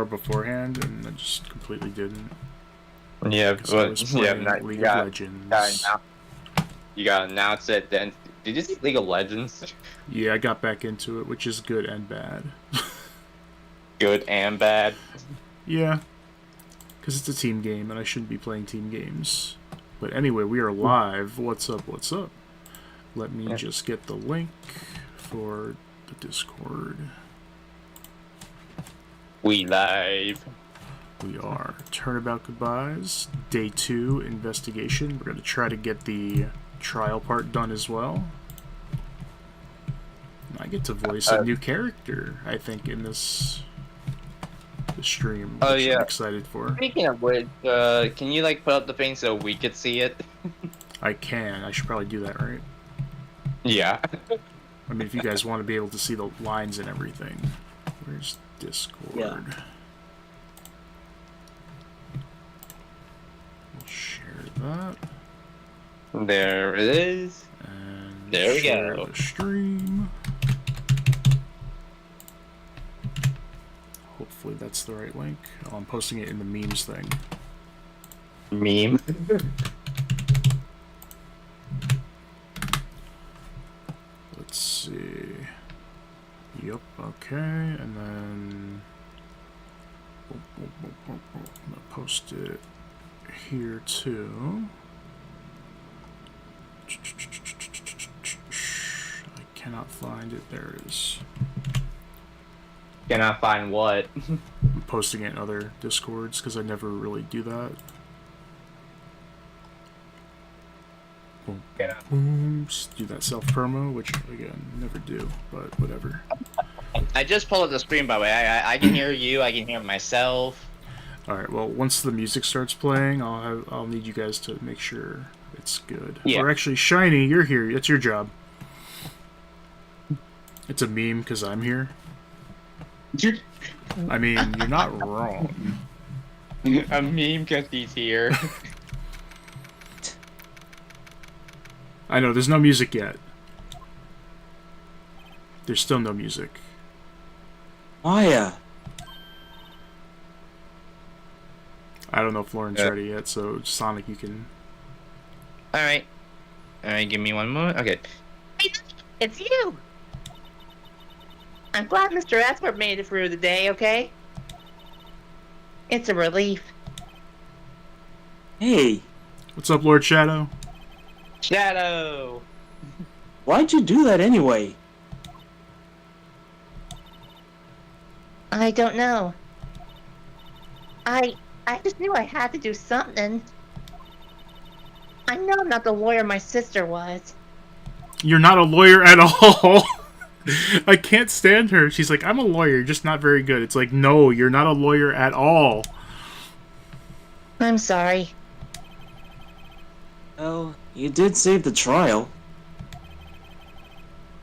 hour beforehand, and I just completely didn't. Yeah, but League of Legends. You gotta announce it then. Did you see League of Legends? Yeah, I got back into it, which is good and bad. Good and bad? Yeah. Because it's a team game, and I shouldn't be playing team games. But anyway, we are live. What's up, what's up? Let me just get the link for the Discord. We live. We are. Turnabout goodbyes. Day 2 investigation. We're going to try to get the trial part done as well. I get to voice a new character, I think, in this stream, which I'm excited for. Speaking of which, can you like put up the thing so we could see it? I can. I should probably do that, right? Yeah. I mean, if you guys want to be able to see the lines and everything. Where's Discord? Yeah. We'll share that. There it is. And there we share go. The stream. Hopefully that's the right link. Oh, I'm posting it in the memes thing. Meme. Let's see. Yep, okay, and then I'm gonna post it here too. I cannot find it. There it is. Cannot find what? I'm posting it in other Discords because I never really do that. Boom, boom. Just do that self-promo, which, again, never do, but whatever. I just pulled up the screen, by the way. I can hear you, I can hear myself. Alright, well, once the music starts playing, I'll need you guys to make sure it's good. Yeah. Or actually, Shiny, you're here. It's your job. It's a meme because I'm here. I mean, you're not wrong. A meme because he's here. I know, there's no music yet. There's still no music. Oh, yeah. I don't know if Lauren's ready yet, so Sonic, you can... Alright. Alright, give me one moment. Okay. Hey, it's you! I'm glad Mr. Esper made it through the day, okay? It's a relief. Hey, What's up, Lord Shadow? Shadow! why'd you do that anyway? I don't know. I just knew I had to do something. I know I'm not the lawyer my sister was. You're not a lawyer at all! I can't stand her. She's like, I'm a lawyer, just not very good. It's like, no, you're not a lawyer at all. I'm sorry. Well, you did save the trial.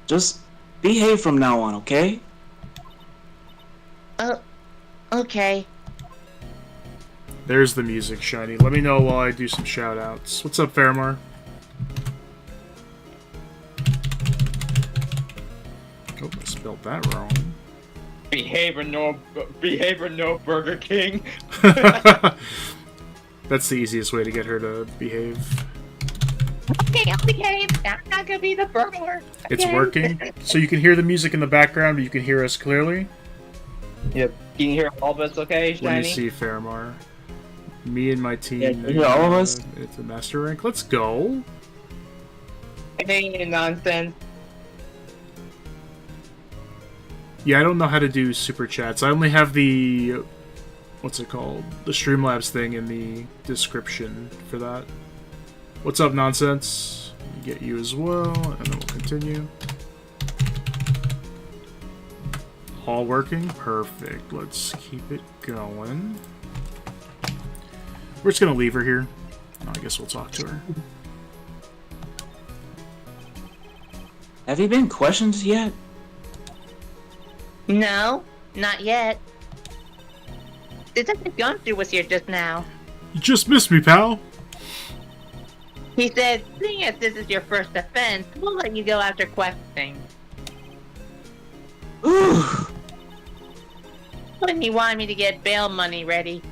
Just behave from now on, okay? Oh, okay. There's the music, Shiny. Let me know while I do some shout-outs. What's up, Faramar? Oh, I spelled that wrong. Behave or no Burger King. That's the easiest way to get her to behave. Okay, I'll behave. I'm not gonna be the burglar. It's Okay. working. So you can hear the music in the background, but you can hear us clearly. Yep. Can you hear all of us okay, Let me Shiny? see, Faramar. Me and my team. Yeah, you hear all of us? It's a master rank. Let's go. Hey, nonsense. Yeah, I don't know how to do super chats. I only have the... What's it called? The Streamlabs thing in the description for that. What's up, nonsense? Get you as well, and then we'll continue. All working? Perfect. Let's keep it going. We're just gonna leave her here. I guess we'll talk to her. Have you been questioned yet? No, not yet. Detective Gunter was here just now. You just missed me, pal. He said, seeing as this is your first offense, we'll let you go after questioning. Ooh. when he wanted me to get bail money ready.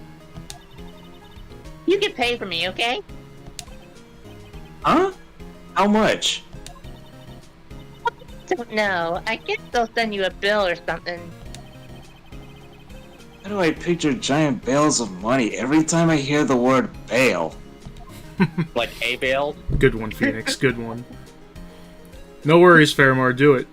You can pay for me, okay? Huh? How much? Don't know. I guess they'll send you a bill or something. How do I picture giant bales of money every time I hear the word bail? Like a bail? Good one, Phoenix. Good one. No worries, Faramore. Do it.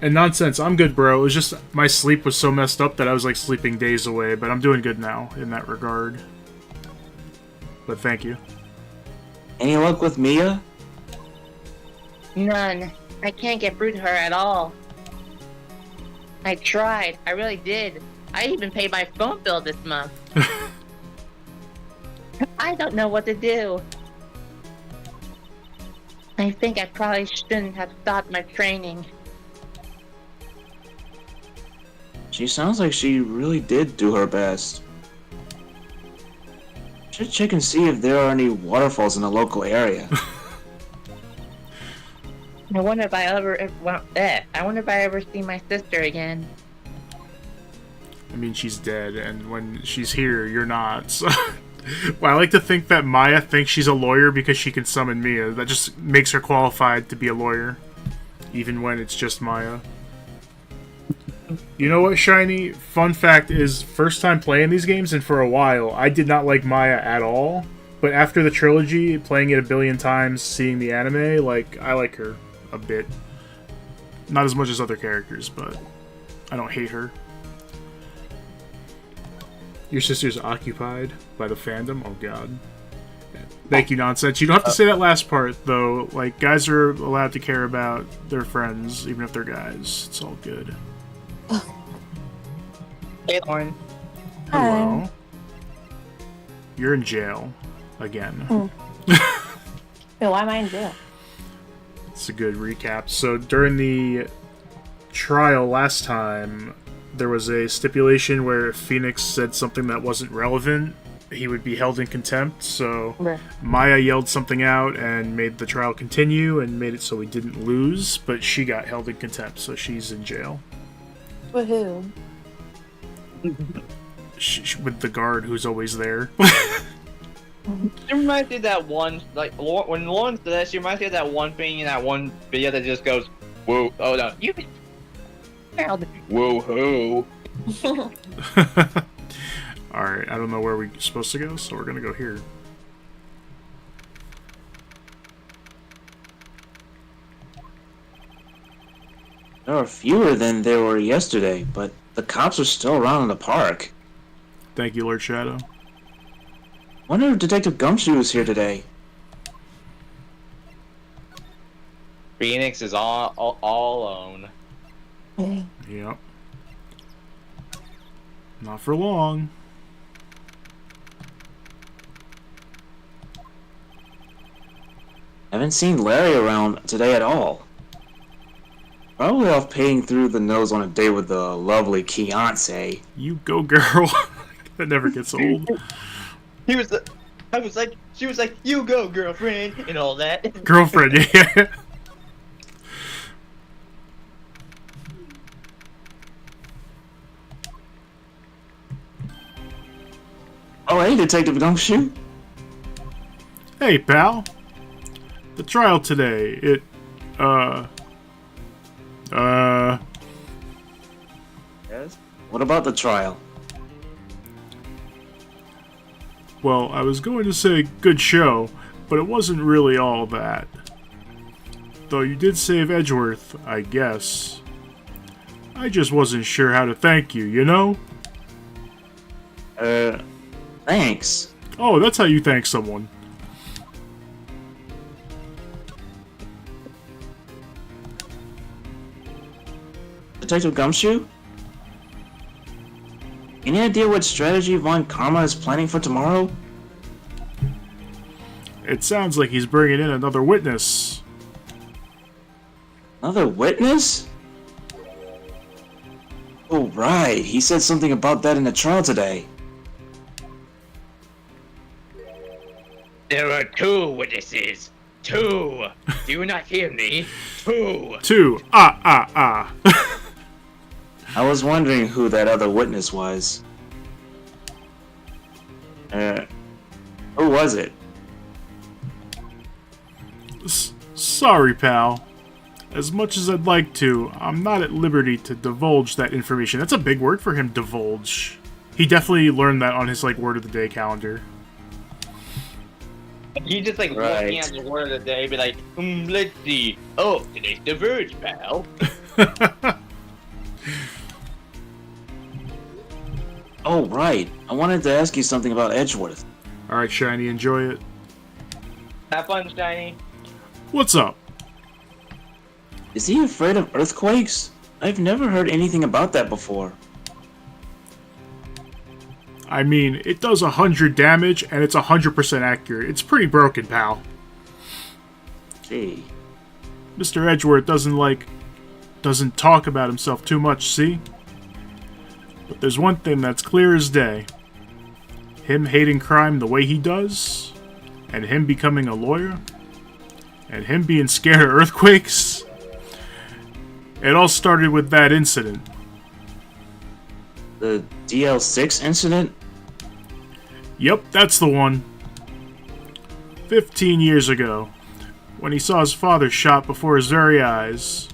And nonsense, I'm good, bro. It was just my sleep was so messed up that I was like sleeping days away, but I'm doing good now in that regard. But thank you. Any luck with Mia? None. I can't get through to her at all. I tried. I really did. I even paid my phone bill this month. I don't know what to do. I think I probably shouldn't have stopped my training. She sounds like she really did do her best. Should check and see if there are any waterfalls in the local area. I wonder if I ever see my sister again. I mean, she's dead, and when she's here, you're not. So. Well, I like to think that Maya thinks she's a lawyer because she can summon Mia. That just makes her qualified to be a lawyer, even when it's just Maya. You know what, Shiny? Fun fact is, first time playing these games, and for a while, I did not like Maya at all. But after the trilogy, playing it a billion times, seeing the anime, like, I like her a bit. Not as much as other characters, but I don't hate her. Your sister's occupied by the fandom? Oh god. Thank you, Nonsense. You don't have to say that last part, though. Like, guys are allowed to care about their friends, even if they're guys. It's all good. Hey, Lauren. Hello. You're in jail. Again. So why am I in jail? It's a good recap. So, during the trial last time, there was a stipulation where if Phoenix said something that wasn't relevant, he would be held in contempt. So Maya yelled something out and made the trial continue and made it so he didn't lose, but she got held in contempt, so she's in jail. Woohoo. With the guard who's always there. She reminds me of that one, like, when Lauren said that, she reminds me of that one thing in that one video that just goes, whoa, oh no, you whoa-hoo. Alright, I don't know where we're supposed to go, so we're gonna go here. There are fewer than there were yesterday, but the cops are still around in the park. Thank you, Lord Shadow. Wonder if Detective Gumshoe is here today. Phoenix is all alone. Yep. Not for long. Haven't seen Larry around today at all. Probably off paying through the nose on a date with the lovely Keontae. You go, girl. That never gets old. She was like, you go, girlfriend, and all that. Girlfriend, yeah. Oh, hey, Detective Gumshoe. Hey, pal. The trial today, Yes? What about the trial? Well, I was going to say good show, but it wasn't really all that. Though you did save Edgeworth, I guess. I just wasn't sure how to thank you, you know? Thanks. Oh, that's how you thank someone. Detective Gumshoe? Any idea what strategy Von Karma is planning for tomorrow? It sounds like he's bringing in another witness. Another witness? Oh, right. He said something about that in the trial today. There are 2 witnesses. 2. Do you not hear me? 2. 2. I was wondering who that other witness was. Who was it? Sorry, pal. As much as I'd like to, I'm not at liberty to divulge that information. That's a big word for him, divulge. He definitely learned that on his, like, word of the day calendar. You just like Right. looking at the word of the day, be like, let's see. Oh, today's the Verge, pal. Oh, right. I wanted to ask you something about Edgeworth. Alright, Shiny, enjoy it. Have fun, Shiny. What's up? Is he afraid of earthquakes? I've never heard anything about that before. I mean, it does 100 damage, and it's 100% accurate. It's pretty broken, pal. Gee. Mr. Edgeworth doesn't talk about himself too much, see? But there's one thing that's clear as day. Him hating crime the way he does, and him becoming a lawyer, and him being scared of earthquakes. It all started with that incident. The DL6 incident? Yep, that's the one. 15 years ago, when he saw his father shot before his very eyes.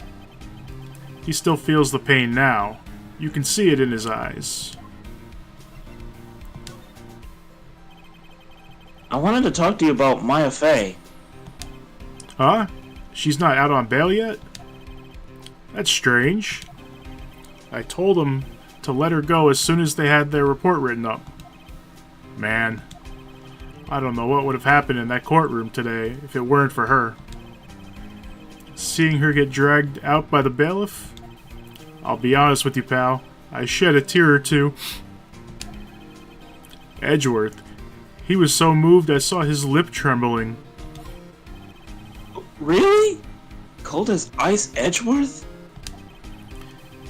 He still feels the pain now. You can see it in his eyes. I wanted to talk to you about Maya Fey. Huh? She's not out on bail yet? That's strange. I told him to let her go as soon as they had their report written up. Man, I don't know what would have happened in that courtroom today if it weren't for her. Seeing her get dragged out by the bailiff? I'll be honest with you, pal. I shed a tear or two. Edgeworth. He was so moved I saw his lip trembling. Really? Cold as ice Edgeworth?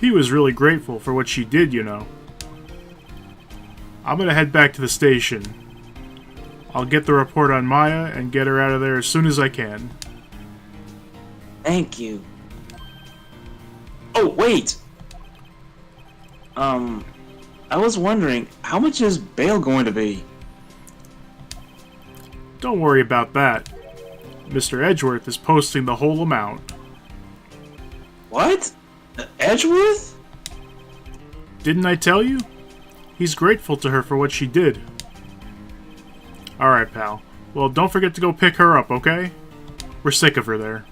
He was really grateful for what she did, you know. I'm gonna head back to the station. I'll get the report on Maya and get her out of there as soon as I can. Thank you. Oh, wait! I was wondering, how much is bail going to be? Don't worry about that. Mr. Edgeworth is posting the whole amount. What? Edgeworth? Didn't I tell you? He's grateful to her for what she did. Alright, pal. Well, don't forget to go pick her up, okay? We're sick of her there.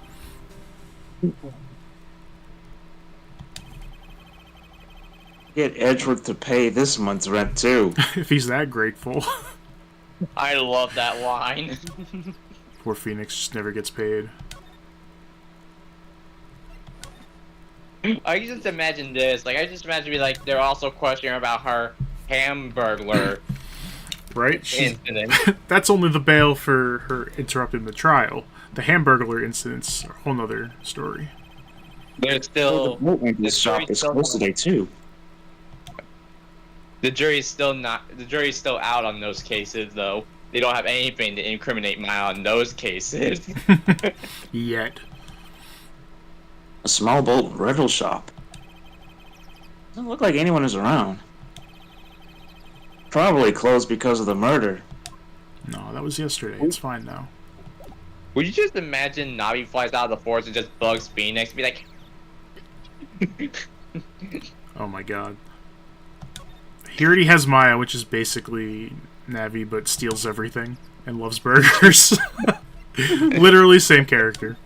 Get Edgeworth to pay this month's rent, too. If he's that grateful. I love that line. Poor Phoenix just never gets paid. I can just imagine this. Like, I just imagine be like, they're also questioning about her Hamburglar Right? incident. That's only the bail for her interrupting the trial. The Hamburglar incident's a whole nother story. There's still This shop is closed today, too. the jury's still out on those cases though. They don't have anything to incriminate Maya on those cases. Yet. A small bolt rental shop. Doesn't look like anyone is around. Probably closed because of the murder. No, that was yesterday. It's fine now. Would you just imagine Navi flies out of the forest and just bugs Phoenix and be like, Oh my god. He already has Maya, which is basically Navi, but steals everything and loves burgers. Literally same character.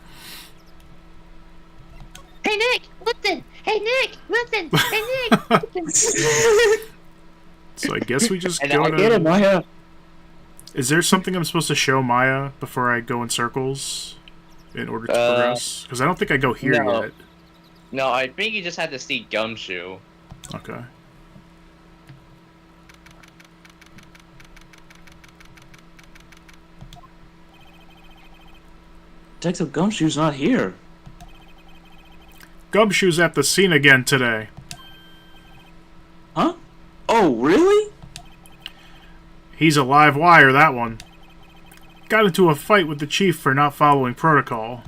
Hey Nick, listen! Hey Nick, listen! Hey Nick! So I guess we just And go I Get it, to... Maya. Is there something I'm supposed to show Maya before I go in circles in order to progress? Because I don't think I go here no. yet. no, I think you just had to see Gumshoe. Okay. Detective Gumshoe's not here. Gumshoe's at the scene again today. Huh? Oh, really? He's a live wire, that one. Got into a fight with the chief for not following protocol.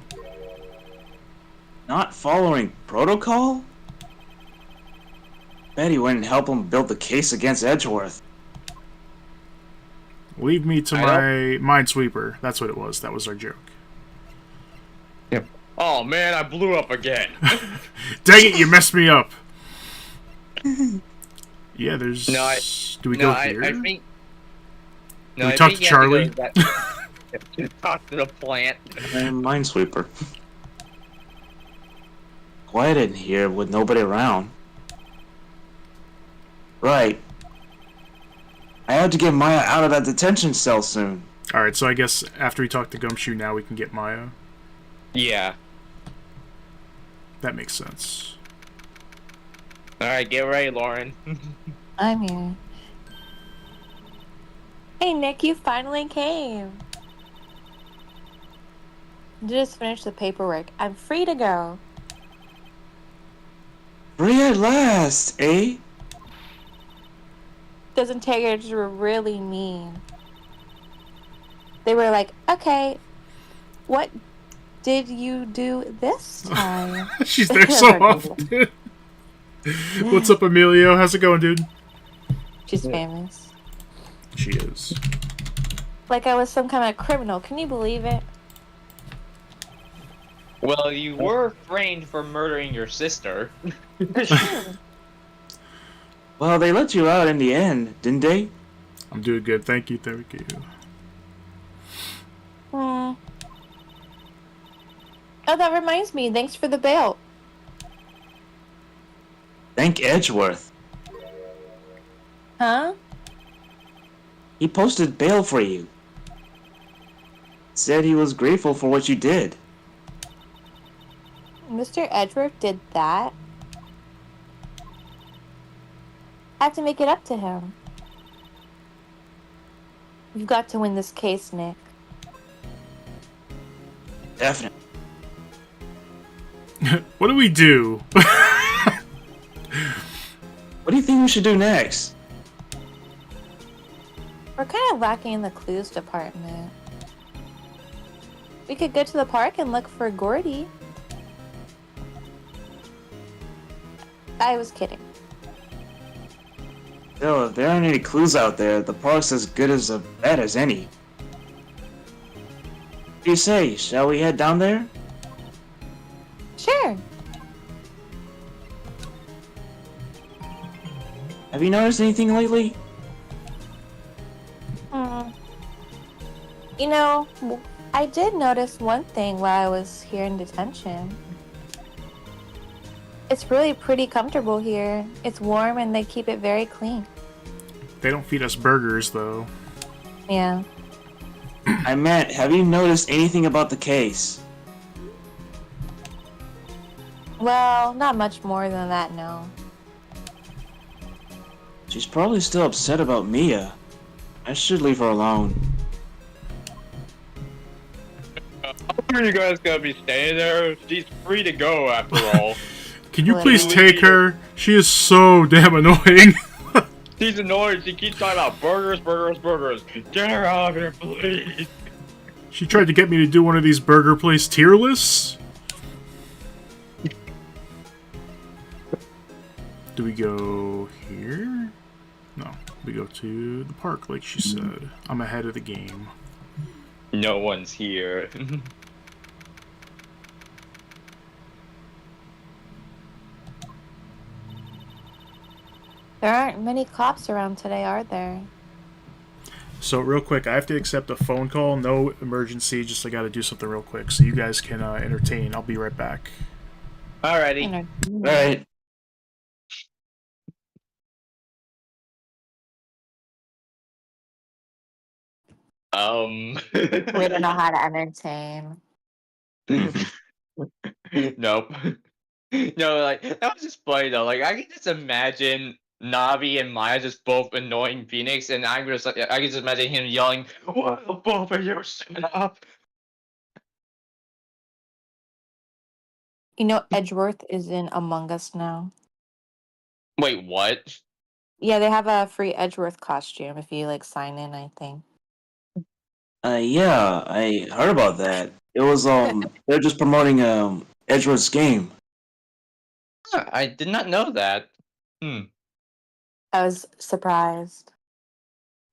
Not following protocol? Bet he went and helped him build the case against Edgeworth. Leave me to I my Minesweeper. That's what it was. That was our joke. Oh man, I blew up again. Dang it, you messed me up. Yeah, there's... No, Do we go I here? think. Do we talk to Charlie? Talk to the plant. And Minesweeper. Quiet in here with nobody around. Right. I have to get Maya out of that detention cell soon. Alright, so I guess after we talk to Gumshoe now we can get Maya. Yeah. That makes sense. Alright, get ready, Lauren. I'm here. Hey, Nick, you finally came. Just finished the paperwork. I'm free to go. Free at last, eh? Those interrogators were really mean. They were like, okay, what did you do this time? She's there so often. What's up, Emilio? How's it going, dude? She's famous. She is. Like I was some kind of criminal. Can you believe it? Well, you were framed for murdering your sister. Well, they let you out in the end, didn't they? I'm doing good. Thank you. Thank you. Oh, that reminds me. Thanks for the bail. Thank Edgeworth. Huh? He posted bail for you. Said he was grateful for what you did. Mr. Edgeworth did that? I have to make it up to him. You've got to win this case, Nick. Definitely. What do we do? What do you think we should do next? We're kind of lacking in the clues department. We could go to the park and look for Gordy. I was kidding. Still, if there aren't any clues out there, the park's as good as a bet as any. What do you say? Shall we head down there? Sure. Have you noticed anything lately? You know, I did notice one thing while I was here in detention. It's really pretty comfortable here. It's warm and they keep it very clean. They don't feed us burgers, though. Yeah. I meant, have you noticed anything about the case? Well, not much more than that, no. She's probably still upset about Mia. I should leave her alone. How are you guys gonna be staying there? She's free to go after all. Can you Well, please we take need her? She is so damn annoying. She's annoyed. She keeps talking about burgers, burgers, burgers. Get her out of here, please. She tried to get me to do one of these burger place tier lists. Do we go here? No, we go to the park, like she said. I'm ahead of the game. No one's here. There aren't many cops around today, are there? So real quick, I have to accept a phone call. No emergency, just I gotta do something real quick. So you guys can entertain. I'll be right back. Alrighty. Alright. We don't know how to entertain. Nope. No, like that was just funny though. Like I can just imagine Navi and Maya just both annoying Phoenix, and I'm just like I can just imagine him yelling, "What the both of you shut up?" You know, Edgeworth is in Among Us now. Wait, what? Yeah, they have a free Edgeworth costume if you like sign in, I think. Yeah, I heard about that. It was, they're just promoting, Edgeworth's game. Huh, I did not know that. Hmm. I was surprised.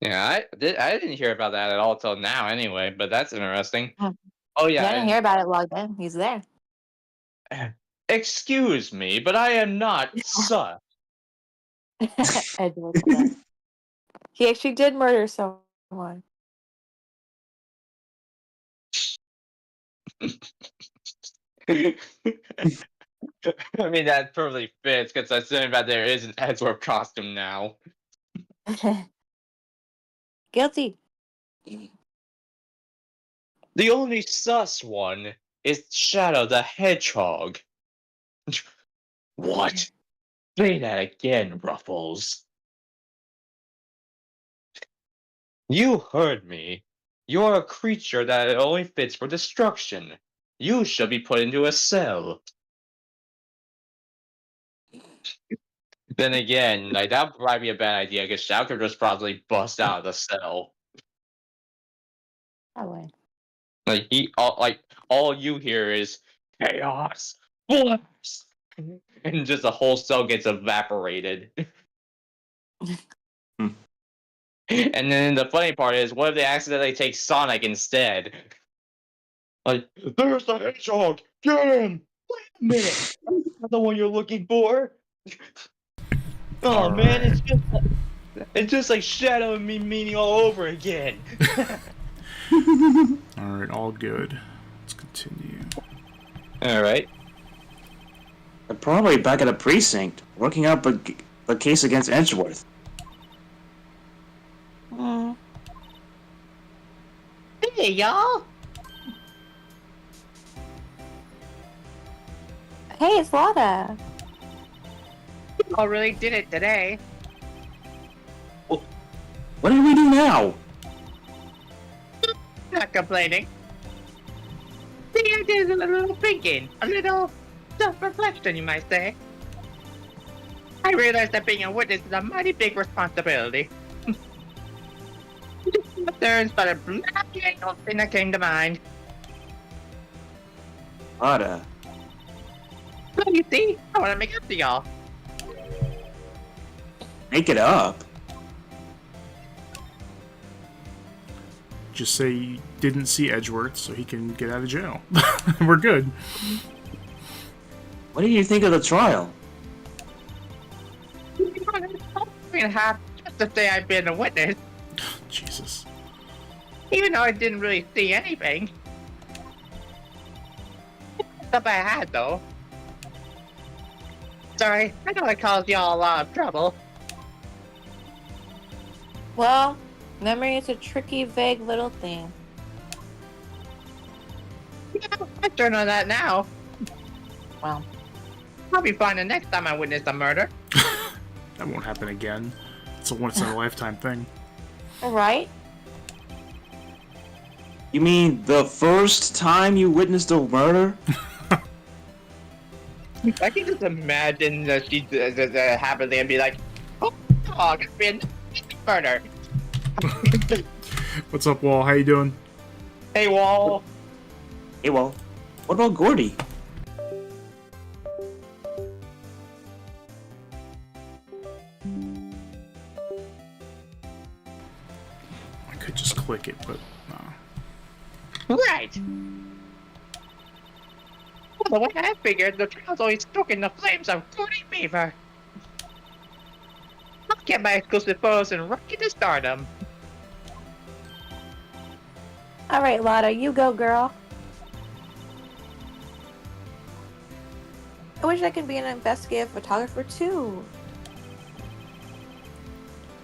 Yeah, I didn't hear about that at all till now anyway, but that's interesting. Hmm. Oh Yeah, I yeah, didn't hear about it logged in. He's there. and excuse me, but I am not sus. Edward said. He actually did murder someone. I mean, that perfectly fits, considering that there is an Edward costume now. Guilty. The only sus one is Shadow the Hedgehog. What? Say that again, Ruffles. You heard me. You're a creature that only fits for destruction. You should be put into a cell. Then again, like that would probably be a bad idea because Shadow could just probably bust out of the cell. That way. Like all you hear is chaos, blast, and just the whole cell gets evaporated. Hmm. And then the funny part is, what if they accidentally take Sonic instead? Like, there's the hedgehog! Get him! Wait a minute! That's not the one you're looking for! Oh man, it's just like Shadow and me meeting all over again! Alright, all good. Let's continue. Alright. They're probably back at the precinct, working up a case against Edgeworth. Mm. Hey, y'all. Hey, it's Lotta. Y'all really did it today. What did we do now? Not complaining. See, I did a little thinking, a little self-reflection, you might say. I realized that being a witness is a mighty big responsibility. There's but a bloody angle thing that came to mind. Lotta. So you see, I want to make up to y'all. Make it up. Just say you didn't see Edgeworth so he can get out of jail. We're good. What do you think of the trial? I'm gonna have just to say I've been a witness, Jesus. even though I didn't really see anything. Stuff I had though. Sorry, I know I caused y'all a lot of trouble. Well, memory is a tricky, vague little thing. Yeah, I sure know that now. Well, I'll be fine the next time I witness a murder. That won't happen again. It's a once-in-a-lifetime thing. right? You mean the first time you witnessed a murder? I can just imagine that she happily and be like, "Oh, dog, it's been murder." What's up, Wall? How you doing? Hey, Wall. Hey, well, what about Gordy? I could just click it, but no. Right. Well, the way I figured, the trial's always stoking the flames of Goody Beaver. I'll get my exclusive photos and rocket to stardom. All right, Lotta, you go, girl. I wish I could be an investigative photographer too.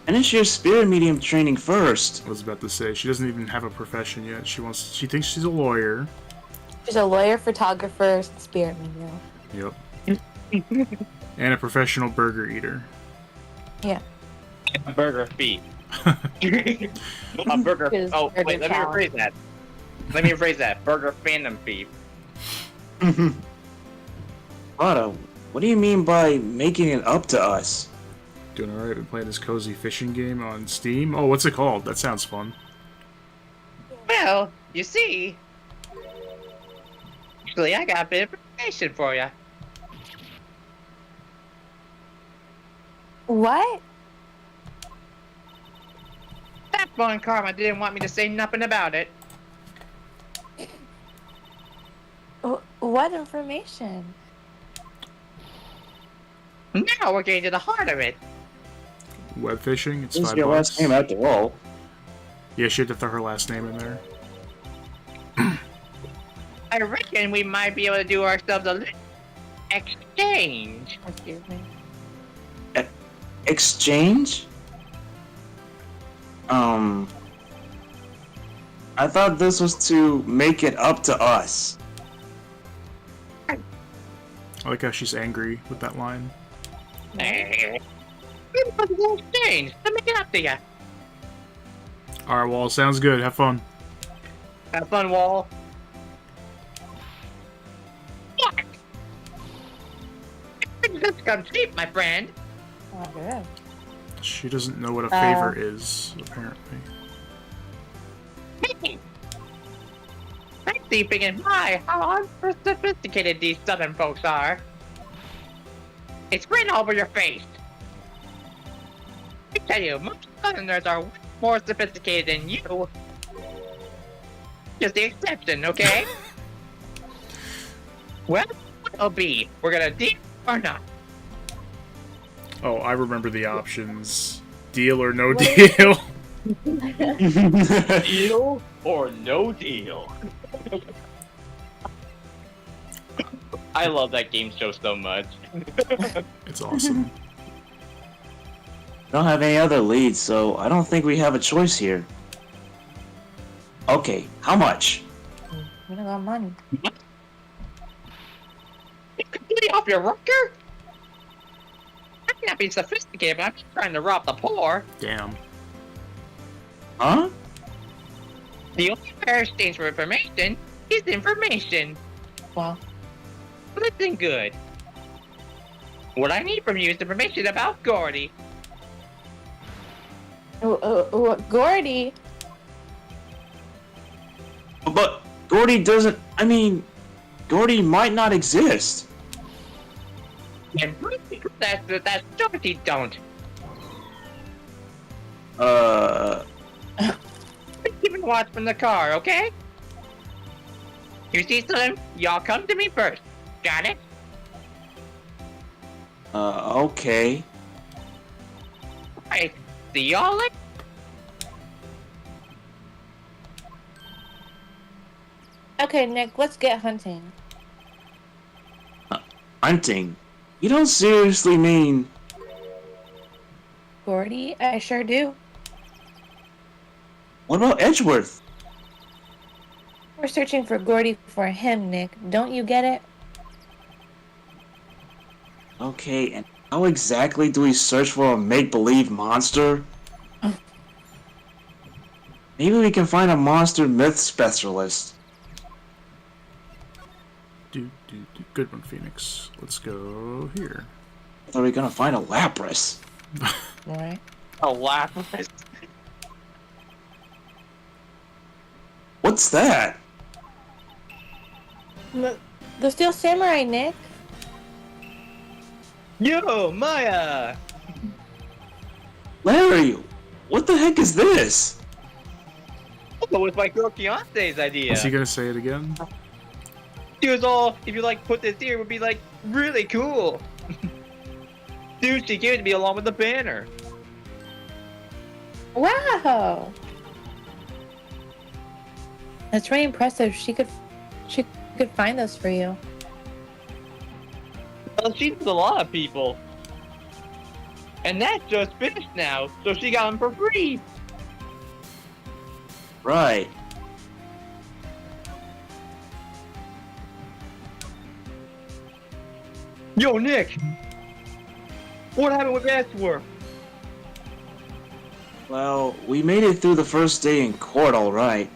Finish your spirit medium training first. I was about to say, she doesn't even have a profession yet. She thinks she's a lawyer. She's a lawyer, photographer, spirit medium. Yep. And a professional burger eater. Yeah. A burger thief. A burger. His Oh, burger wait, let me challenge. rephrase that. Let me rephrase that. Burger fandom thief. Lotta, what do you mean by making it up to us? Doing alright. Been playing this cozy fishing game on Steam. Oh, what's it called? That sounds fun. Well, you see, actually, I got a bit of information for you. What? Spawn Karma didn't want me to say nothing about it. What information? Now we're getting to the heart of it. Web fishing, it's This is $5. your last name after all. Yeah, she had to throw her last name in there. I reckon we might be able to do ourselves a little exchange. Excuse me. Exchange? I thought this was to make it up to us. I like how she's angry with that line. Exchange. Let me get up to you. Alright, well, sounds good. Have fun. Have fun, Wall. What? This comes cheap, my friend. Oh, good. She doesn't know what a favor is, apparently. I see thinking, my, how unsophisticated these southern folks are. It's written all over your face. I tell you, most southerners are way more sophisticated than you. Just the exception, okay? Well, what'll be? We're gonna deal or not? Oh, I remember the options. Deal or no deal. Deal or no deal? I love that game show so much. It's awesome. Don't have any other leads, so I don't think we have a choice here. Okay, how much? We don't got money. You completely off your rocker? I'm not being sophisticated, but I'm just trying to rob the poor. Damn. Huh? The only fair exchange for information is information. Well, Listen good. What I need from you is information about Gordy. Gordy. But Gordy doesn't. I mean, Gordy might not exist. And that's Dorothy don't. Keep and watch from the car, okay? You see something? Y'all come to me first. Got it? Okay. Right. See y'all later. Okay, Nick, let's get hunting. Hunting? You don't seriously mean... Gordy, I sure do. What about Edgeworth? We're searching for Gordy for him, Nick. Don't you get it? Okay, and how exactly do we search for a make-believe monster? Maybe we can find a monster myth specialist. Good one, Phoenix. Let's go here. I thought we were gonna find a Lapras. Right. A Lapras. What's that? The Steel Samurai, Nick. Yo, Maya! Larry, what the heck is this? That was my girl fiance's idea. Is he gonna say it again? She was all, if you like put this here, it would be like really cool. Dude, she gave it to me along with the banner. Wow. That's really impressive. She could find those for you. Well, she knows a lot of people. And that's just finished now, so she got them for free. Right. Yo, Nick! What happened with Ashworth? Well, we made it through the first day in court alright.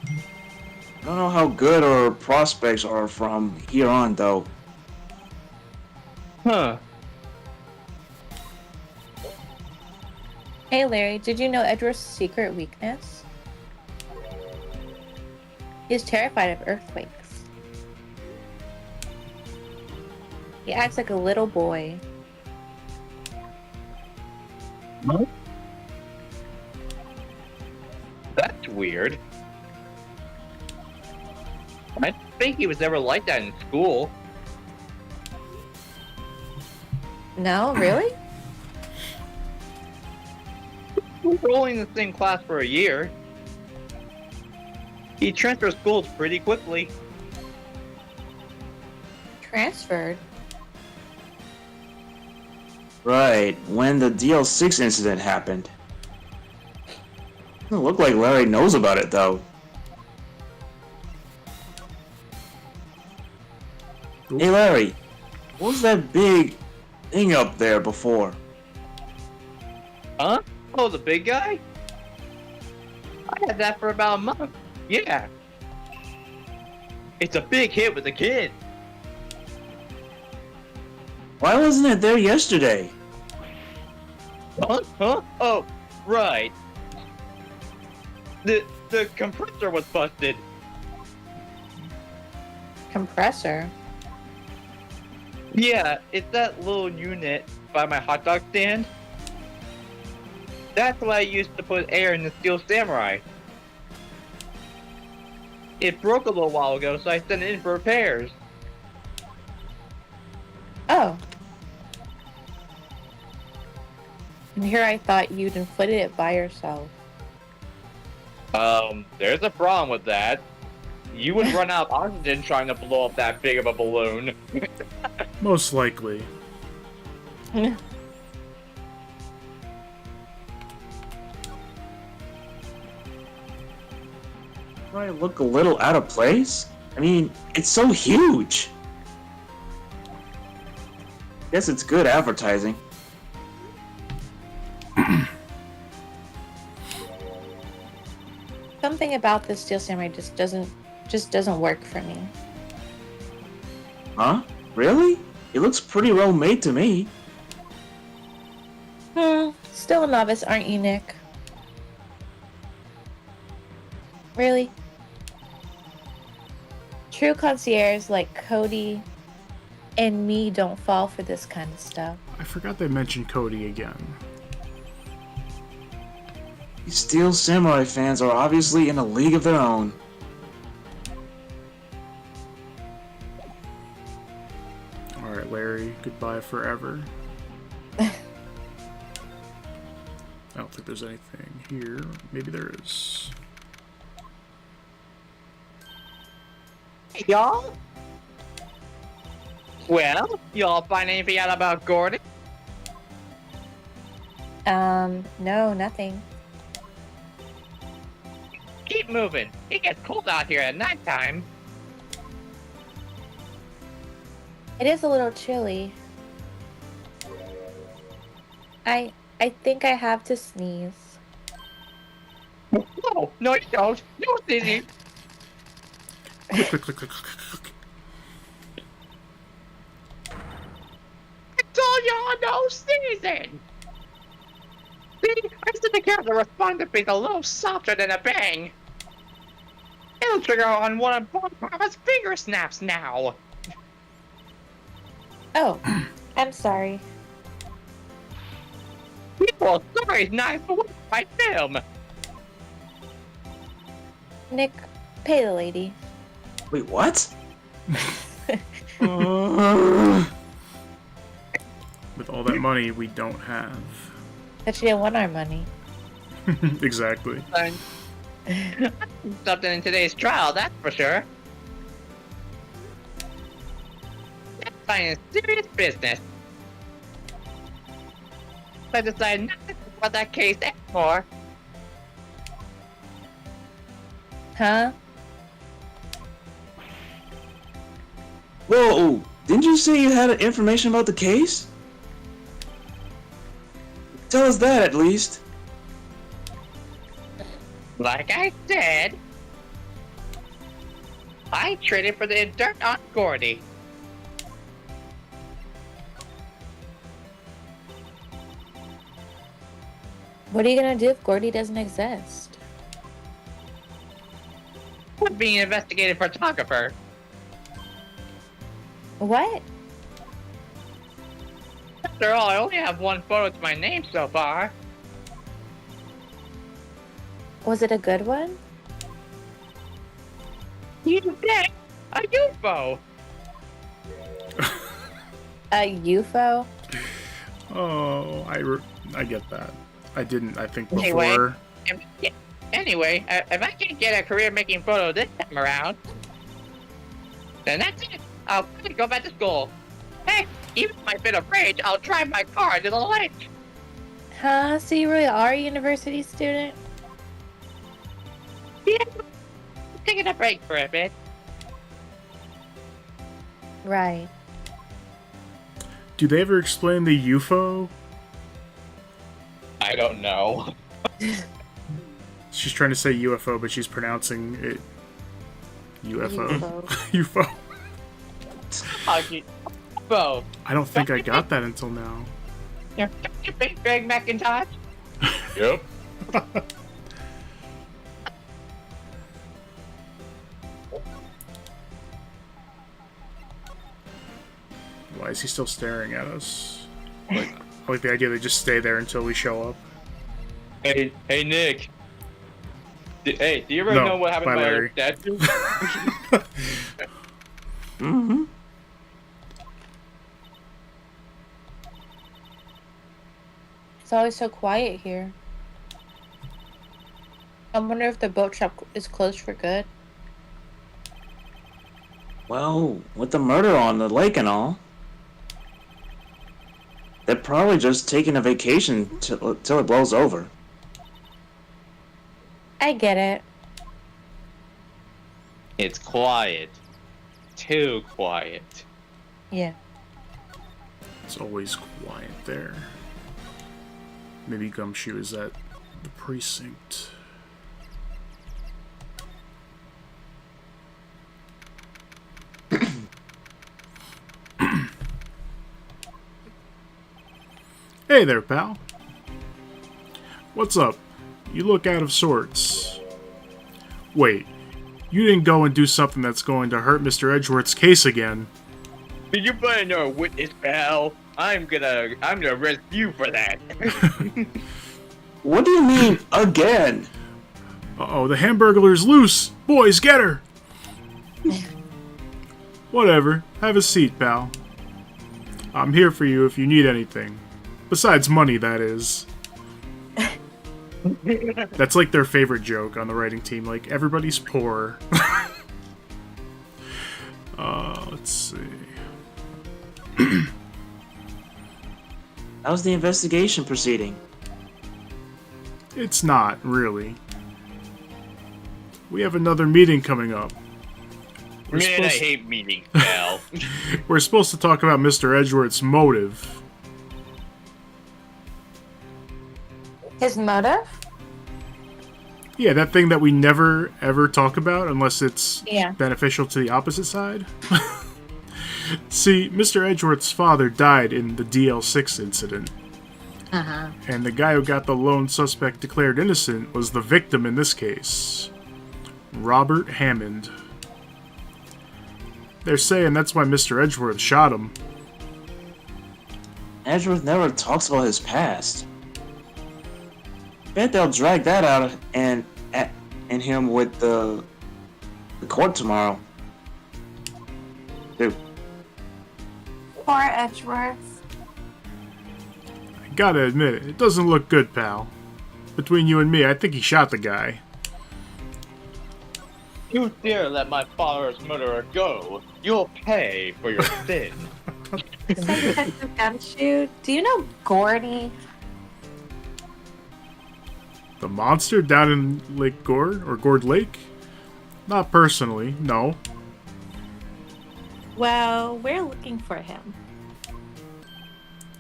I don't know how good our prospects are from here on, though. Huh. Hey, Larry, did you know Edward's secret weakness? He's terrified of earthquakes. He acts like a little boy. weird. I don't think he was ever like that in school. No, really? We were only in the same class for a year. He transferred schools pretty quickly. Transferred. Right, when the DL6 incident happened. Doesn't look like Larry knows about it, though. Ooh. Hey, Larry, what was that big thing up there before? Huh? Oh, the big guy? I had that for about a month. Yeah. It's a big hit with the kids. Why wasn't it there yesterday? Huh? Huh? Oh, right. The compressor was busted. Compressor. Yeah, it's that little unit by my hot dog stand. That's what I used to put air in the Steel Samurai. It broke a little while ago, so I sent it in for repairs. Oh. And here I thought you'd inflated it by yourself. There's a problem with that. You would run out of oxygen trying to blow up that big of a balloon. Most likely. Might look a little out of place? I mean, it's so huge. Guess it's good advertising. Something about the Steel Samurai just doesn't work for me. Huh? Really? It looks pretty well made to me. Still a novice, aren't you, Nick? Really? True concierge like Cody and me don't fall for this kind of stuff. I forgot they mentioned Cody again. These Steel Samurai fans are obviously in a league of their own. Alright, Larry, goodbye forever. I don't think there's anything here. Maybe there is. Hey, y'all? Well, y'all find anything out about Gordon? No, nothing. Keep moving. It gets cold out here at nighttime. It is a little chilly. I think I have to sneeze. No, no you don't. No, Sneezy. Click, click, click, click, click, click. I told y'all no sneezing! See, I said the cat response to be a little softer than a bang. It'll trigger on one of Papa's finger snaps now. Oh, I'm sorry. People, sorry's nice, but what if I film? Nick, pay the lady. Wait, what? With all that money we don't have. But she didn't want our money. Exactly. Something in today's trial, that's for sure. That's fine, serious business. I decided not to talk about that case anymore. Huh? Whoa! Didn't you say you had information about the case? Tell us that at least. Like I said, I traded for the dirt on Gordy. What are you gonna do if Gordy doesn't exist? I'm being an investigative photographer. What? After all, I only have one photo to my name so far. Was it a good one? You said a UFO. A UFO? Oh, I get that. I didn't, I think, Anyway. before. Anyway, if I can't get a career making photo this time around, then that's it. I'll probably go back to school. Heck, even if I'm a bit of rage, I'll drive my car to the lake. Huh? So you really are a university student? Yeah, taking a break for a bit. Right. Do they ever explain the UFO? I don't know. She's trying to say UFO, but she's pronouncing it UFO. UFO. UFO. I don't think I got that until now. You're big Greg McIntosh. Yep. Why is he still staring at us? Like, I like the idea they just stay there until we show up. Hey, Nick. Hey, do you ever No, know what happened bye, to my Larry. statue? Mm-hmm. It's always so quiet here. I wonder if the boat shop is closed for good. Well, with the murder on the lake and all, they're probably just taking a vacation till it blows over. I get it. It's quiet. Too quiet. Yeah. It's always quiet there. Maybe Gumshoe is at the precinct. Hey there, pal. What's up? You look out of sorts. Wait, you didn't go and do something that's going to hurt Mr. Edgeworth's case again. Did you better know a witness, pal? I'm gonna arrest you for that. What do you mean, again? Uh-oh, the Hamburglar's loose! Boys, get her! Whatever. Have a seat, pal. I'm here for you if you need anything. Besides money, that is. That's like their favorite joke on the writing team. Like, everybody's poor. Let's see. How's the investigation proceeding? It's not, really. We have another meeting coming up. Man, I hate meetings, pal. We're supposed to talk about Mr. Edgeworth's motive. His motive? Yeah, that thing that we never, ever talk about unless it's Yeah. beneficial to the opposite side. See, Mr. Edgeworth's father died in the DL6 incident. Uh-huh. And the guy who got the lone suspect declared innocent was the victim in this case. Robert Hammond. They're saying that's why Mr. Edgeworth shot him. Edgeworth never talks about his past. Bet they'll drag that out and him with the court tomorrow. Dude. Poor Edgeworth. I gotta admit it doesn't look good, pal. Between you and me, I think he shot the guy. You dare let my father's murderer go. You'll pay for your sin. Is that Detective Gumshoe? Do you know Gordy? The monster down in Lake Gourd? Or Gourd Lake? Not personally, no. Well, we're looking for him.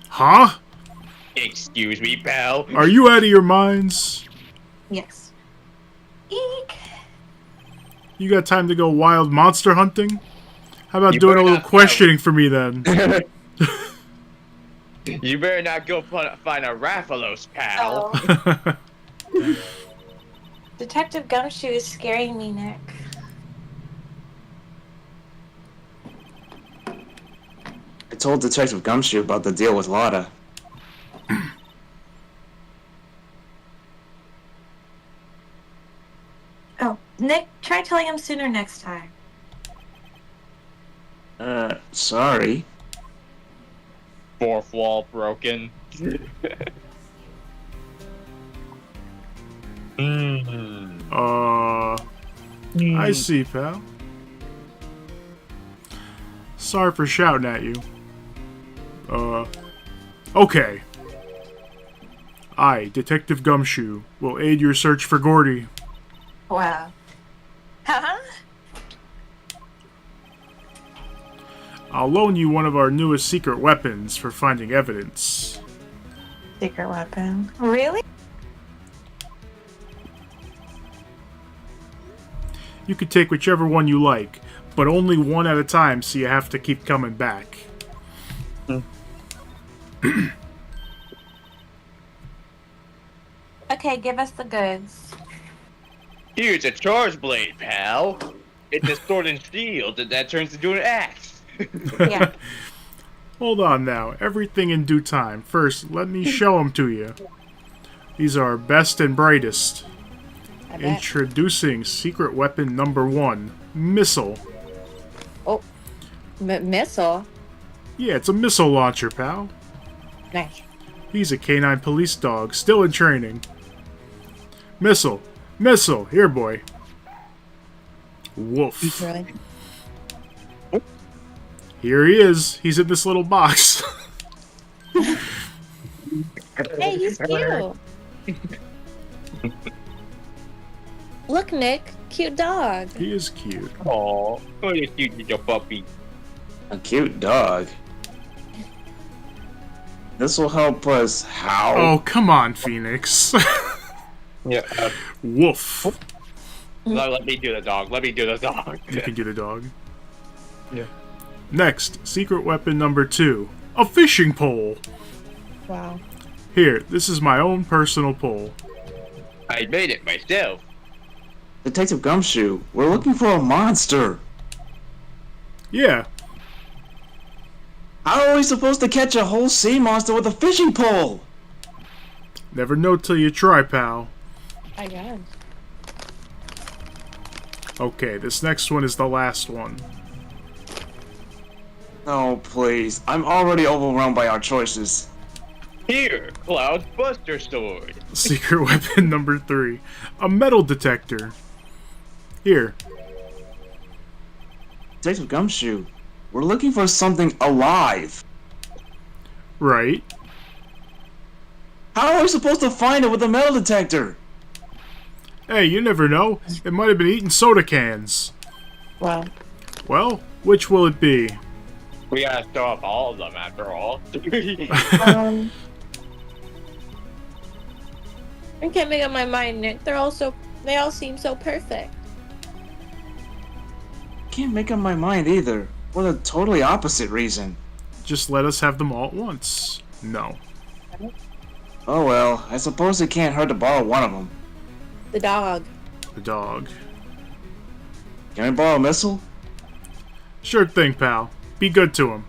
Huh? Excuse me, pal. Are you out of your minds? Yes. Eek. You got time to go wild monster hunting? How about You doing a better little not- questioning for me then? You better not go find a Rathalos, pal. Oh. Detective Gumshoe is scaring me, Nick. I told Detective Gumshoe about the deal with Lotta. Oh, Nick, try telling him sooner next time. Sorry. Fourth wall broken. I see, pal. Sorry for shouting at you. Okay. I, Detective Gumshoe, will aid your search for Gordy. Wow. Huh? I'll loan you one of our newest secret weapons for finding evidence. Secret weapon. Really? You can take whichever one you like, but only one at a time, so you have to keep coming back. Okay, give us the goods. Here's a charge blade, pal. It's a sword and shield that turns into an axe. Yeah. Hold on now, everything in due time. First, let me show them to you. These are our best and brightest. I bet. Introducing secret weapon number 1, missile. Oh, missile. Yeah, it's a missile launcher, pal. Nice. He's a canine police dog, still in training. Missile. Missile. Here, boy. Woof. Really? Here he is. He's in this little box. Hey, he's cute. Look, Nick. Cute dog. He is cute. Aw, what a cute little puppy. A cute dog. This will help us how? Oh, come on, Phoenix. Yeah. Woof. Let me do the dog. Let me do the dog. You can do the dog. Yeah. Next, secret weapon number 2, a fishing pole. Wow. Here, this is my own personal pole. I made it myself. Detective Gumshoe, we're looking for a monster. Yeah, How are we supposed to catch a whole sea monster with a fishing pole? never know till you try, pal. I guess. Okay, this next one is the last one. Oh, please. I'm already overwhelmed by our choices. Here, Cloud's Buster Sword. Secret weapon number 3, a metal detector. Here, Detective Gumshoe, we're looking for something alive. right. How are we supposed to find it with a metal detector? Hey, you never know. It might have been eating soda cans. Wow. Well, which will it be? We gotta throw up all of them after all. I can't make up my mind, Nick. They all seem so perfect. Can't make up my mind either. For the totally opposite reason. Just let us have them all at once. No. Oh well, I suppose it can't hurt to borrow one of them. The dog. The dog. Can I borrow a missile? Sure thing, pal. Be good to him.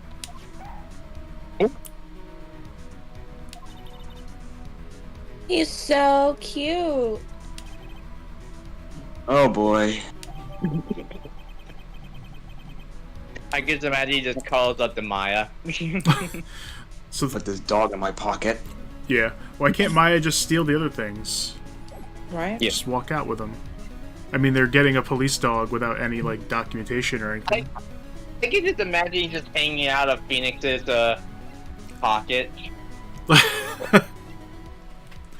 He's so cute. Oh boy. I guess imagine he just calls up to Maya. So, Put this dog in my pocket. yeah. Why can't Maya just steal the other things? Right? Yeah. Just walk out with them. I mean, they're getting a police dog without any, like, documentation or anything. I can just imagine just hanging out of Phoenix's pocket,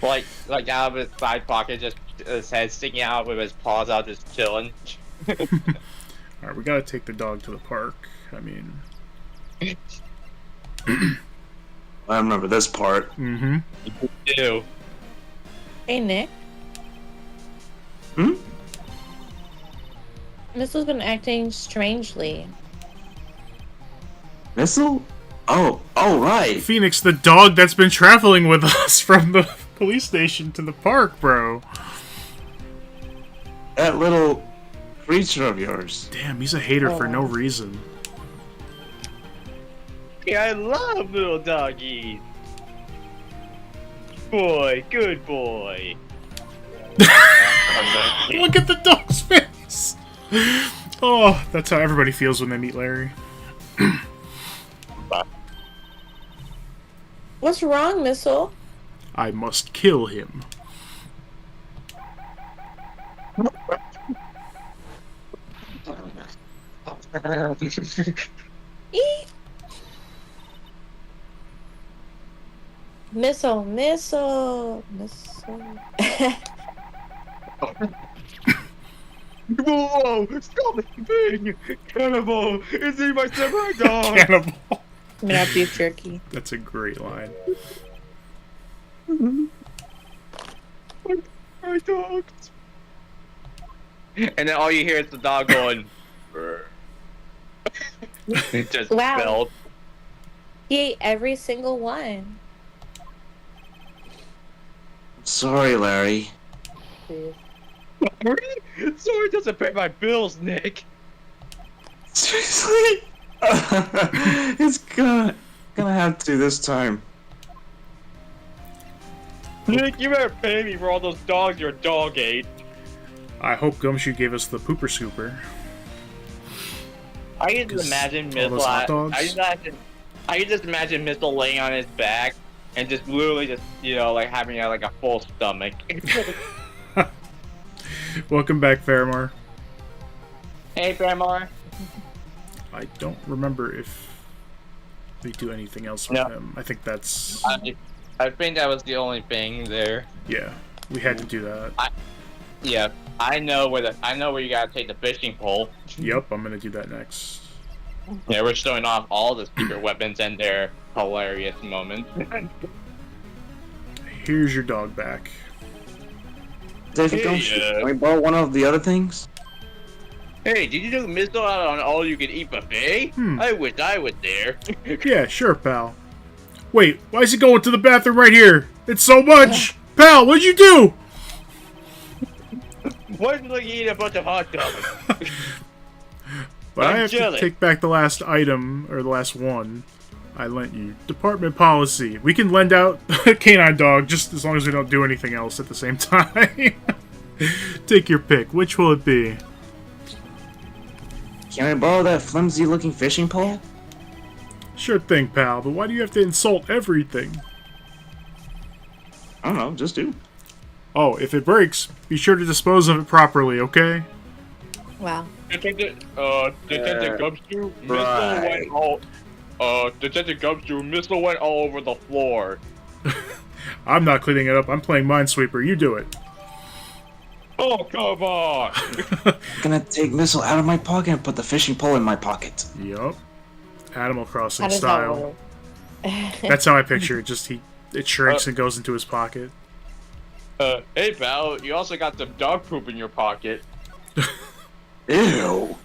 like out of his side pocket, just his head sticking out with his paws out, just chilling. Alright, we gotta take the dog to the park. I mean... I remember this part. Mm-hmm. Ew. Hey, Nick. Hmm? Missile's been acting strangely. Missile? Oh, right. Phoenix, the dog that's been traveling with us from the police station to the park, bro. That little creature of yours. Damn, he's a hater for no reason. Yeah, I love little doggies. Boy, good boy. Look at the dog's face! Oh, that's how everybody feels when they meet Larry. What's wrong, Missile? I must kill him. Eek. Missile, missile, missile. Whoa! Stop it! Cannibal! Is he my samurai dog? Cannibal. I'm gonna have beef jerky. That's a great line. My dog. And then all you hear is the dog going. It just Wow. spelled. He ate every single one. Sorry, Larry. Please. Sorry, doesn't pay my bills, Nick. Seriously? It's gonna have to this time. Nick, you better pay me for all those dogs your dog ate. I hope Gumshoe gave us the pooper scooper. I can 'Cause just imagine all Missile. those hot dogs? I can just imagine Missile laying on his back and just literally just like having like a full stomach. Welcome back, Faramar. Hey, Faramar. I don't remember if we do anything else with No. him. I think that's... I think that was the only thing there. yeah, we had to do that. Yeah, I know where you gotta take the fishing pole. Yep, I'm gonna do that next. Yeah, we're showing off all the secret weapons and their hilarious moments. Here's your dog back. David, Hey, can we borrow one of the other things? Hey, did you do Missile out on all-you-can-eat buffet? I wish I was there. Yeah, sure, pal. Wait, why is he going to the bathroom right here? It's so much! Pal, what'd you do? Why did you eat a bunch of hot dogs? But I I'm have jealous. to take back the last item, or the last one I lent you. Department policy. We can lend out a canine dog just as long as we don't do anything else at the same time. Take your pick. Which will it be? Can I borrow that flimsy-looking fishing pole? Sure thing, pal, but why do you have to insult everything? I don't know, just do. Oh, if it breaks, be sure to dispose of it properly, okay? Wow. Detective Gumshoe, right. Detective Gumshoe, Missile went all over the floor. I'm not cleaning it up. I'm playing Minesweeper. You do it. Oh, come on! I'm gonna take Missile out of my pocket and put the fishing pole in my pocket. Yup. Animal Crossing How does that style. work? That's how I picture it. Just it shrinks and goes into his pocket. Hey, pal, you also got some dog poop in your pocket. Ew.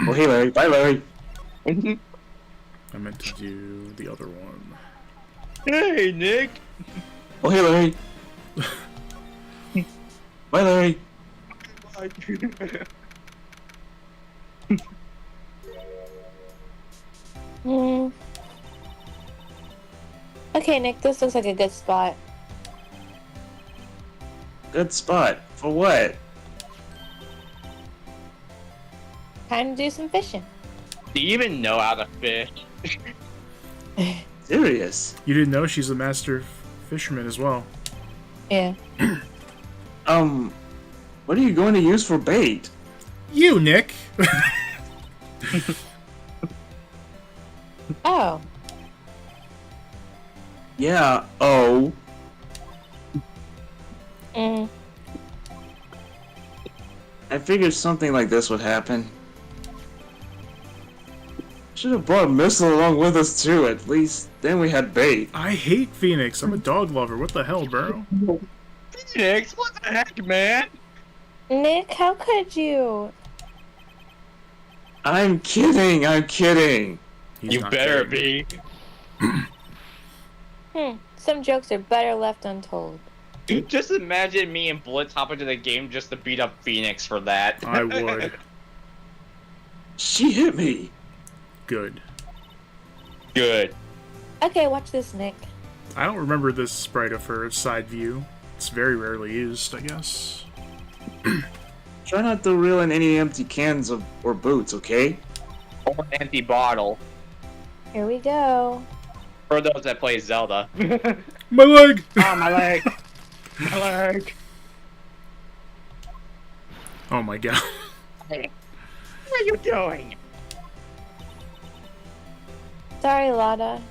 Oh, hey, Larry. Bye, Larry. I meant to do the other one. Hey, Nick! Oh, hey, Larry. Bye, Larry. Hmm. Okay, Nick, this looks like a good spot. Good spot. For what? Time to do some fishing. Do you even know how to fish? Serious? You didn't know she's a master fisherman as well. Yeah. What are you going to use for bait? You, Nick! Oh. Yeah, oh. Mm. I figured something like this would happen. Should have brought Missile along with us too, at least. Then we had bait. I hate Phoenix. I'm a dog lover. What the hell, bro? Nick, what the heck, man? Nick, how could you? I'm kidding, I'm kidding. He's You not better kidding. be. Some jokes are better left untold. Just imagine me and Blitz hop into the game just to beat up Phoenix for that. I would. She hit me. Good. Good. Okay, watch this, Nick. I don't remember this sprite of her side view. It's very rarely used, I guess. Try not to reel in any empty cans or boots, okay? Or an empty bottle. Here we go. For those that play Zelda. My leg! Oh, my leg! My leg! Oh my god. What are you doing? Sorry, Lada.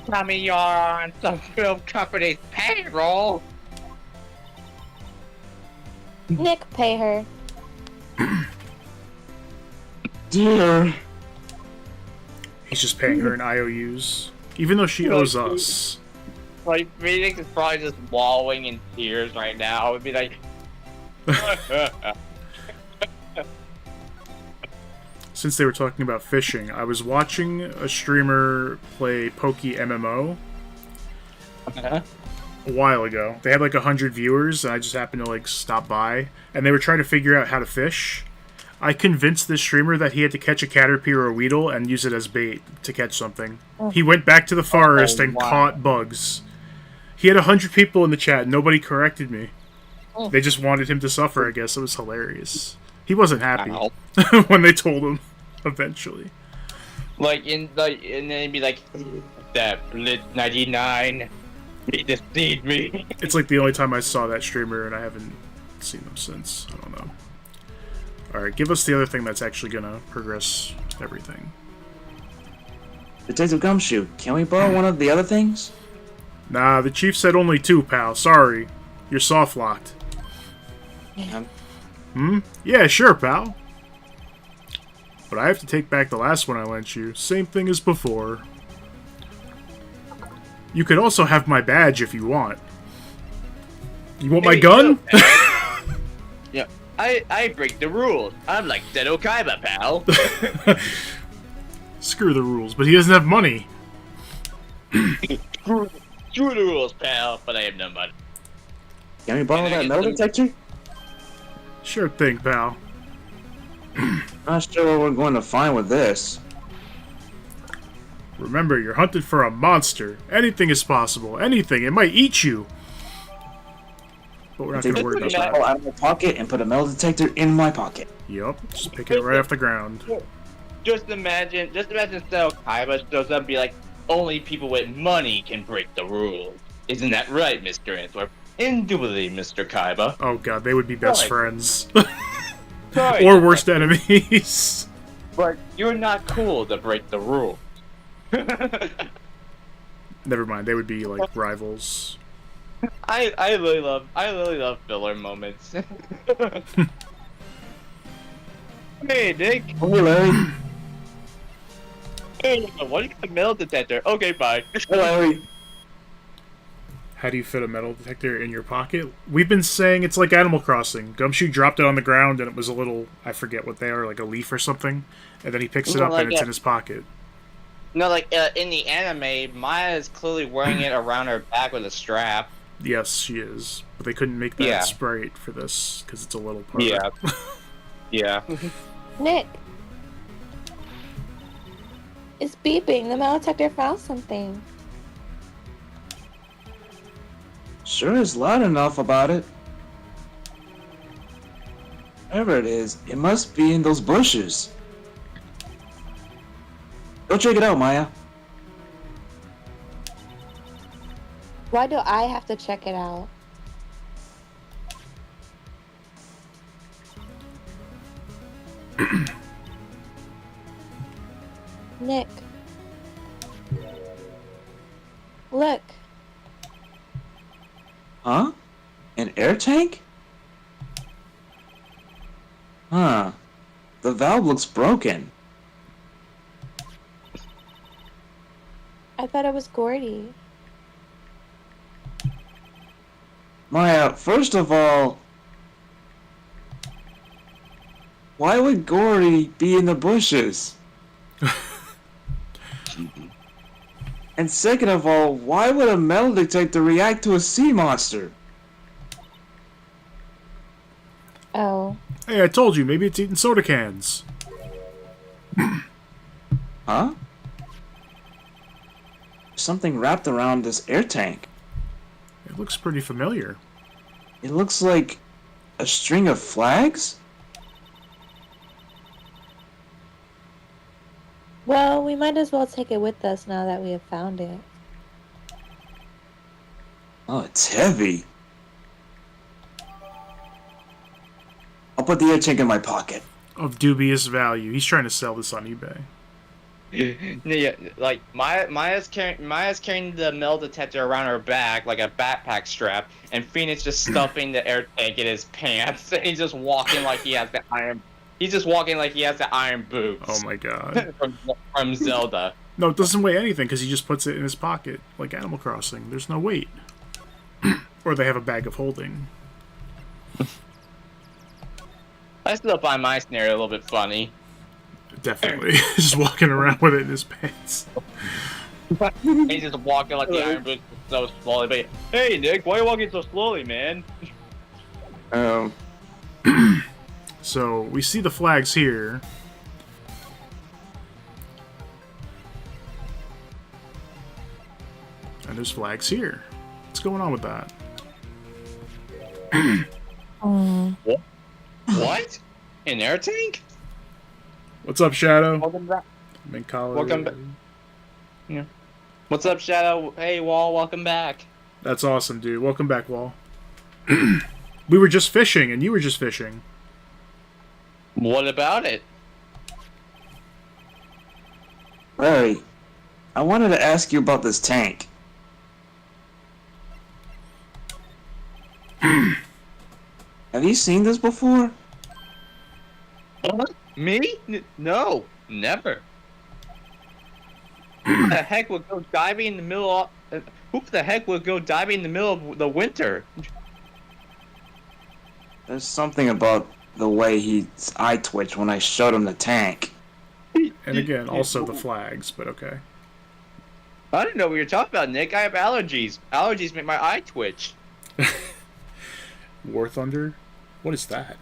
Tell me you're on some film company's payroll. Nick, pay her. Dear. He's just paying her in IOUs. Even though she owes us. Like, Phoenix is probably just wallowing in tears right now. It would be like... Since they were talking about fishing, I was watching a streamer play Pokey MMO a while ago. They had like 100 viewers, and I just happened to like stop by, and they were trying to figure out how to fish. I convinced this streamer that he had to catch a caterpillar or a weedle and use it as bait to catch something. He went back to the forest and caught bugs. He had 100 people in the chat. Nobody corrected me. They just wanted him to suffer, I guess. It was hilarious. He wasn't happy when they told him, eventually. and then he'd be like, that Blitz 99, he deceived me. It's like the only time I saw that streamer, and I haven't seen them since. I don't know. Alright, give us the other thing that's actually gonna progress everything. Detective Gumshoe, can we borrow one of the other things? Nah, the chief said only 2, pal. Sorry. You're soft-locked. Yeah, sure, pal. But I have to take back the last one I lent you. Same thing as before. You could also have my badge if you want. You want my gun? Yeah, I break the rules. I'm like Seto Kaiba, pal. Screw the rules, but he doesn't have money. Screw the rules, pal, but I have no money. Can we borrow that metal detector? Sure thing, pal. Not sure what we're going to find with this. Remember, you're hunted for a monster. Anything is possible. Anything. It might eat you. But we're not going to worry about that. Metal out of my pocket and put a metal detector in my pocket. Yup. Just pick it right off the ground. Just imagine Seto Kaiba shows up and be like, only people with money can break the rules. Isn't that right, Mr. Antwerp? Indubitably, Mr. Kaiba. Oh god, they would be best friends. Sorry, or worst enemies. but you're not cool to break the rules. Never mind, they would be like rivals. I really love filler moments. Hey, Nick. Oh, hey, Larry. Hey, what do you got a metal detector? Okay, bye. Hey, Larry. How do you fit a metal detector in your pocket? We've been saying it's like Animal Crossing. Gumshoe dropped it on the ground and it was a little, I forget what they are, like a leaf or something. And then he picks it up and it's in his pocket. No, like in the anime, Maya is clearly wearing it around her back with a strap. Yes, she is. But they couldn't make that sprite for this because it's a little part. Yeah. Yeah. Nick. It's beeping. The metal detector found something. Sure is loud enough about it. Whatever it is, it must be in those bushes. Go check it out, Maya. Why do I have to check it out? Nick. Look. Huh? An air tank? Huh. The valve looks broken. I thought it was Gordy. Maya, first of all, why would Gordy be in the bushes? And second of all, why would a metal detector react to a sea monster? Oh. Hey, I told you, maybe it's eating soda cans. Huh? Something wrapped around this air tank. It looks pretty familiar. It looks like a string of flags? Well, we might as well take it with us now that we have found it. Oh, it's heavy. I'll put the air tank in my pocket. Of dubious value. He's trying to sell this on eBay. Yeah, like Maya's carrying the metal detector around her back like a backpack strap, and Phoenix just stuffing the air tank in his pants. And he's just walking like he has the iron. He's just walking like he has the iron boots. Oh my god. from Zelda. No, it doesn't weigh anything because he just puts it in his pocket, like Animal Crossing. There's no weight. Or they have a bag of holding. I still find my scenario a little bit funny. Definitely. Just walking around with it in his pants. He's just walking like the iron boots so slowly. But hey, Nick, why are you walking so slowly, man? So, we see the flags here. And there's flags here. What's going on with that? What? An air tank? What's up, Shadow? Welcome back. I'm in college. Welcome back. Yeah. What's up, Shadow? Hey, Wall, welcome back. That's awesome, dude. Welcome back, Wall. We were just fishing, and you were just fishing. What about it? Larry, I wanted to ask you about this tank. Have you seen this before? Me? No, never. Who the heck would go diving in the middle of... who the heck would go diving in the middle of the winter? There's something about the way his eye twitched when I showed him the tank. And again, also the flags, but okay. I didn't know what you were talking about, Nick. I have allergies. Allergies make my eye twitch. War Thunder? What is that?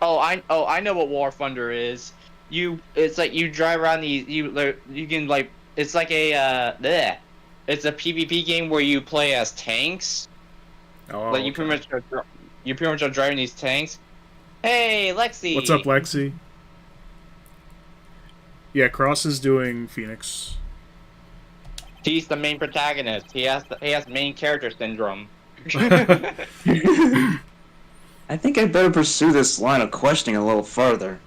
Oh, I know what War Thunder is. It's like you drive around these. You can like. It's like a It's a PvP game where you play as tanks. Oh, like you pretty much are driving these tanks. Hey, Lexi. What's up, Lexi? Yeah, Cross is doing Phoenix. He's the main protagonist. He has main character syndrome. I think I better pursue this line of questioning a little further.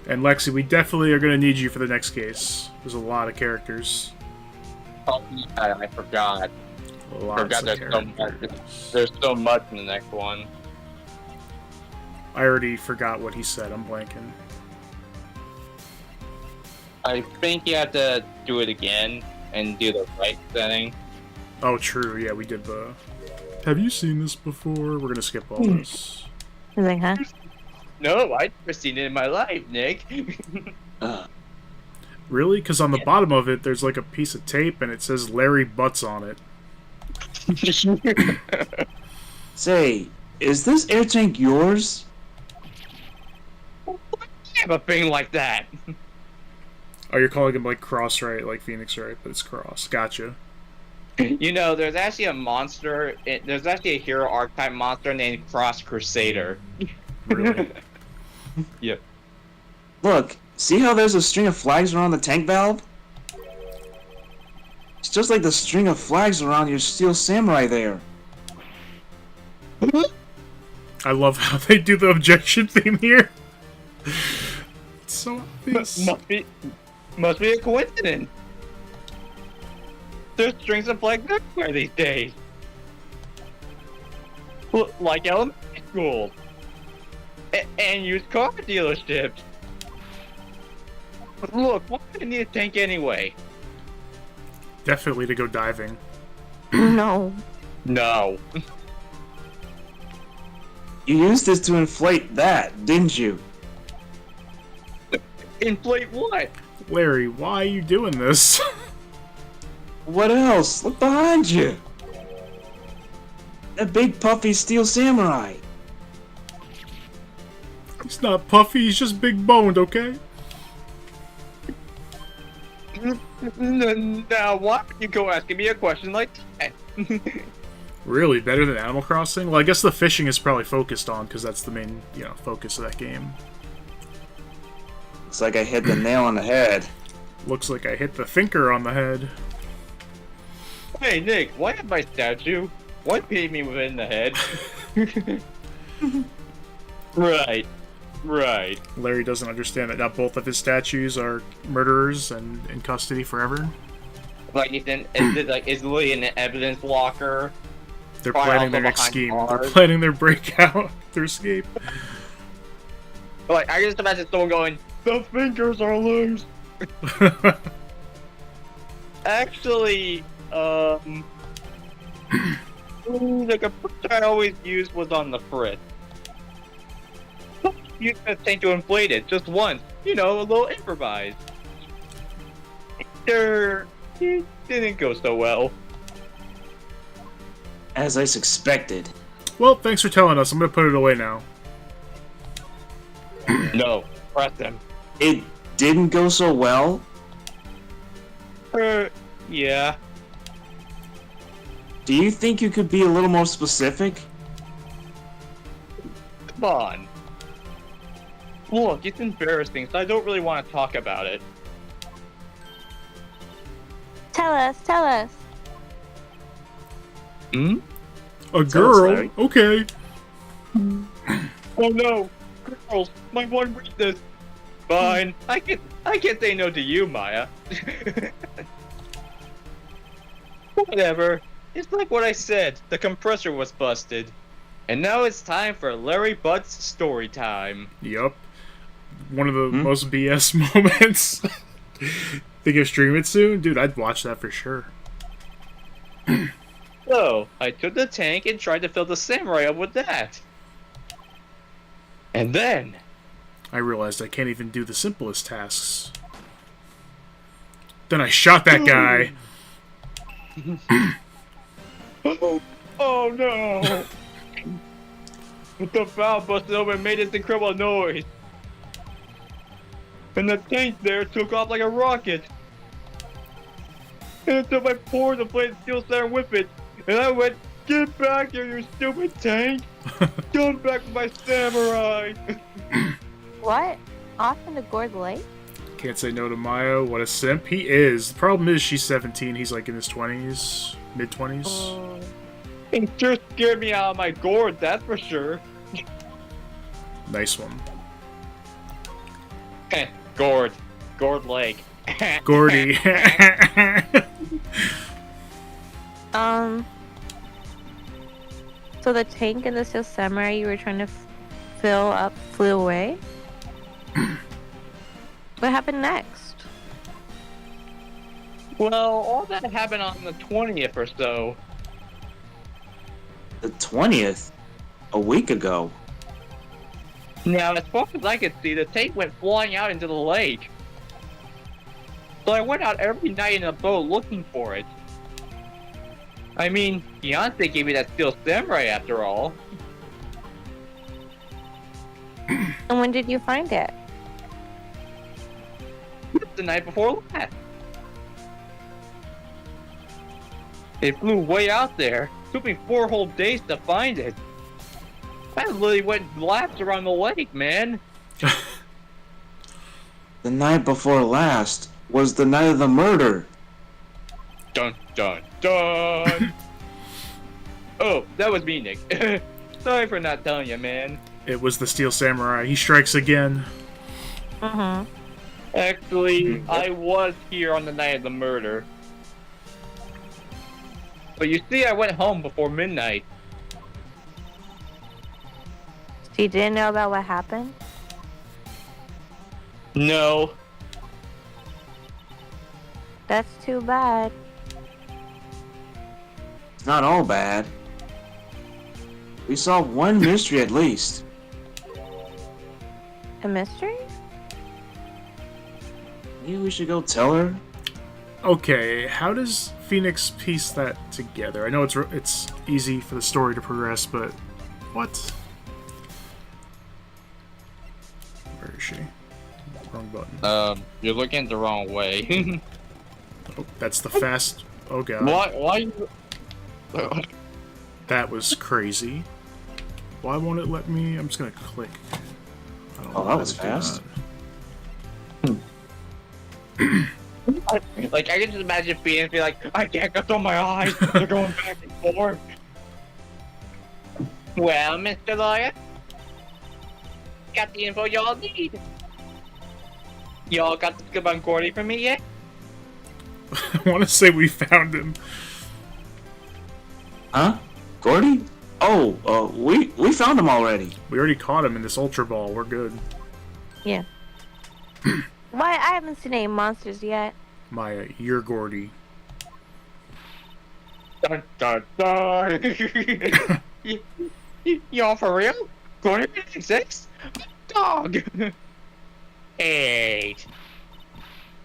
And Lexi, we definitely are going to need you for the next case. There's a lot of characters. Oh yeah, I forgot. Lots of There's so much. characters. There's so much in the next one. I already forgot what he said. I'm blanking. I think you have to do it again and do the right setting. Oh, true. Yeah, we did the... Have you seen this before? We're going to skip all this. He's like, huh? No, I've never seen it in my life, Nick. Really? Because on the bottom of it, there's like a piece of tape and it says Larry Butts on it. Say, is this air tank yours? I have a thing like that. Oh, you're calling him like Cross Wright, like Phoenix Wright, but it's Cross. Gotcha. You know, there's actually a monster. There's actually a hero archetype monster named Cross Crusader. Really? Yep. Look, see how there's a string of flags around the tank valve? It's just like the string of flags around your Steel Samurai there. I love how they do the objection theme here. It's so obvious. Must be a coincidence. There's strings of flags everywhere these days. Like elementary school. And used car dealerships. Look, why do I need a tank anyway? Definitely to go diving. No. No. You used this to inflate that, didn't you? Inflate what? Larry, why are you doing this? What else? Look behind you. That big puffy Steel Samurai. He's not puffy, he's just big boned, okay? Now, why would you go asking me a question like that? Really? Better than Animal Crossing? Well, I guess the fishing is probably focused on, because that's the main, focus of that game. Looks like I hit the nail on the head. Looks like I hit the thinker on the head. Hey, Nick, why have my statue? Why paint me within the head? Right. Larry doesn't understand that not both of his statues are murderers and in custody forever. Like, is Lily an evidence locker? They're Probably planning their also next scheme. behind They're bars. planning their breakout, their escape. Like, I can just imagine someone going, "The fingers are loose." Actually, the compressor I always used was on the fritz. Used that thing to inflate it just once. A little improvised. It didn't go so well. As I suspected. Well, thanks for telling us. I'm gonna put it away now. No, press them. It didn't go so well? Yeah. Do you think you could be a little more specific? Come on. Look, it's embarrassing, so I don't really want to talk about it. Tell us. Hmm? A Tell us, girl? Larry. Okay. Oh no! Girls, my one weakness! Fine, I can't say no to you, Maya. Whatever. It's like what I said, the compressor was busted. And now it's time for Larry Butt's story time. Yup. One of the most BS moments. Think of stream it soon? Dude, I'd watch that for sure. So, I took the tank and tried to fill the samurai up with that. And then... I realized I can't even do the simplest tasks. Then I shot that guy. Oh no! The valve busted open and made this incredible noise. And the tank there took off like a rocket. And until I poured the blade steel center with it. And I went, "Get back here, you stupid tank! Come back with my samurai!" What? Off in the Gourd Lake? Can't say no to Maya. What a simp. He is. The problem is she's 17. He's like in his 20s. Mid-20s. Oh. It sure scared me out of my gourd, that's for sure. Nice one. Gourd. Gourd Lake. Gordy. So the tank and the steel samurai you were trying to fill up flew away? What happened next? Well, all that happened on the 20th or so. The 20th? A week ago. Now, as far as I could see, the tank went flying out into the lake. So I went out every night in a boat looking for it. I mean, Beyonce gave me that steel samurai after all. And when did you find it? The night before last. It flew way out there. Took me 4 whole days to find it. I literally went laps around the lake, man. The night before last was the night of the murder. Dun dun dun. Oh, that was me, Nick. Sorry for not telling you, man. It was the Steel Samurai. He strikes again. Mm-hmm. Actually, I was here on the night of the murder. But you see, I went home before midnight. So you didn't know about what happened? No. That's too bad. It's not all bad. We saw one mystery at least. A mystery? Maybe we should go tell her? Okay, how does Phoenix piece that together? I know it's easy for the story to progress, but what? Where is she? Wrong button. You're looking the wrong way. Oh, that's the fast. Oh god. Why That was crazy. Why won't it let me? I'm just gonna click. I don't know Oh, how that was to do fast. Like, I can just imagine Phoenix be like, I can't get on my eyes. They're going back and forth. Well, Mr. Lawyer, got the info y'all need. Y'all got the scoop on Gordy for me yet? I want to say we found him. Huh? Gordy? Oh, we found him already. We already caught him in this Ultra Ball. We're good. Yeah. Why? I haven't seen any monsters yet. Maya, you're Gordy. Dun dun dun. Y'all for real? Gordy 56? Dog. 8.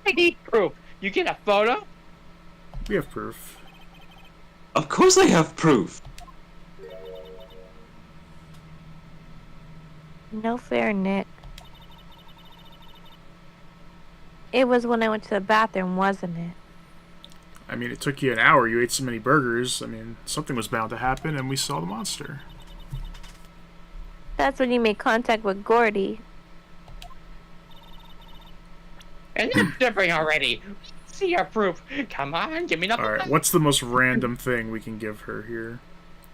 I need proof. You get a photo? We have proof. Of course I have proof. No fair, Nick. It was when I went to the bathroom, wasn't it? I mean, it took you an hour. You ate so many burgers. I mean, something was bound to happen, and we saw the monster. That's when you made contact with Gordy. And that's different already. See your proof. Come on, give me the Alright, what's the most random thing we can give her here?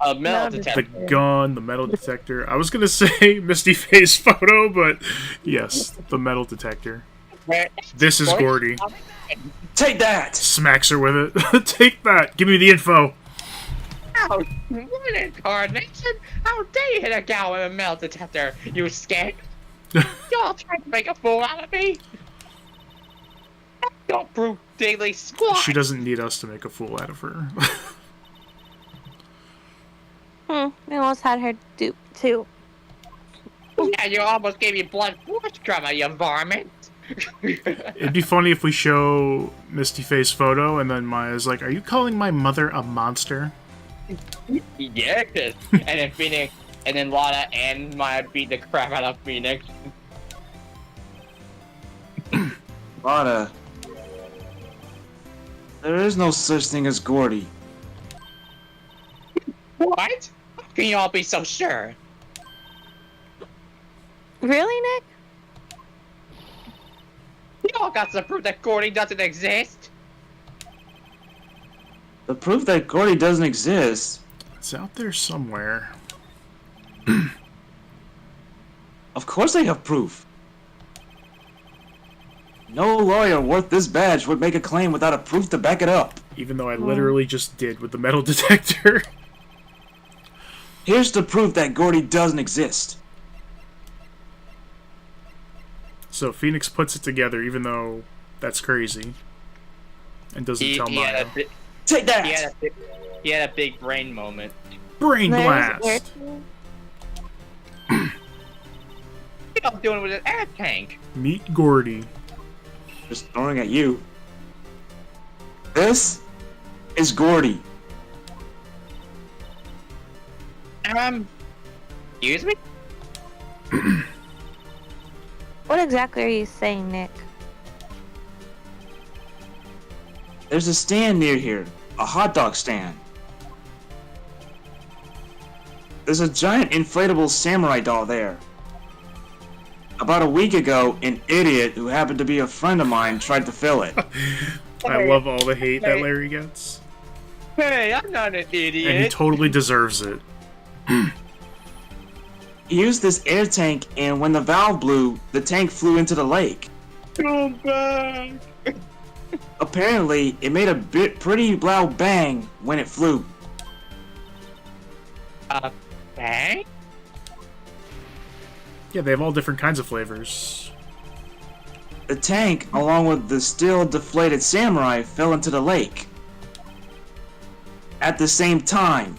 a metal No, detector. The gun, the metal detector. I was gonna say Misty Face photo, but yes, the metal detector. This is Gordy. Take that! Smacks her with it. Take that! Give me the info! Ouch! What incarnation? How dare you hit a gal with a metal detector, you skank? Y'all trying to make a fool out of me? Don't prove daily squat! She doesn't need us to make a fool out of her. We almost had her duped too. Yeah, you almost gave me blood force trauma, you varmint! It'd be funny if we show Misty Face photo and then Maya's like, "Are you calling my mother a monster?" Yes! And then Phoenix, and then Lana and Maya beat the crap out of Phoenix. Lana, there is no such thing as Gordy. What? How can you all be so sure? Really, Nick? You all got to prove that Gordy doesn't exist? The proof that Gordy doesn't exist. It's out there somewhere. Of course I have proof. No lawyer worth this badge would make a claim without a proof to back it up. Even though I literally just did with the metal detector. Here's the proof that Gordy doesn't exist. So Phoenix puts it together, even though that's crazy. And doesn't tell Maya. Take that! He had a big brain moment. Brain There's blast! Airtime. What y'all doing with an air tank? Meet Gordy. Just throwing at you. This is Gordy. Excuse me? What exactly are you saying, Nick? There's a stand near here. A hot dog stand. There's a giant inflatable samurai doll there. About a week ago, an idiot who happened to be a friend of mine tried to fill it. I love all the hate that Larry gets. Hey, I'm not an idiot. And he totally deserves it. He used this air tank, and when the valve blew, the tank flew into the lake. Come back. Apparently, it made a pretty loud bang when it flew. Bang? Yeah, they have all different kinds of flavors. The tank, along with the still deflated samurai, fell into the lake. At the same time,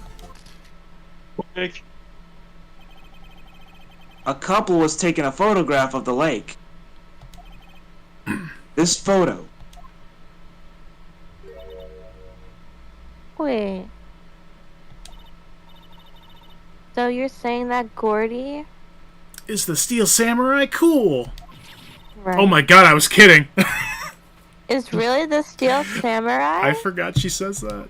a couple was taking a photograph of the lake. This photo. Wait. So you're saying that Gordy? Is the Steel Samurai cool? Right. Oh my god, I was kidding. Is really the Steel Samurai? I forgot she says that.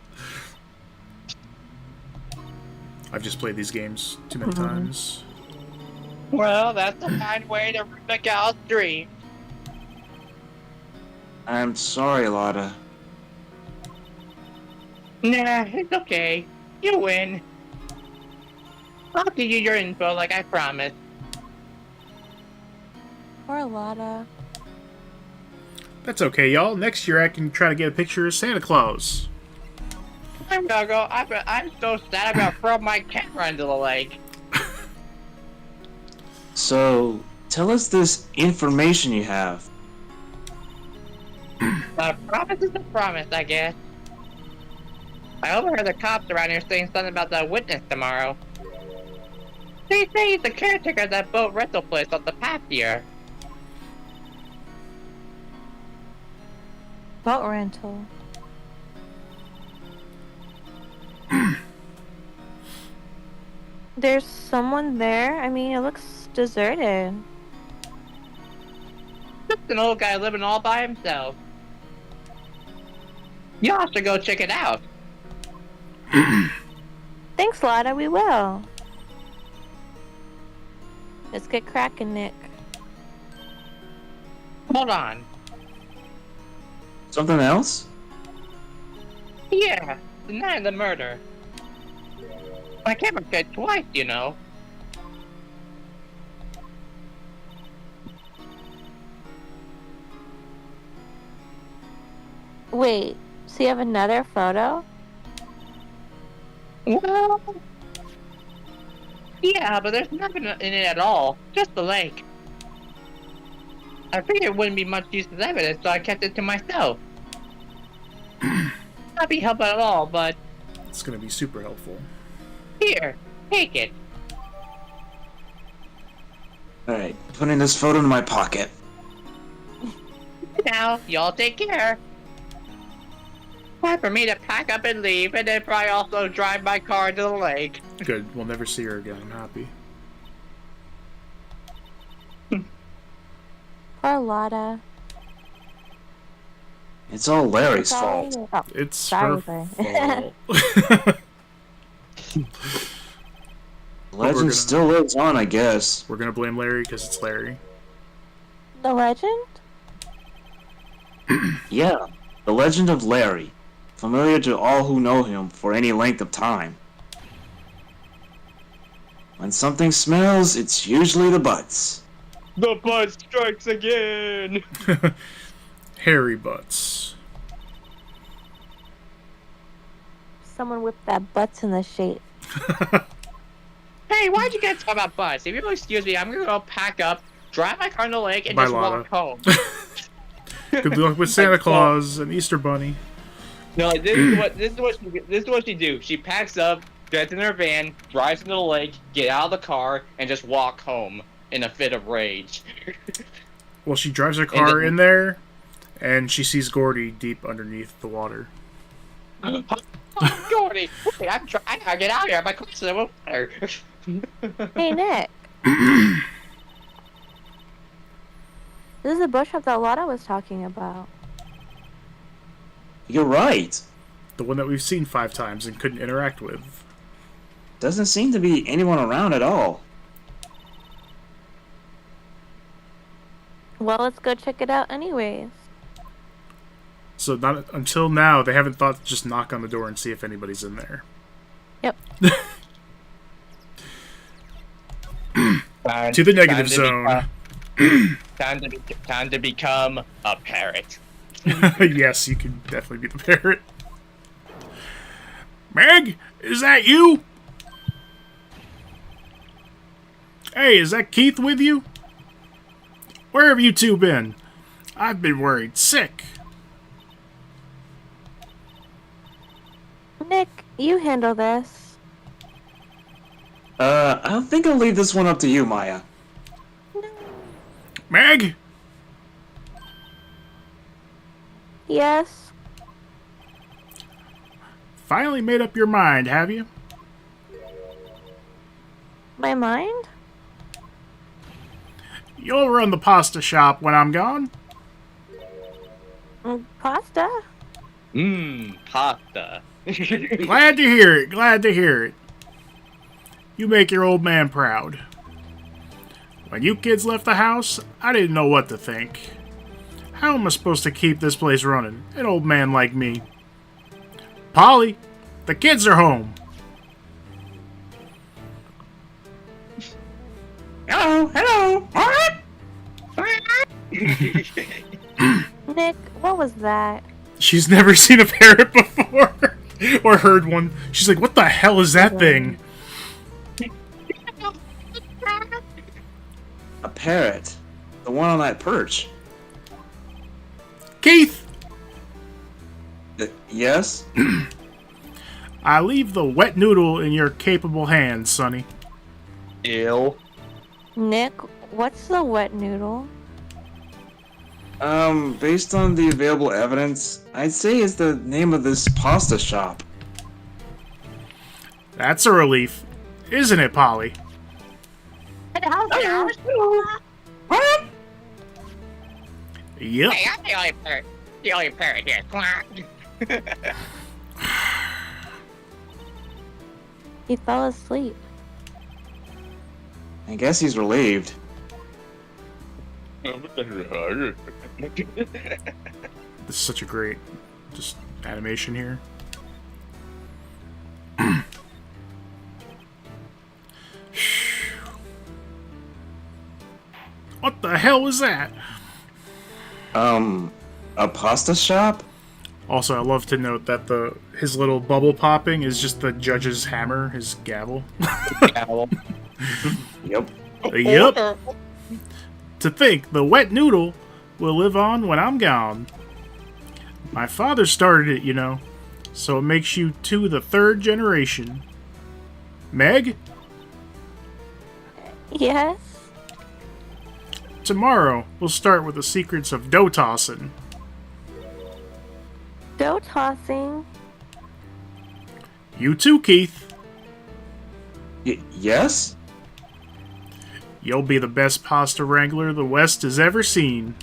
I've just played these games too many times. Well, that's a fine way to ruin a gal's dream. I'm sorry, Lotta. Nah, it's okay. You win. I'll give you your info like I promised. Poor Lotta. That's okay, y'all. Next year I can try to get a picture of Santa Claus. I'm gonna go. I'm so sad I'm gonna throw my camera into the lake. So, tell us this information you have. A promise is a promise, I guess. I overheard the cops around here saying something about the witness tomorrow. They say he's the caretaker of that boat rental place on the path here. Boat rental. There's someone there? I mean, it looks deserted. Just an old guy living all by himself. Y'all should go check it out. Thanks, Lotta, we will. Let's get cracking, Nick. Hold on. Something else? Yeah, the night of the murder. My camera cut twice, you know. Wait, so you have another photo? Well, yeah, but there's nothing in it at all. Just the lake. I figured it wouldn't be much use as evidence, so I kept it to myself. Not be helpful at all, but It's gonna be super helpful. here, take it. Alright, putting this photo in my pocket. Now, y'all take care. Time for me to pack up and leave, and then probably also drive my car to the lake. Good. We'll never see her again. I'm happy. Poor Lotta. It's all Larry's Sorry. fault. Oh, It's sorry, her Larry. fault. Legend gonna- still lives on, I guess. We're gonna blame Larry because it's Larry. The legend? Yeah, the legend of Larry. Familiar to all who know him for any length of time. When something smells, it's usually the butts. The butt strikes again. Hairy butts. Someone whipped that butts in the shape. Hey, why'd you guys talk about bus? If you'll excuse me, I'm gonna go pack up, drive my car to the lake, and Bye, just Lana. walk home. Good luck with Santa Claus and Easter Bunny. No, like, this is what she do. She packs up, gets in her van, drives into the lake, get out of the car, and just walk home in a fit of rage. Well, she drives her car in there, and she sees Gordy deep underneath the water. Oh, Gordy, wait, I gotta get out here. My car's in the water. Hey, Nick. This is the bush shop that Lotta was talking about. You're right. The one that we've seen 5 times and couldn't interact with. Doesn't seem to be anyone around at all. Well, let's go check it out anyways. So not until now, they haven't thought to just knock on the door and see if anybody's in there. Yep. To the negative zone. Time to become a parrot. Yes, you can definitely be the parrot. Meg, is that you? Hey, is that Keith with you? Where have you two been? I've been worried sick. Nick, you handle this. I think I'll leave this one up to you, Maya. Meg? Yes. Finally made up your mind, have you? My mind? You'll run the pasta shop when I'm gone. Pasta? Mmm, pasta. Glad to hear it, glad to hear it. You make your old man proud. When you kids left the house, I didn't know what to think. How am I supposed to keep this place running? An old man like me. Polly, the kids are home. Hello. What? Nick, what was that? She's never seen a parrot before. Or heard one. She's like, what the hell is that thing? A parrot. The one on that perch. Keith! Yes? I leave the wet noodle in your capable hands, Sonny. Ew. Nick, what's the wet noodle? Based on the available evidence, I'd say it's the name of this pasta shop. That's a relief. Isn't it, Polly? What? Yep. Hey, I'm the only parrot here. He fell asleep. I guess he's relieved. This is such a great just animation here. What the hell was that? A pasta shop? Also, I love to note that his little bubble popping is just the judge's hammer, his gavel. Yep. Yep. To think the wet noodle will live on when I'm gone. My father started it, you know, so it makes you two the third generation. Meg, Yes? tomorrow we'll start with the secrets of dough tossing. Dough tossing? You too, Keith. Yes? You'll be the best pasta wrangler the West has ever seen.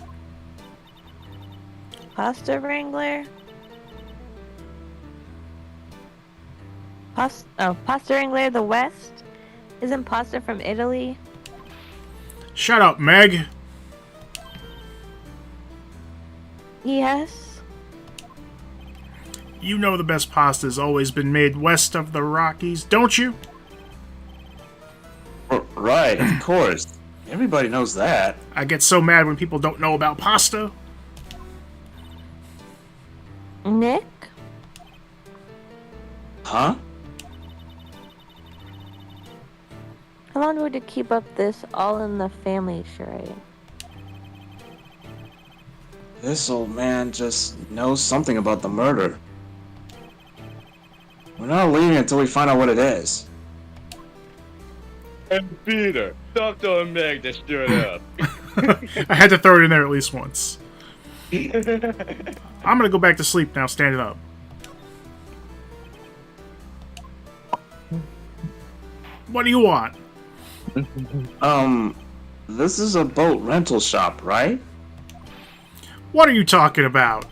Pasta Wrangler? Pasta Wrangler the West? Isn't pasta from Italy? Shut up, Meg. Yes? You know the best pasta's always been made west of the Rockies, don't you? Right, of course. Everybody knows that. I get so mad when people don't know about pasta. Nick? Huh? How long would you keep up this all in the family charade? This old man just knows something about the murder. We're not leaving until we find out what it is. And Peter, stop telling Meg to shut up. I had to throw it in there at least once. I'm gonna go back to sleep now, standing up. What do you want? This is a boat rental shop, right? What are you talking about?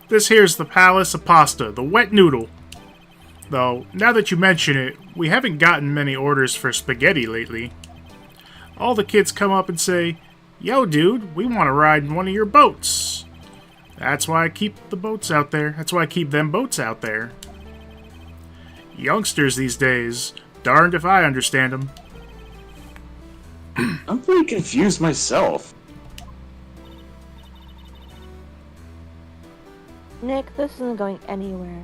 This here's the Palace of Pasta, the wet noodle. Though, now that you mention it, we haven't gotten many orders for spaghetti lately. All the kids come up and say, "Yo, dude, we want to ride in one of your boats." That's why I keep the boats out there. That's why I keep them boats out there. Youngsters these days, darned if I understand them. I'm pretty confused myself. Nick, this isn't going anywhere.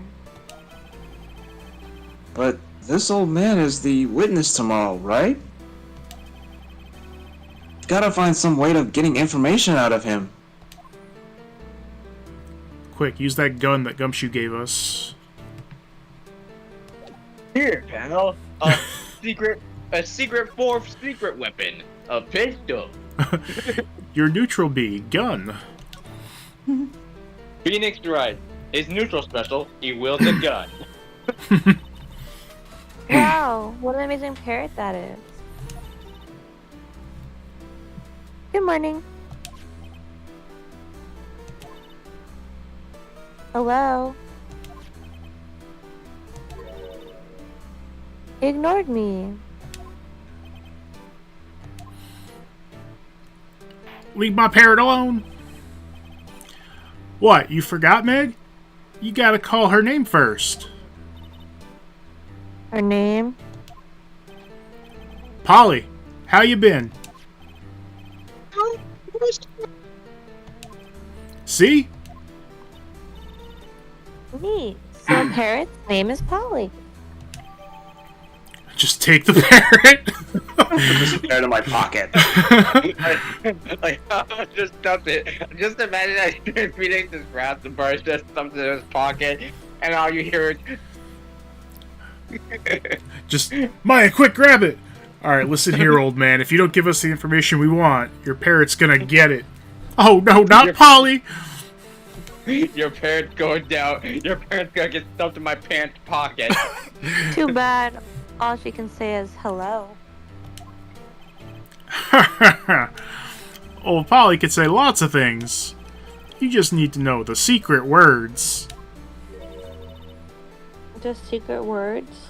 But this old man is the witness tomorrow, right? Gotta find some way of getting information out of him. Quick, use that gun that Gumshoe gave us. Here, pal. A secret fourth secret weapon. A pistol. Your neutral B, gun. Phoenix Wright. His neutral special, he wields a gun. Wow, what an amazing parrot that is. Good morning. Hello? He ignored me. Leave my parrot alone. What, you forgot, Meg? You gotta call her name first. Her name? Polly, how you been? See? Neat. So a parrot's name is Polly. Just take the parrot. Put the parrot in my pocket. Just stuff it. Just imagine that Phoenix just grabs the bird, just stuffs it in his pocket, and all you hear is. Just, Maya, quick, grab it. Alright, listen here, old man. If you don't give us the information we want, your parrot's gonna get it. Oh, no, not Polly. Your parrot's going down. Your parrot's gonna get stuffed in my pants pocket. Too bad. All she can say is hello. Old Polly could say lots of things. You just need to know the secret words. Just secret words.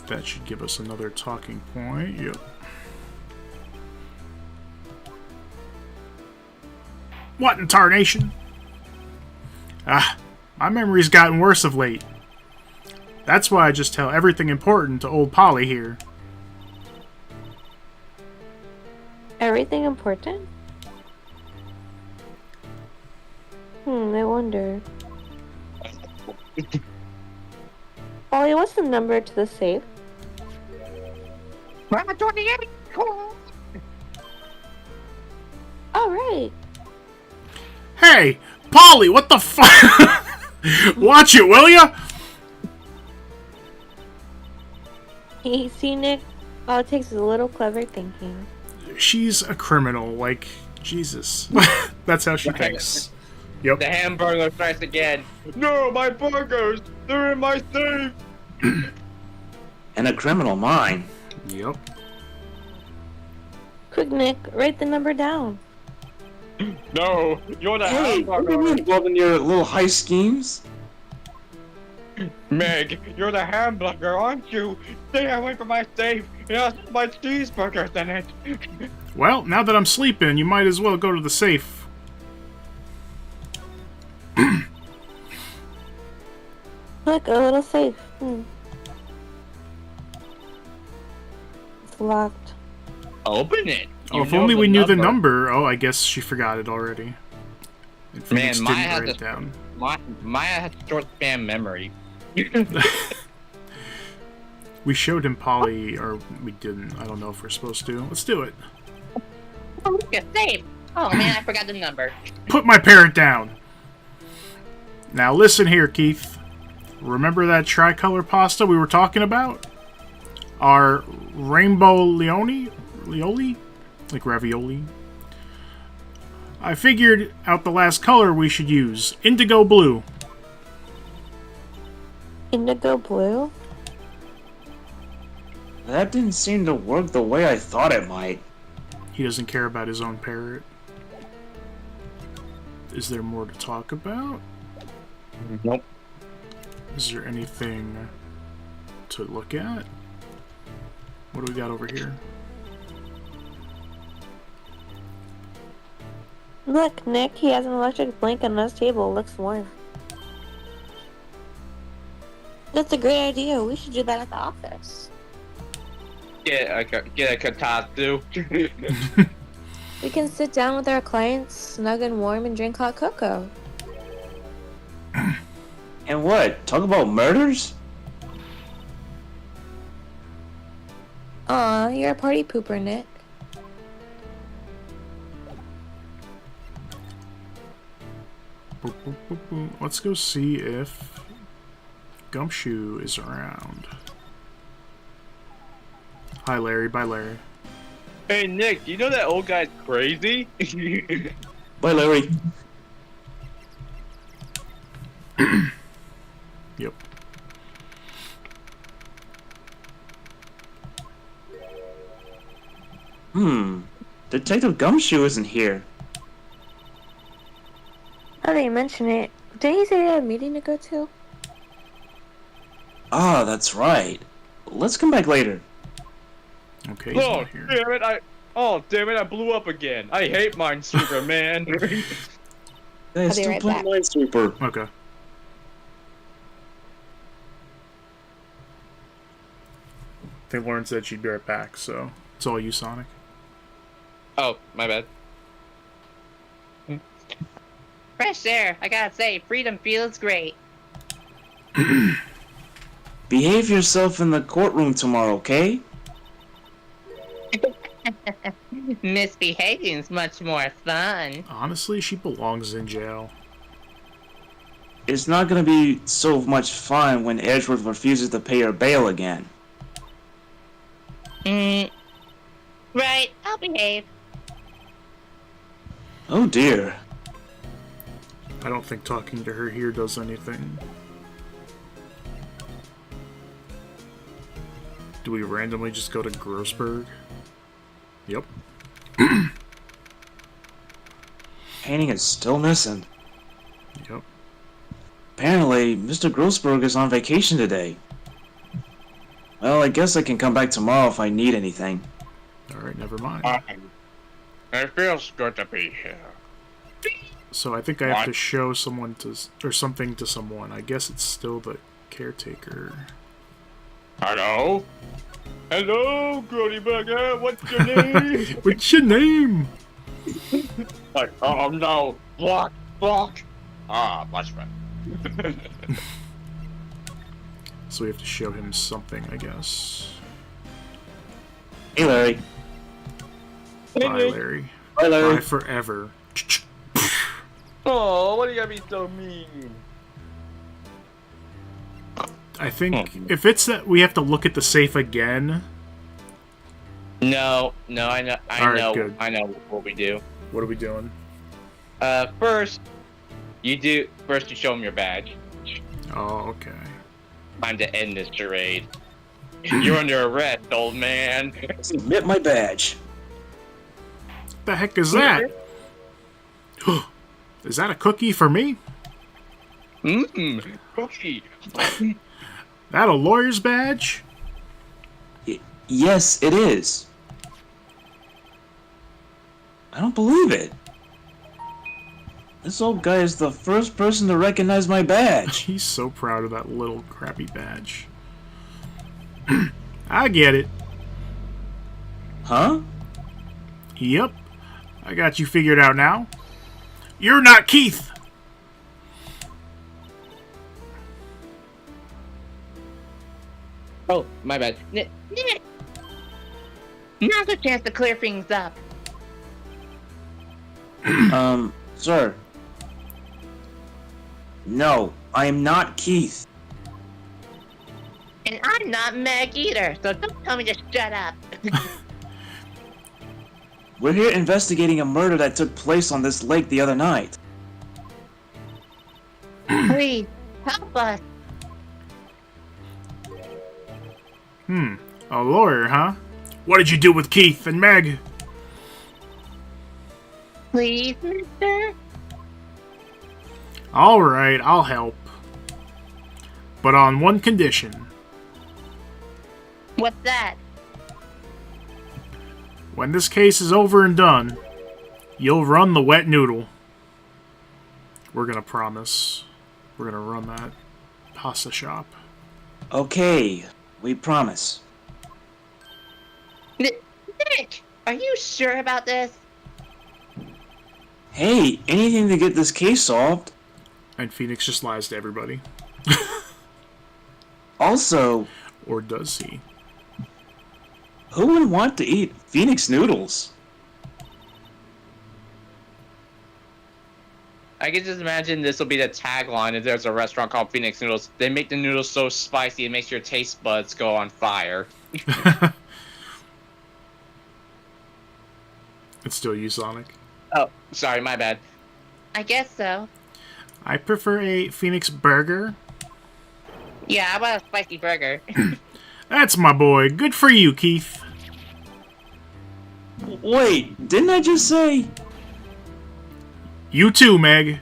That should give us another talking point. Yep. What in tarnation? Ah, my memory's gotten worse of late. That's why I just tell everything important to old Polly here. Everything important? I wonder. Polly, what's the number to the safe? 28. Cool. All right. Hey, Polly, what the fuck? Watch it, will ya? Hey, see, Nick? All it takes is a little clever thinking. She's a criminal, like, Jesus. That's how she thinks. Yep. The hamburger strikes again. No, my burgers! They're in my safe! And a criminal mind. Yep. Quick, Nick, write the number down. No, you're the Hey, what are you hamburger! involved in your little heist schemes? Meg, you're the hamburger, aren't you? Stay away from my safe. It has my cheeseburgers in it. Well, now that I'm sleeping, you might as well go to the safe. Look, a little safe. It's locked. Open it. Oh, if only we knew the number. Oh, I guess she forgot it already. And Phoenix Maya didn't has write it to- down. Maya has short span memory. We showed him Polly, or we didn't. I don't know if we're supposed to. Let's do it. Oh, look, a safe. Oh man, I forgot the number. Put my parrot down. Now listen here, Keith. Remember that tricolor pasta we were talking about? Our rainbow lioli? Like ravioli? I figured out the last color we should use. Indigo blue. Indigo blue? That didn't seem to work the way I thought it might. He doesn't care about his own parrot. Is there more to talk about? Nope. Is there anything to look at? What do we got over here? Look, Nick, he has an electric blanket on his table. It looks warm. That's a great idea. We should do that at the office. Get a kotatsu. We can sit down with our clients, snug and warm, and drink hot cocoa. And what? Talk about murders? Aw, you're a party pooper, Nick. Boop, boop, boop, boop. Let's go see if Gumshoe is around. Hi, Larry. Bye, Larry. Hey Nick, you know that old guy's crazy? Bye, Larry. Yep. Detective Gumshoe isn't here. Now that you mention it, didn't he say he had a meeting to go to? Ah, that's right. Let's come back later. Okay, he's Oh not here. damn it! I blew up again. I hate Minesweeper, man. Hey, be still right playing back. Minesweeper. Okay. I think Lauren said she'd be right back, so it's all you, Sonic. Oh, my bad. Fresh air. I gotta say, freedom feels great. Behave yourself in the courtroom tomorrow, okay? Misbehaving's much more fun. Honestly, she belongs in jail. It's not gonna be so much fun when Edgeworth refuses to pay her bail again. Right, I'll behave. Oh dear. I don't think talking to her here does anything. Do we randomly just go to Grossberg? Yep. Painting is still missing. Yep. Apparently, Mr. Grossberg is on vacation today. Well, I guess I can come back tomorrow if I need anything. Alright, never mind. It feels good to be here. So I think I have to show someone to, or something to someone. I guess it's still the caretaker. Hello? Hello, Grody Burger. What's your name? What's your name? Like, oh no. Block. Ah, much better. So we have to show him something, I guess. Hey, Larry. Bye, Larry. Bye, Larry. Bye forever. Oh, what do you gotta be so mean? I think if it's that we have to look at the safe again. No, I know, Alright, good. I know what we do. What are we doing? First you show him your badge. Oh, okay. Time to end this charade. You're under arrest, old man. Submit my badge. What the heck is that? Is that a cookie for me? Cookie. That a lawyer's badge? Yes, it is. I don't believe it. This old guy is the first person to recognize my badge. He's so proud of that little crappy badge. I get it. Huh? Yep. I got you figured out now. You're not Keith! Oh, my bad. Now's a chance to clear things up. Sir. No, I am not Keith. And I'm not Meg either, so don't tell me to shut up. We're here investigating a murder that took place on this lake the other night. Please, help us. A lawyer, huh? What did you do with Keith and Meg? Please, mister? Alright, I'll help. But on one condition. What's that? When this case is over and done, you'll run the wet noodle. We're gonna promise. We're gonna run that pasta shop. Okay, we promise. Nick, are you sure about this? Hey, anything to get this case solved. And Phoenix just lies to everybody. Also, Or does he? who would want to eat Phoenix noodles? I can just imagine this will be the tagline if there's a restaurant called Phoenix Noodles. They make the noodles so spicy it makes your taste buds go on fire. It's still you, Sonic. Oh, sorry, my bad. I guess so. I prefer a Phoenix burger. Yeah, I want a spicy burger. That's my boy. Good for you, Keith. Wait, didn't I just say? You too, Meg.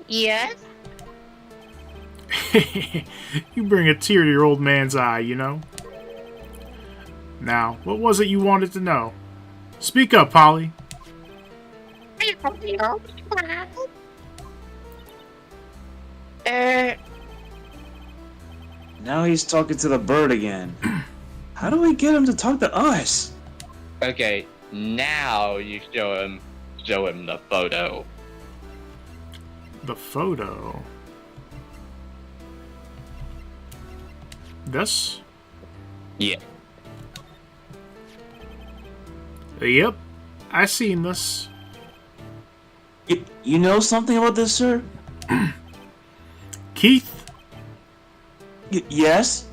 Yes? You bring a tear to your old man's eye, you know? Now, what was it you wanted to know? Speak up, Polly. Now he's talking to the bird again. How do we get him to talk to us? Okay, now you show him the photo. The photo. This? Yeah. Yep. I seen this. You know something about this, sir? Keith? Yes?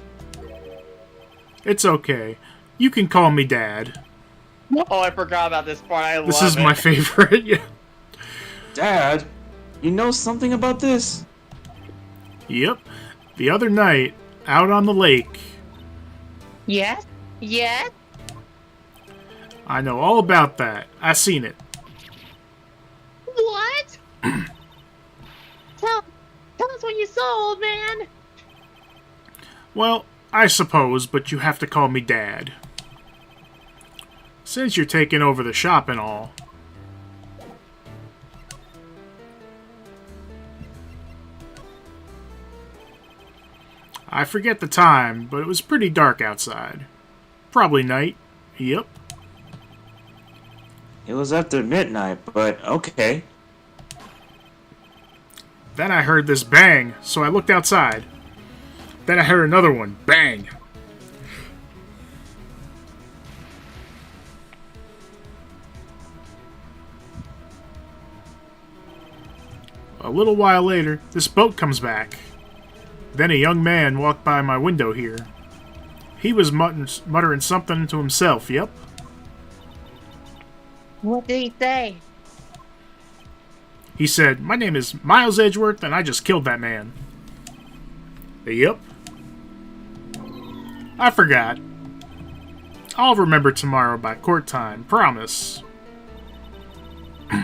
It's okay. You can call me Dad. Oh, I forgot about this part. I This love is it. my favorite. Yeah. Dad? You know something about this? Yep. The other night, out on the lake, Yes? Yes? I know all about that. I seen it. What? tell us what you saw, old man. Well, I suppose, but you have to call me Dad. Since you're taking over the shop and all. I forget the time, but it was pretty dark outside. Probably night. Yep. It was after midnight, but okay. Then I heard this bang, so I looked outside. Then I heard another one. Bang! A little while later, this boat comes back. Then a young man walked by my window here. He was muttering something to himself, yep. What did he say? He said, "My name is Miles Edgeworth, and I just killed that man." Yep. I forgot. I'll remember tomorrow by court time, promise.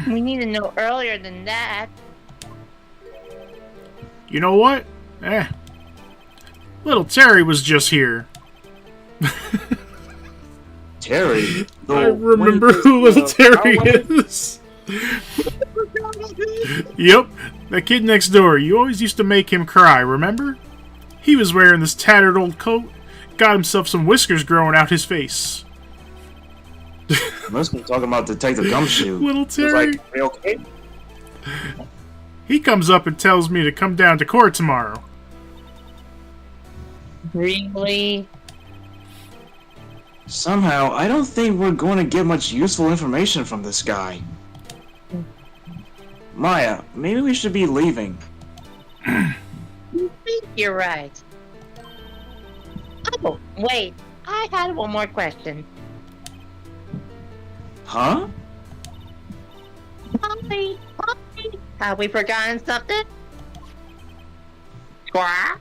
We need to know earlier than that. You know what? Little Terry was just here. Terry? I remember who Little Terry is. Yep, that kid next door. You always used to make him cry, remember? He was wearing this tattered old coat, got himself some whiskers growing out his face. Must be talking about Detective Gumshoe. Little He was Terry. like, "Are you okay?" He comes up and tells me to come down to court tomorrow. Really? Somehow, I don't think we're going to get much useful information from this guy. Maya, maybe we should be leaving. I think you're right. Oh, wait. I had one more question. Huh? Polly, have we forgotten something? Squaw?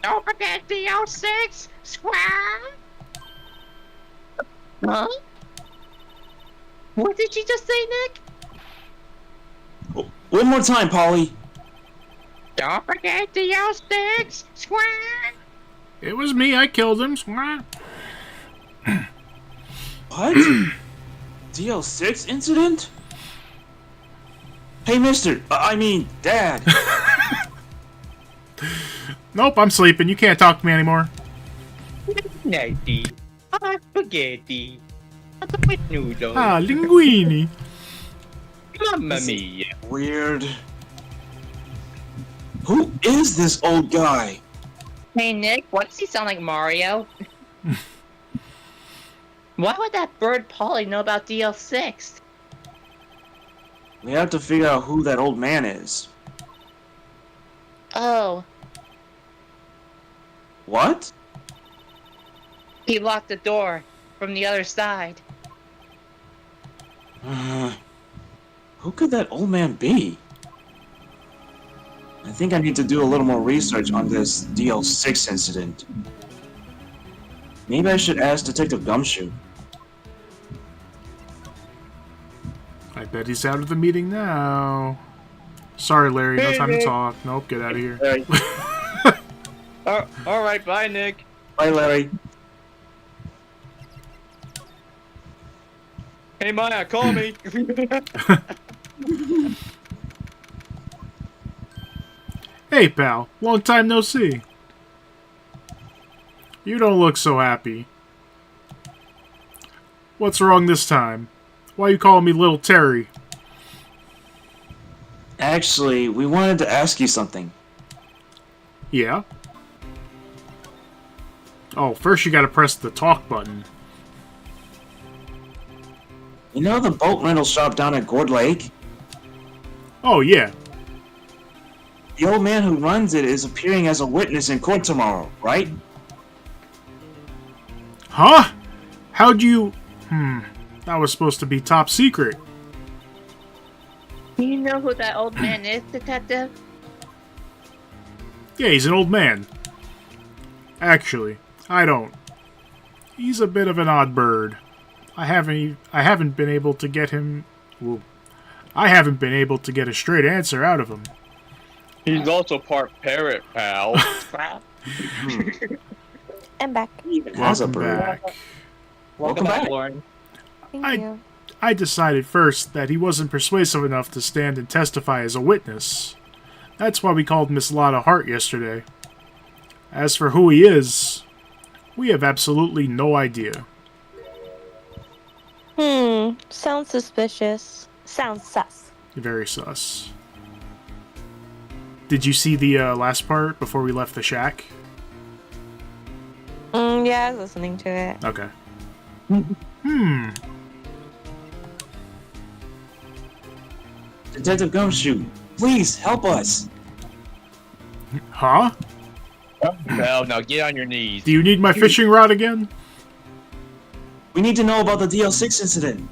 Don't forget DO6, squaw? Huh? What did she just say, Nick? One more time, Polly. Don't forget DO6, squaw? It was me, I killed him. What? DL6 incident? Hey, Dad. Nope, I'm sleeping. You can't talk to me anymore. Nighty. Spaghetti. With noodles. Ah, linguini. Mamma mia. Weird. Who is this old guy? Hey, Nick, why does he sound like Mario? Why would that bird Polly know about DL6? We have to figure out who that old man is. Oh, What? he locked the door from the other side. Who could that old man be? I think I need to do a little more research on this DL6 incident. Maybe I should ask Detective Gumshoe. I bet he's out of the meeting now. Sorry, Larry. No time to talk. Nope, get out of here. Alright, bye, Nick. Bye, Larry. Hey Maya, call me. Hey, pal. Long time no see. You don't look so happy. What's wrong this time? Why you calling me Little Terry? Actually, we wanted to ask you something. Yeah? Oh, first you gotta press the talk button. You know the boat rental shop down at Gourd Lake? Oh, yeah. The old man who runs it is appearing as a witness in court tomorrow, right? Huh? How'd you... That was supposed to be top secret. Do you know who that old man is, Detective? Yeah, he's an old man. Actually, I don't. He's a bit of an odd bird. I haven't been able to get him... Well, I haven't been able to get a straight answer out of him. He's also part parrot, pal. I'm back. Even has a Welcome bird. back. Welcome back. Lauren. Thank you. I decided first that he wasn't persuasive enough to stand and testify as a witness. That's why we called Miss Lotta Hart yesterday. As for who he is, we have absolutely no idea. Sounds suspicious. Sounds sus. Very sus. Did you see the last part before we left the shack? Yeah, I was listening to it. Okay. Detective Gumshoe, please help us. Huh? Pal, now get on your knees. Do you need my fishing rod again? We need to know about the DL6 incident.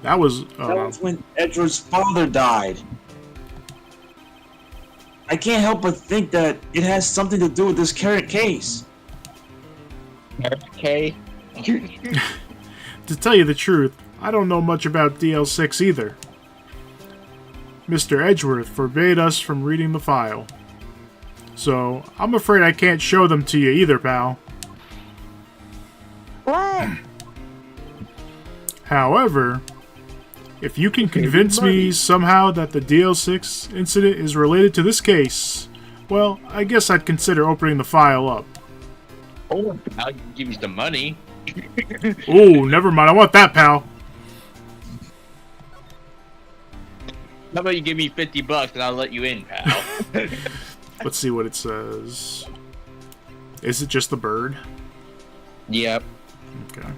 That was... That was when Edward's father died. I can't help but think that it has something to do with this current case. Okay. To tell you the truth, I don't know much about DL6 either. Mr. Edgeworth forbade us from reading the file. So, I'm afraid I can't show them to you either, pal. What? However, if you can convince me somehow that the DL6 incident is related to this case, well, I guess I'd consider opening the file up. Oh, I'll give you some money. Oh, never mind. I want that, pal. How about you give me $50 and I'll let you in, pal? Let's see what it says. Is it just the bird? Yep. Okay.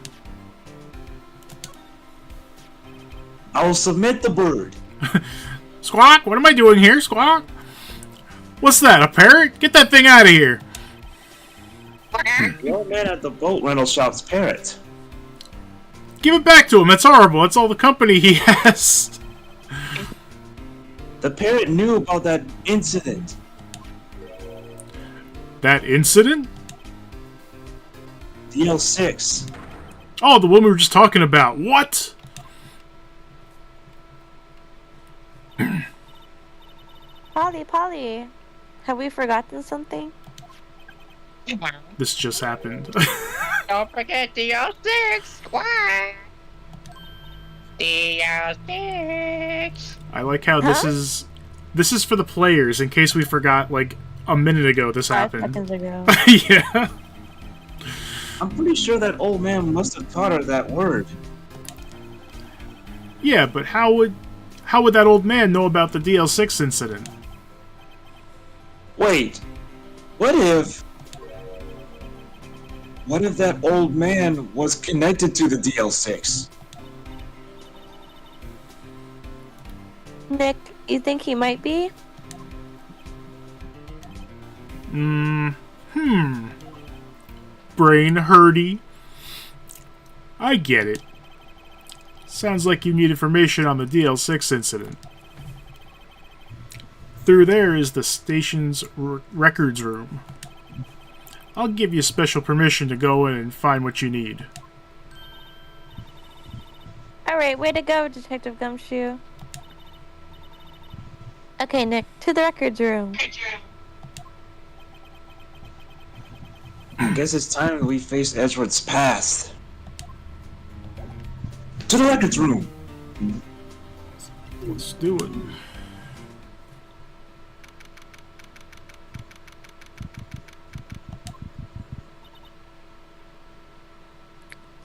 I will submit the bird. Squawk! What am I doing here, Squawk? What's that, a parrot? Get that thing out of here! The old man at the boat rental shop's parrot. Give it back to him, that's horrible. That's all the company he has. The parrot knew about that incident. That incident? DL6. Oh, the one we were just talking about. What? Polly, have we forgotten something? This just happened. Don't forget DL6. What? DL6. I like how this is for the players in case we forgot like a minute ago this 5 happened. seconds ago. Yeah. I'm pretty sure that old man must have taught her that word. Yeah, but how would that old man know about the DL6 incident? Wait, what if that old man was connected to the DL6? Nick, you think he might be? Brain hurty. I get it. Sounds like you need information on the DL6 incident. Through there is the station's records room. I'll give you special permission to go in and find what you need. Alright, way to go, Detective Gumshoe. Okay, Nick, to the records room. I guess it's time we face Edward's past. To the records room. Let's do it.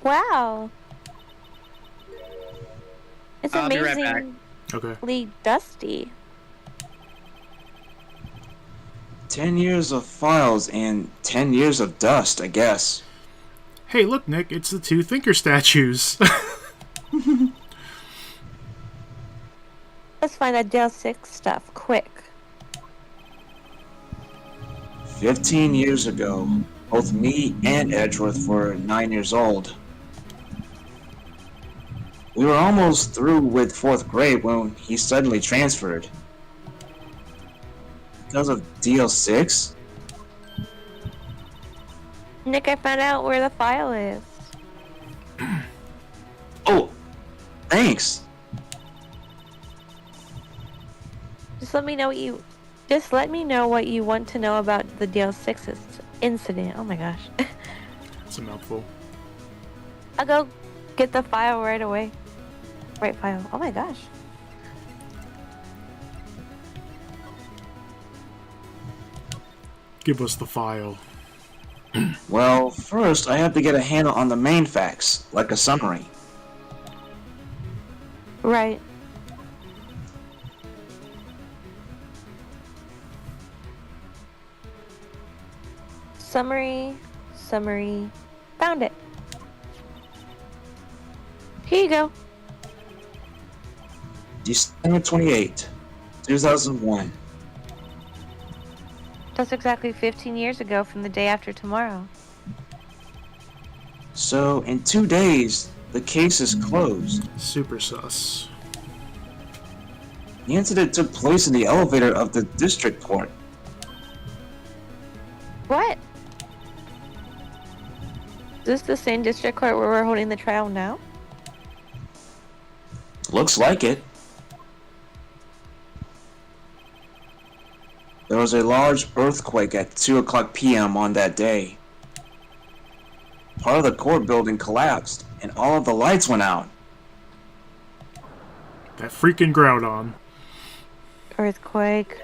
Wow. It's I'll be right back. amazingly Okay. dusty. 10 years of files and 10 years of dust, I guess. Hey, look, Nick, it's the two thinker statues. Let's find that Dale 6 stuff, quick. 15 years ago, both me and Edgeworth were 9 years old. We were almost through with 4th grade when he suddenly transferred. Because of DL6? Nick, I found out where the file is. Oh, thanks. Just let me know what you want to know about the Dale 6's incident. Oh my gosh. It's a mouthful. I'll go get the file right away. Right file. Oh my gosh. Give us the file. Well, first I have to get a handle on the main facts, like a summary. Right. Summary. Found it. Here you go. December 28, 2001. That's exactly 15 years ago from the day after tomorrow. So, in 2 days, the case is closed. Super sus. The incident took place in the elevator of the district court. What? Is this the same district court where we're holding the trial now? Looks like it. There was a large earthquake at 2:00 p.m. on that day. Part of the court building collapsed, and all of the lights went out. That freaking Groudon. Earthquake.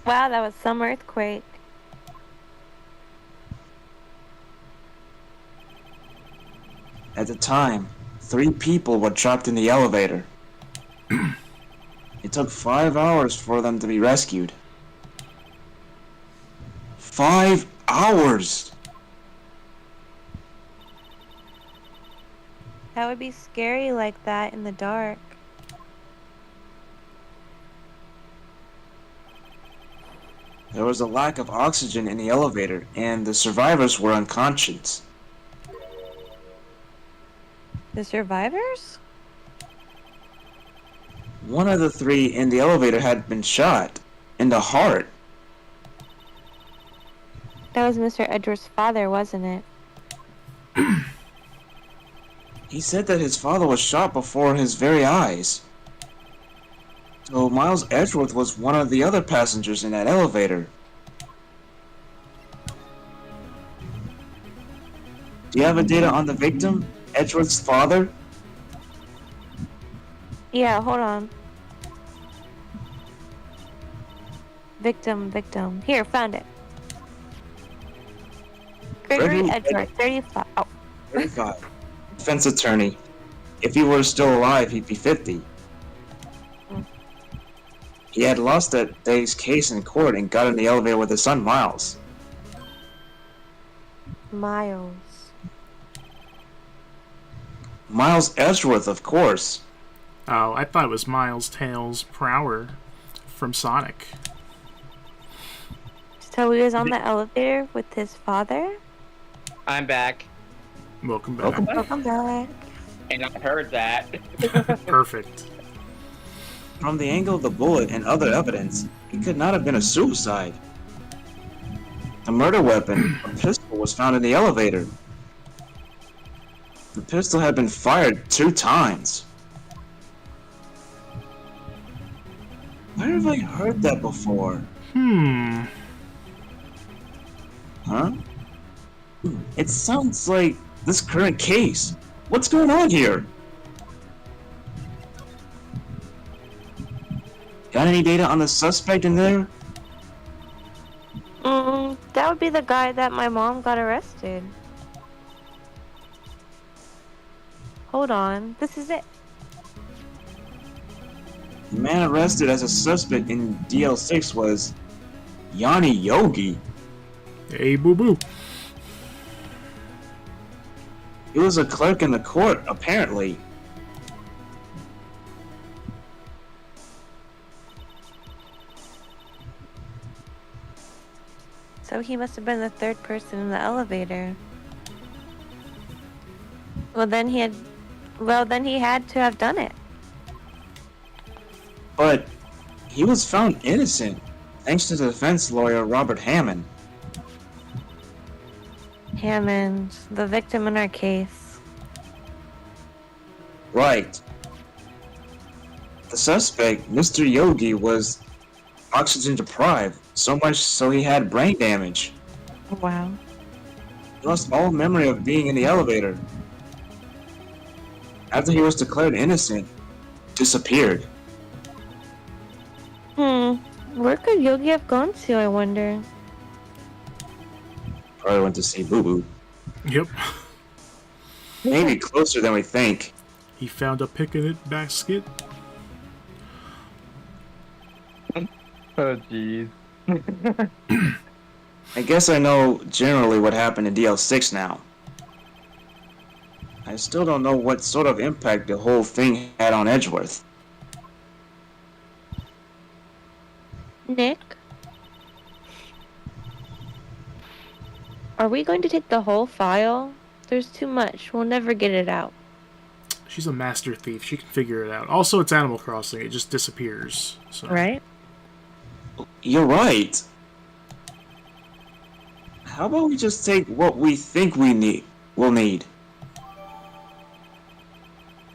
Wow, that was some earthquake. At the time, 3 people were trapped in the elevator. It took 5 hours for them to be rescued. 5 hours! That would be scary like that in the dark. There was a lack of oxygen in the elevator, and the survivors were unconscious. The survivors? One of the 3 in the elevator had been shot in the heart. That was Mr. Edgeworth's father, wasn't it? He said that his father was shot before his very eyes. So Miles Edgeworth was one of the other passengers in that elevator. Do you have a data on the victim, Edgeworth's father? Yeah, hold on. Victim. Here, found it. Gregory Edgeworth, 35. Oh. 35. Defense attorney. If he were still alive, he'd be 50. He had lost that day's case in court and got in the elevator with his son, Miles. Miles. Miles Edgeworth, of course. Oh, I thought it was Miles Tails Prower from Sonic. So he was on the elevator with his father? I'm back. Welcome back. Welcome back. And I heard that. Perfect. From the angle of the bullet and other evidence, it could not have been a suicide. The murder weapon, a pistol, was found in the elevator. The pistol had been fired 2 times. Where have I heard that before? Hmm. Huh? It sounds like this current case? What's going on here? Got any data on the suspect in there? That would be the guy that my mom got arrested. Hold on, this is it. The man arrested as a suspect in DL6 was Yanni Yogi. Hey, boo-boo. He was a clerk in the court, apparently. So he must have been the third person in the elevator. Well, then he had to have done it. But he was found innocent, thanks to the defense lawyer Robert Hammond. Hammond, the victim in our case. Right. The suspect, Mr. Yogi, was oxygen deprived, so much so he had brain damage. Wow. He lost all memory of being in the elevator. After he was declared innocent, disappeared. Where could Yogi have gone to, I wonder? Probably went to see Boo Boo. Yep. Maybe closer than we think. He found a picnic basket. Oh, jeez. I guess I know generally what happened in DL6 now. I still don't know what sort of impact the whole thing had on Edgeworth. Nick? Are we going to take the whole file? There's too much. We'll never get it out. She's a master thief. She can figure it out. Also, it's Animal Crossing. It just disappears. So. Right? You're right. How about we just take what we think we'll need?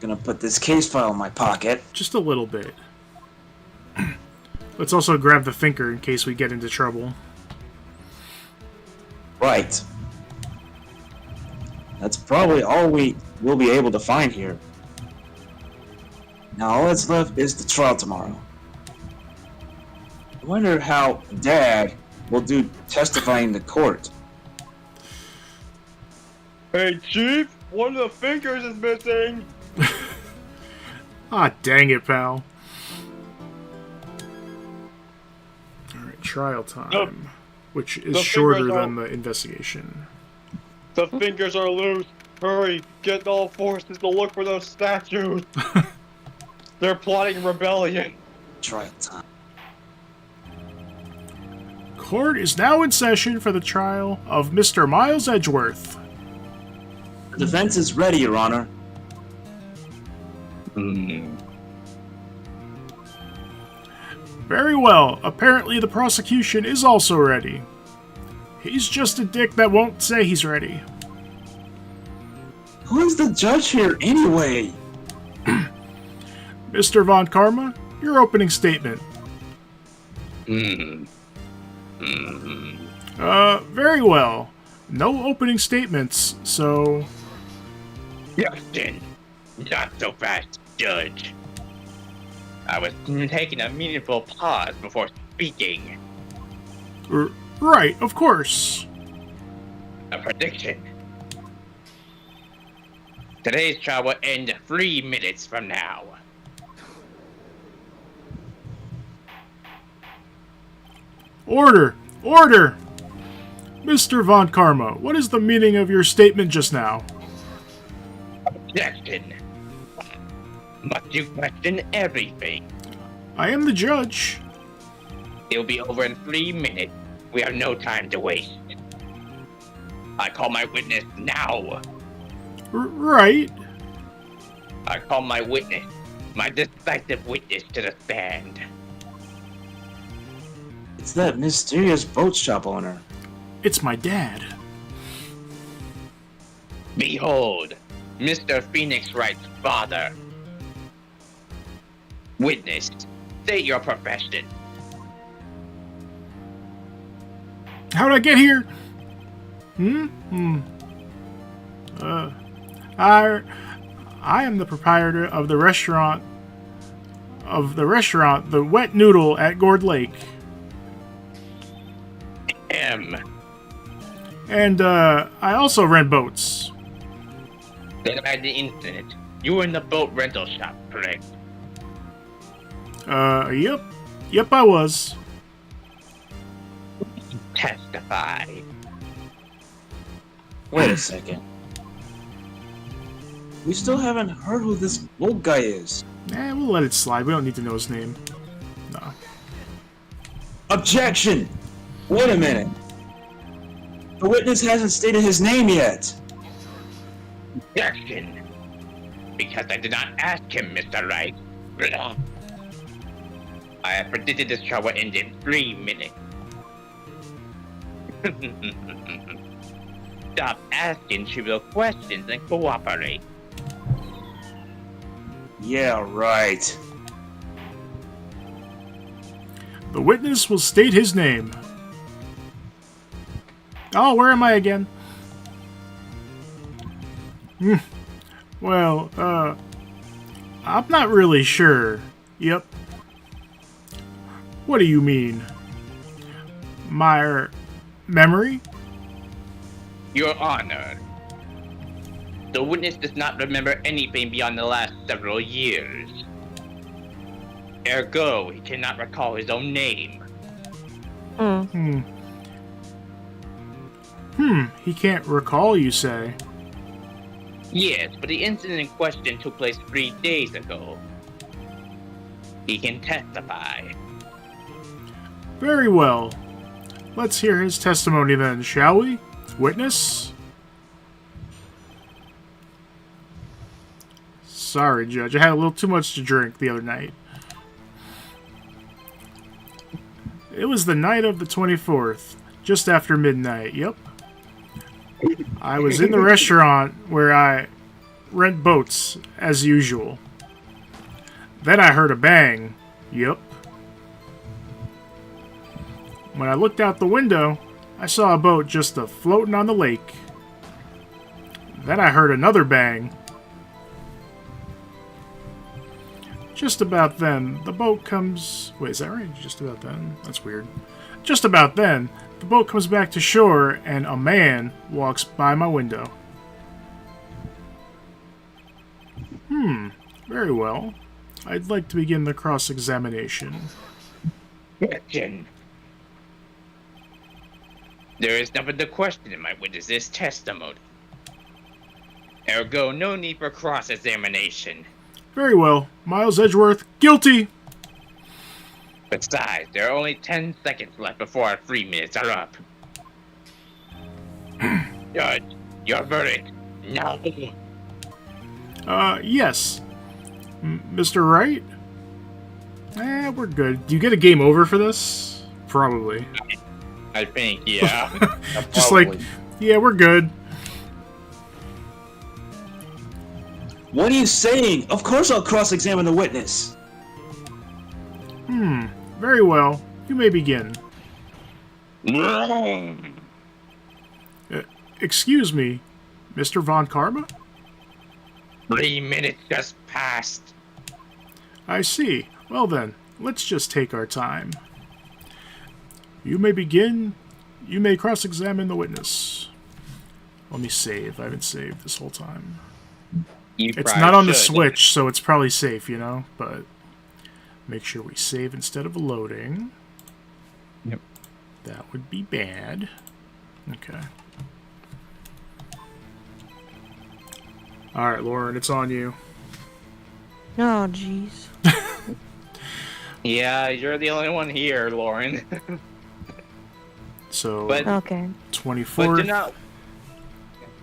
Gonna put this case file in my pocket. Just a little bit. Let's also grab the thinker in case we get into trouble. Right. That's probably all we will be able to find here. Now all that's left is the trial tomorrow. I wonder how Dad will do testifying to court. Hey, Chief, one of the fingers is missing. Ah, dang it, pal. Alright, trial time. Which is shorter than the investigation. The fingers are loose. Hurry, get all forces to look for those statues. They're plotting rebellion. Trial time. Court is now in session for the trial of Mr. Miles Edgeworth. The defense is ready, Your Honor. Very well. Apparently the prosecution is also ready. He's just a dick that won't say he's ready. Who is the judge here anyway? Mr. Von Karma, your opening statement. Very well. No opening statements, so... Justin, not so fast, Judge. I was taking a meaningful pause before speaking. Right, of course. A prediction. Today's trial will end 3 minutes from now. Order! Order! Mr. Von Karma, what is the meaning of your statement just now? Objection. Must you question everything? I am the judge. It'll be over in 3 minutes. We have no time to waste. I call my witness now. Right. I call my witness, my decisive witness to the stand. It's that mysterious boat shop owner. It's my dad. Behold, Mr. Phoenix Wright's father. Witness, state your profession. How'd I get here? I am the proprietor of the restaurant, The Wet Noodle at Gourd Lake. And, I also rent boats. Then I had the incident. You were in the boat rental shop, correct? Yep. Yep, I was. Testify. Wait a second. We still haven't heard who this old guy is. We'll let it slide. We don't need to know his name. No. Objection! Wait a minute. The witness hasn't stated his name yet. Objection! Because I did not ask him, Mr. Wright. I have predicted this show will end in 3 minutes. Stop asking trivial questions and cooperate. Yeah, right. The witness will state his name. Oh, where am I again? Well, I'm not really sure. Yep. What do you mean? My memory? Your Honor, the witness does not remember anything beyond the last several years. Ergo, he cannot recall his own name. He can't recall, you say? Yes, but the incident in question took place 3 days ago. He can testify. Very well. Let's hear his testimony then, shall we? Witness? Sorry, Judge. I had a little too much to drink the other night. It was the night of the 24th, just after midnight, yep. I was in the restaurant where I rent boats, as usual. Then I heard a bang, yep. When I looked out the window, I saw a boat just floating on the lake. Then I heard another bang. Just about then, the boat comes... Wait, is that right? Just about then? That's weird. Just about then, the boat comes back to shore and a man walks by my window. Very well. I'd like to begin the cross-examination. Question. There is nothing to question in my witness's testimony. Ergo, no need for cross-examination. Very well. Miles Edgeworth, guilty! Besides, there are only 10 seconds left before our 3 minutes are up. Judge, your verdict, no. Yes. Mr. Wright? We're good. Do you get a game over for this? Probably. I think, yeah. Just like, yeah, we're good. What are you saying? Of course I'll cross-examine the witness. Very well. You may begin. Excuse me, Mr. Von Karma? 3 minutes just passed. I see. Well then, let's just take our time. You may begin. You may cross-examine the witness. Let me save. I haven't saved this whole time. It's not on the Switch, so it's probably safe, you know? But make sure we save instead of loading. Yep. That would be bad. Okay. Alright, Lauren, it's on you. Oh, jeez. Yeah, you're the only one here, Lauren. So, Okay. 24.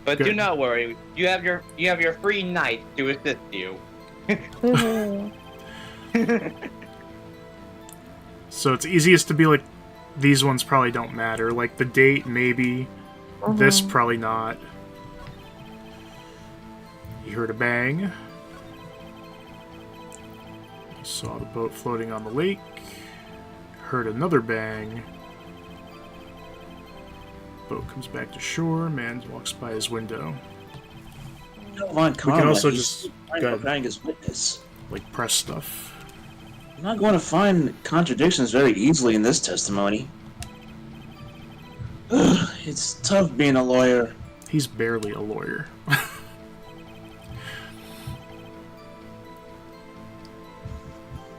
But do not worry. You have your free night to assist you. Woohoo. So it's easiest to be like, these ones probably don't matter. Like the date, maybe. This, probably not. You heard a bang. Saw the boat floating on the lake. Heard another bang. Boat comes back to shore. Man walks by his window. know Von We Karma. can also He's just preparing his witness. like press stuff. I'm not going to find contradictions very easily in this testimony. Ugh, it's tough being a lawyer. He's barely a lawyer.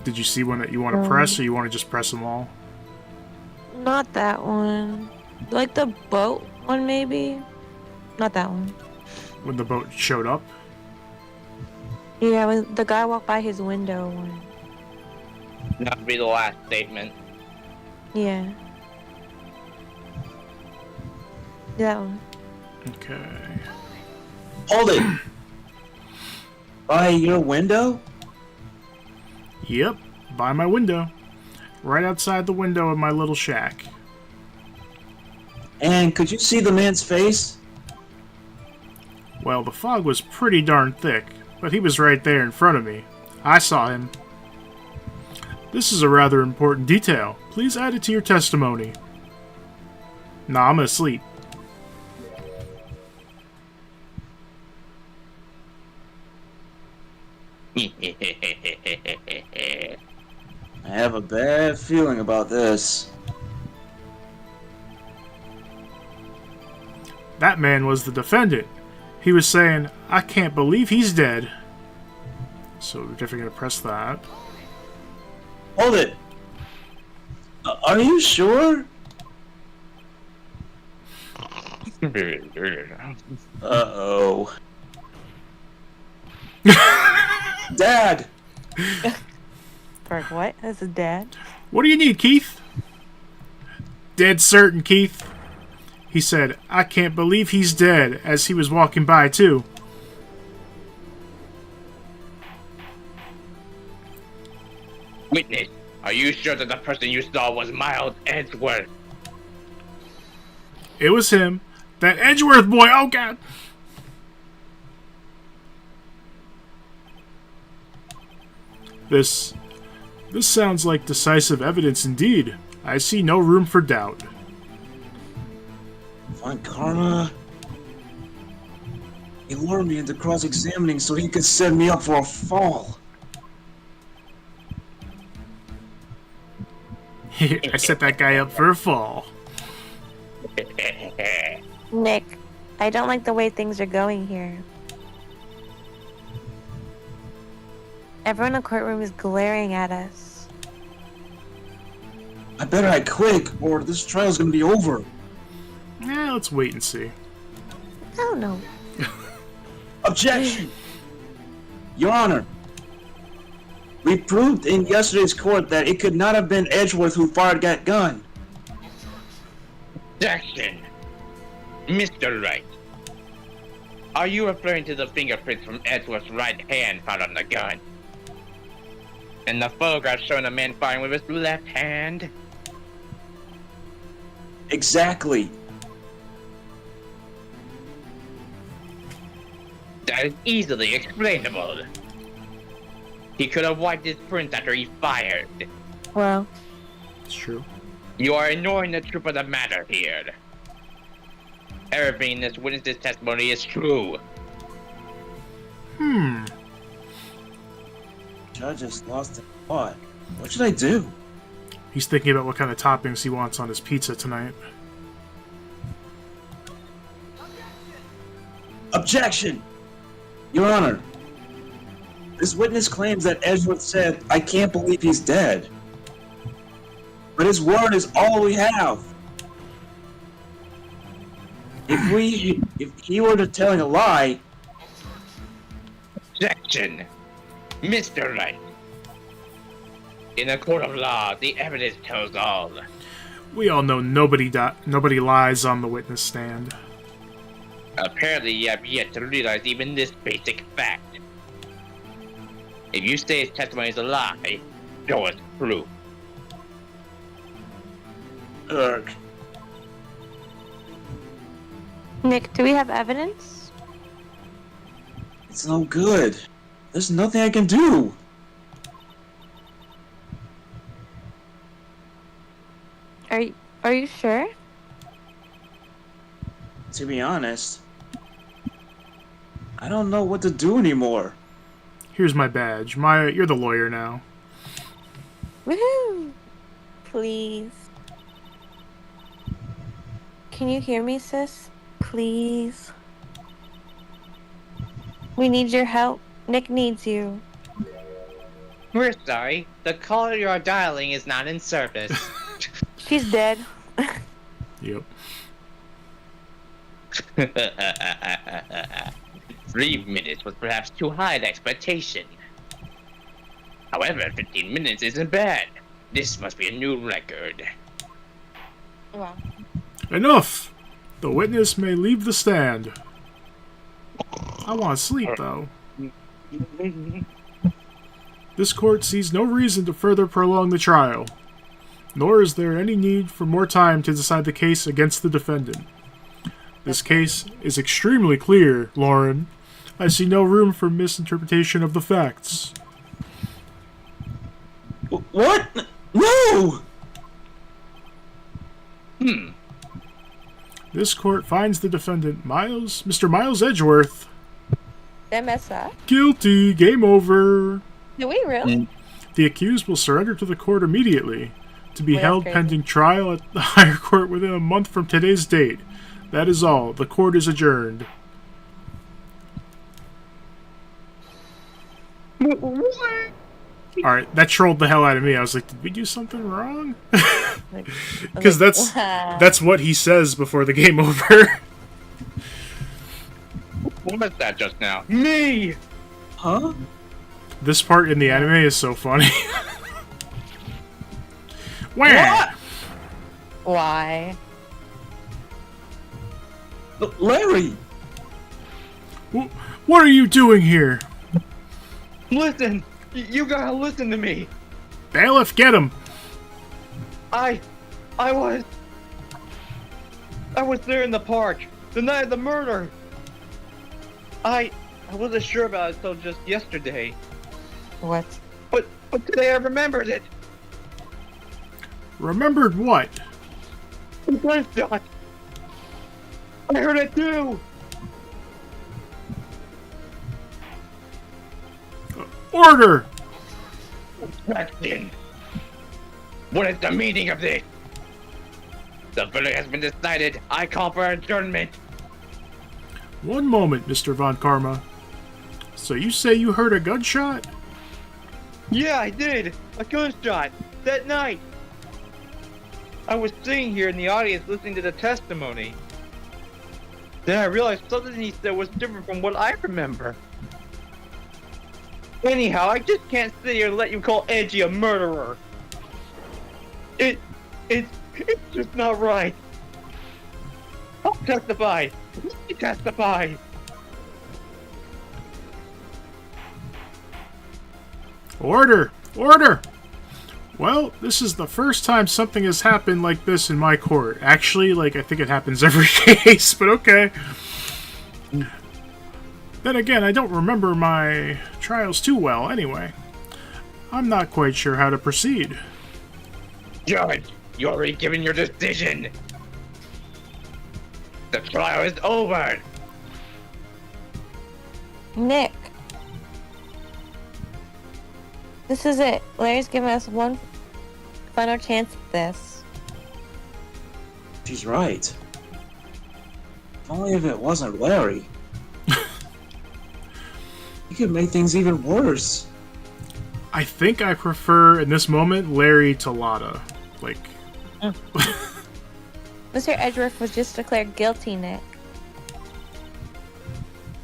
Did you see one that you want to press, or you want to just press them all? Not that one. Like the boat one, maybe? Not that one. When the boat showed up? Yeah, when the guy walked by his window one. Not be the last statement. Yeah. That one. Okay. Hold it! By your window? Yep, by my window. Right outside the window of my little shack. And could you see the man's face? Well, the fog was pretty darn thick, but he was right there in front of me. I saw him. This is a rather important detail. Please add it to your testimony. Nah, I'm asleep. I have a bad feeling about this. That man was the defendant. He was saying, I can't believe he's dead. So we're definitely going to press that. Hold it! Are you sure? Uh-oh. Dad! Berg, what? That's his dad? What do you need, Keith? Dead certain, Keith. He said, I can't believe he's dead, as he was walking by, too. Witness, are you sure that the person you saw was Miles Edgeworth? It was him. That Edgeworth boy, oh god! This sounds like decisive evidence indeed. I see no room for doubt. Von Karma. He lured me into cross-examining so he could set me up for a fall. I set that guy up for a fall. Nick, I don't like the way things are going here. Everyone in the courtroom is glaring at us. I better act quick, or this trial's gonna be over. Let's wait and see. I don't know. Objection! Your Honor, we proved in yesterday's court that it could not have been Edgeworth who fired that gun. Jackson! Mr. Wright, are you referring to the fingerprints from Edgeworth's right hand found on the gun? And the photograph showing a man firing with his left hand? Exactly. That is easily explainable. He could have wiped his prints after he fired. Well, It's true. You are ignoring the truth of the matter here. Everything in this witness's testimony is true. Judge has lost his thought. What should I do? He's thinking about what kind of toppings he wants on his pizza tonight. Objection! Your Honor, this witness claims that Edgeworth said, I can't believe he's dead. But his word is all we have. If he were to telling a lie, Objection! Mr. Wright. In a court of law, the evidence tells all. We all know nobody lies on the witness stand. Apparently, you have yet to realize even this basic fact. If you say his testimony is a lie, show us proof. ugh. Nick, do we have evidence? It's no good. There's nothing I can do. Are you sure? To be honest, I don't know what to do anymore. Here's my badge. Maya, you're the lawyer now. Woohoo! Please. Can you hear me, sis? Please. We need your help. Nick needs you. We're sorry. The caller you are dialing is not in service. She's dead. Yep. 3 minutes was perhaps too high an expectation. However, 15 minutes isn't bad. This must be a new record. Wow. Enough! The witness may leave the stand. I want to sleep, though. This court sees no reason to further prolong the trial, nor is there any need for more time to decide the case against the defendant. This case is extremely clear, Lauren. I see no room for misinterpretation of the facts. What? No! This court finds the defendant, Mr. Miles Edgeworth, MSI? guilty. Game over. Do we really? The accused will surrender to the court immediately, to be Well, held that's crazy. pending trial at the higher court within a month from today's date. That is all. The court is adjourned. Alright, that trolled the hell out of me. I was like, did we do something wrong? Like, Because that's what he says before the game over. What was that just now? Me! Huh? This part in the anime is so funny. Wah! Why? Larry! What are you doing here? Listen! You gotta listen to me! Bailiff, get him! I was there in the park the night of the murder. I wasn't sure about it until just yesterday, What? but today I remembered it. Remembered what? The gunshot. I heard it too. Order! Question. What is the meaning of this? The verdict has been decided. I call for adjournment. One moment, Mr. Von Karma. So you say you heard a gunshot? Yeah, I did. A gunshot that night. I was sitting here in the audience listening to the testimony. Then I realized something he said was different from what I remember. Anyhow, I just can't sit here and let you call Edgy a murderer. It's just not right. I'll testify. Let me testify. Order! Order! Well, this is the first time something has happened like this in my court. Actually, I think it happens every case, but okay. Then again, I don't remember my trials too well anyway. I'm not quite sure how to proceed. Judge, you already given your decision. The trial is over. Nick. This is it. Larry's giving us one final chance at this. She's right. If only if it wasn't Larry. He could make things even worse. I think I prefer, in this moment, Larry to Lotta. Mr. Edgeworth was just declared guilty, Nick.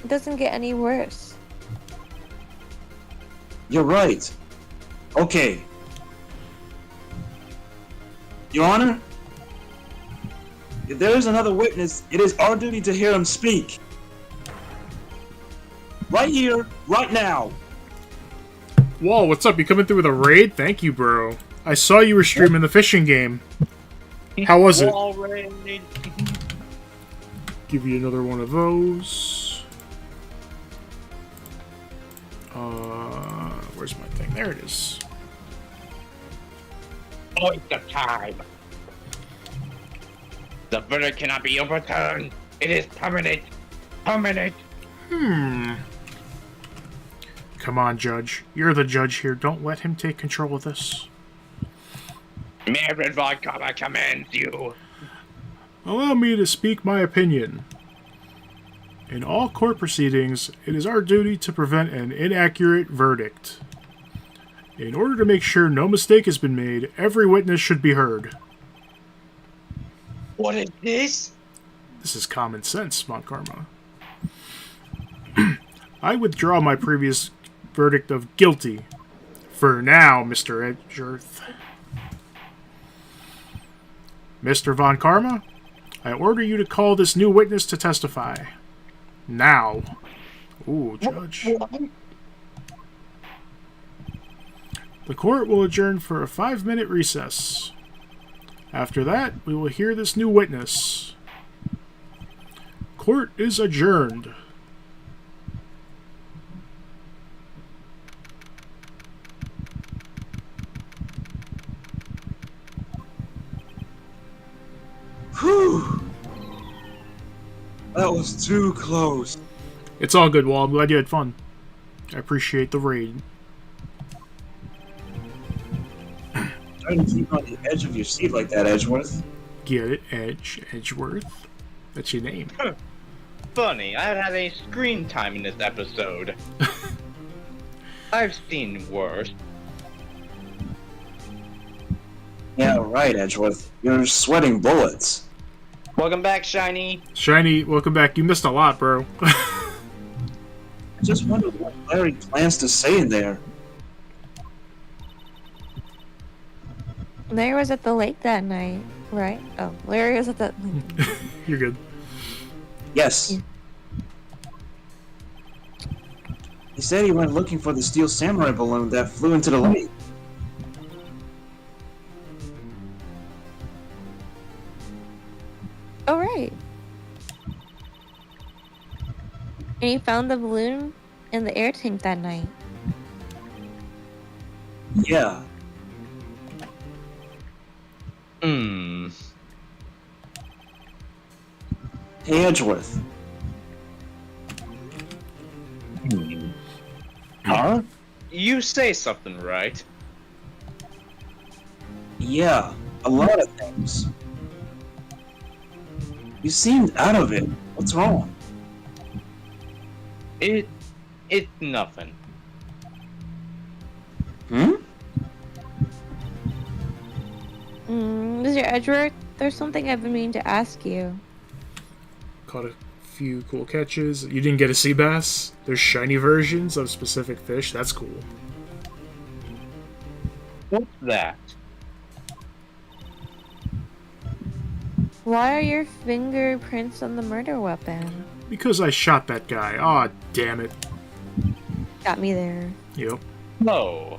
It doesn't get any worse. You're right. Okay. Your Honor, if there is another witness, it is our duty to hear him speak. Right here, right now. Whoa, what's up? You coming through with a raid? Thank you, bro. I saw you were streaming the fishing game. How was it? Wall raid. Give you another one of those. Where's my thing? There it is. Waste of time. The verdict cannot be overturned. It is permanent. Permanent. Come on, Judge. You're the judge here. Don't let him take control of this. Maverick Vodka commands you. Allow me to speak my opinion. In all court proceedings, it is our duty to prevent an inaccurate verdict. In order to make sure no mistake has been made, every witness should be heard. What is this? This is common sense, Montkarma. I withdraw my previous verdict of guilty. For now, Mr. Edgeworth. Mr. Von Karma, I order you to call this new witness to testify. Now. Ooh, Judge. The court will adjourn for a 5-minute recess. After that, we will hear this new witness. Court is adjourned. Whew. That was too close. It's all good, Wall. I'm glad you had fun. I appreciate the raid. Trying to keep on the edge of your seat like that, Edgeworth. Get it? Edgeworth? That's your name. Funny, I haven't had any screen time in this episode. I've seen worse. Yeah, right, Edgeworth. You're sweating bullets. Welcome back, Shiny. Shiny, welcome back. You missed a lot, bro. I just wonder what Larry plans to say in there. Larry was at the lake that night, right? Oh, Larry was at the... You're good. Yes. Yeah. He said he went looking for the steel samurai balloon that flew into the lake. Oh, right. And he found the balloon in the air tank that night. Yeah. Hmm. Hey, Edgeworth. Huh? You say something, right? Yeah, a lot of things. You seemed out of it. What's wrong? It's nothing. Hmm? Mr. Edgeworth, there's something I've been meaning to ask you. Caught a few cool catches. You didn't get a sea bass? There's shiny versions of specific fish. That's cool. What's that? Why are your fingerprints on the murder weapon? Because I shot that guy. Aw, damn it. Got me there. Yep. No.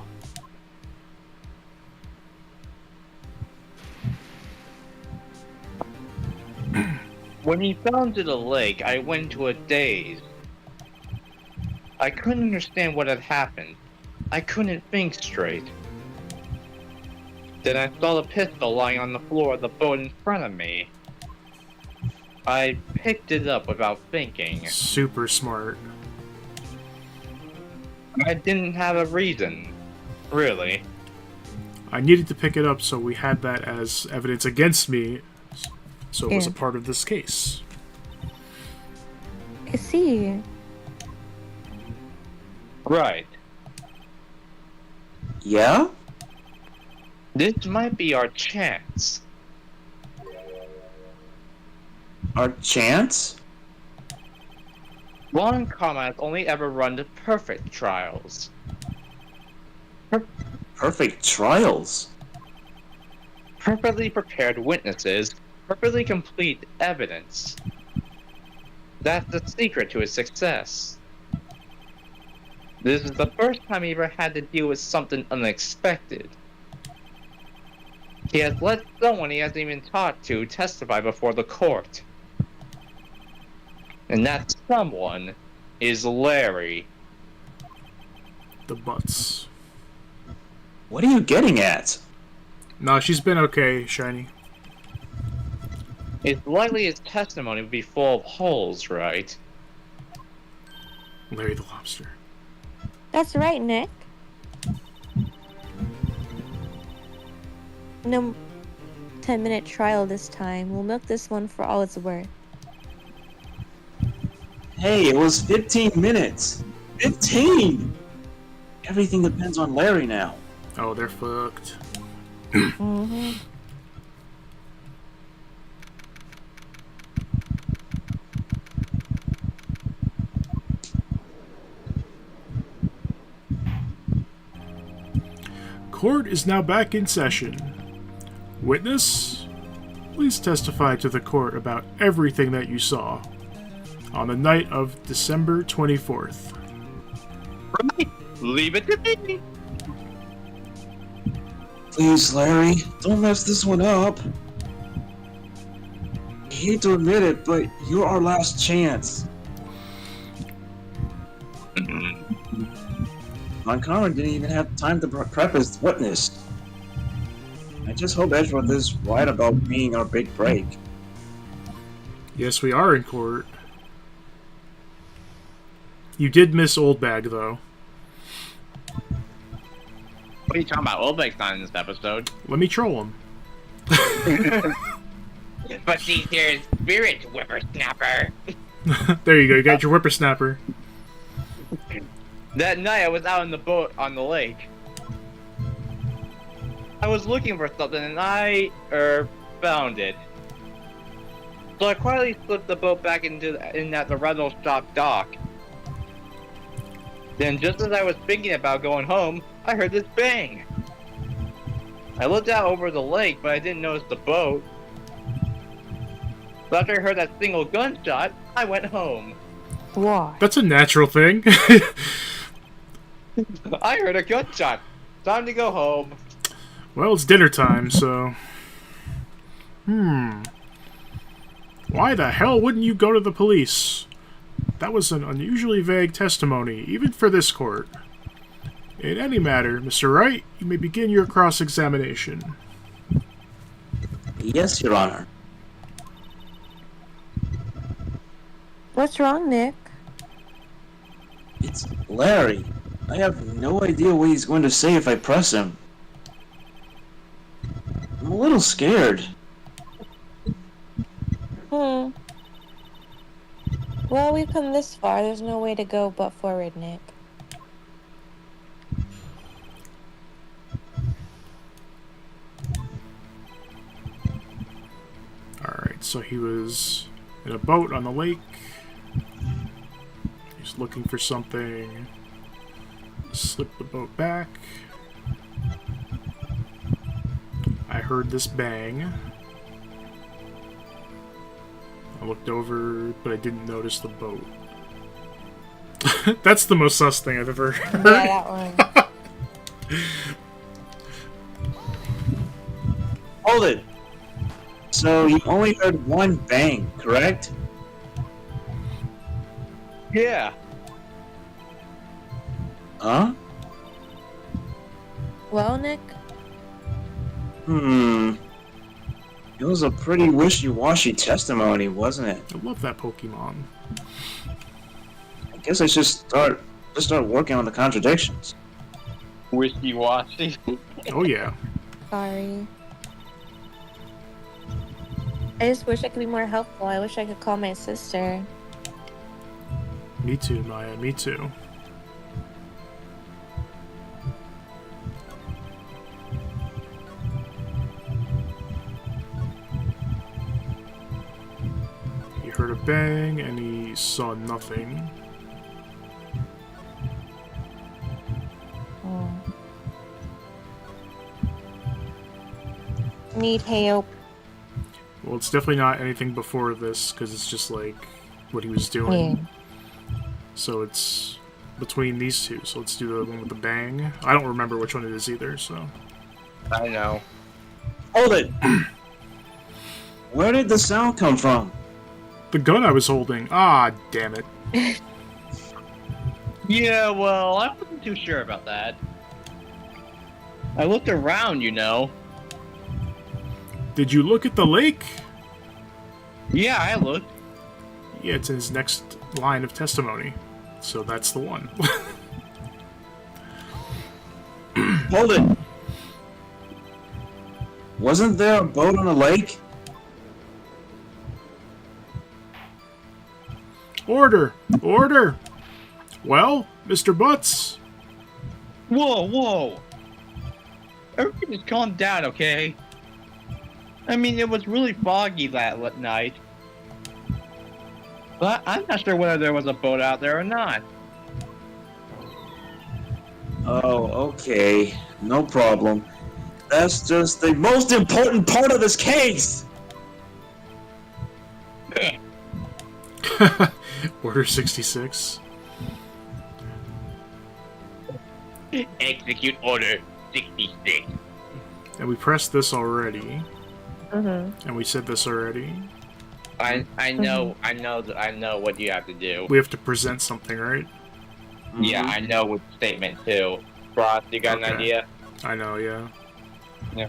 When he fell into the lake, I went into a daze. I couldn't understand what had happened. I couldn't think straight. Then I saw the pistol lying on the floor of the boat in front of me. I picked it up without thinking. Super smart. I didn't have a reason. Really. I needed to pick it up, so we had that as evidence against me, so it was a Yeah. part of this case. I see. Right. Yeah? This might be our chance. Our chance? Ron Karma has only ever run the perfect trials. Perfect trials? Perfectly prepared witnesses, perfectly complete evidence. That's the secret to his success. This is the first time he ever had to deal with something unexpected. He has let someone he hasn't even talked to testify before the court. And that someone is Larry. The butts. What are you getting at? No, she's been okay, Shiny. It's likely his testimony would be full of holes, right? Larry the Lobster. That's right, Nick. No 10-minute trial this time. We'll milk this one for all it's worth. Hey, it was 15 minutes. 15! Everything depends on Larry now. Oh, they're fucked. Mm-hmm. Court is now back in session. Witness, please testify to the court about everything that you saw on the night of December 24th. Right. Leave it to me. Please, Larry, don't mess this one up. I hate to admit it, but you're our last chance. Montgomery didn't even have time to prep his witness. I just hope Edgeworth is right about being our big break. Yes, we are in court. You did miss Old Bag, though. What are you talking about? Oldbeck's not in this episode. Let me troll him. But these here spirit whippersnapper. There you go, you got your whippersnapper. That night I was out on the boat on the lake. I was looking for something and I found it. So I quietly slipped the boat back in at the rental shop dock. Then just as I was thinking about going home, I heard this bang. I looked out over the lake, but I didn't notice the boat. So after I heard that single gunshot, I went home. Why? That's a natural thing. I heard a gunshot. Time to go home. Well, it's dinner time, so... Why the hell wouldn't you go to the police? That was an unusually vague testimony, even for this court. In any matter, Mr. Wright, you may begin your cross-examination. Yes, Your Honor. What's wrong, Nick? It's Larry. I have no idea what he's going to say if I press him. I'm a little scared. Well, we've come this far. There's no way to go but forward, Nick. Alright, so he was in a boat on the lake. He's looking for something. Slip the boat back. I heard this bang. I looked over, but I didn't notice the boat. That's the most sus thing I've ever heard. Yeah, that one. Hold it! So you only heard one bang, correct? Yeah. Huh? Well, Nick? It was a pretty wishy-washy testimony, wasn't it? I love that Pokemon. I guess I should start working on the contradictions. Wishy-washy. Oh yeah. Sorry. I just wish I could be more helpful. I wish I could call my sister. Me too, Maya, me too. He heard a bang and he saw nothing. Need help. Well, it's definitely not anything before this, because it's just like what he was doing. Yeah. So it's between these two. So let's do the one with the bang. I don't remember which one it is either, so... I know. Hold it! Where did the sound come from? The gun I was holding. Ah, damn it. Yeah, well, I wasn't too sure about that. I looked around, you know. Did you look at the lake? Yeah, I looked. Yeah, it's in his next line of testimony. So that's the one. Hold it. Wasn't there a boat on a lake? Order! Order! Well, Mr. Butts? Whoa! Everything just calm down, okay? I mean, it was really foggy that night. But I'm not sure whether there was a boat out there or not. Oh, okay. No problem. That's just the most important part of this case! Order 66. Execute Order 66. And we pressed this already. Mm-hmm. And we said this already. I know what you have to do. We have to present something, right? Yeah, I know what statement too. Frost, you got an Okay. idea? I know, yeah. Yeah.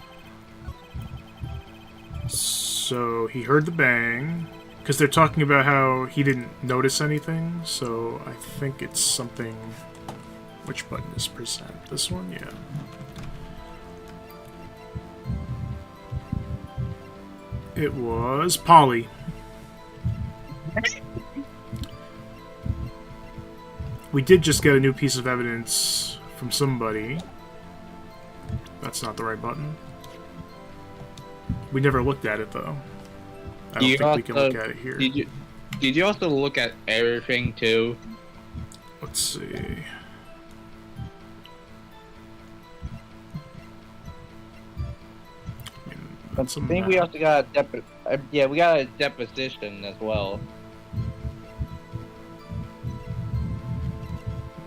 So he heard the bang. Because they're talking about how he didn't notice anything. So I think it's something... Which button is present? This one? Yeah. It was Polly. We did just get a new piece of evidence from somebody. That's not the right button. We never looked at it, though. I don't think we can look at it here. Did you also look at everything too? Let's see. I think we also got a we got a deposition as well.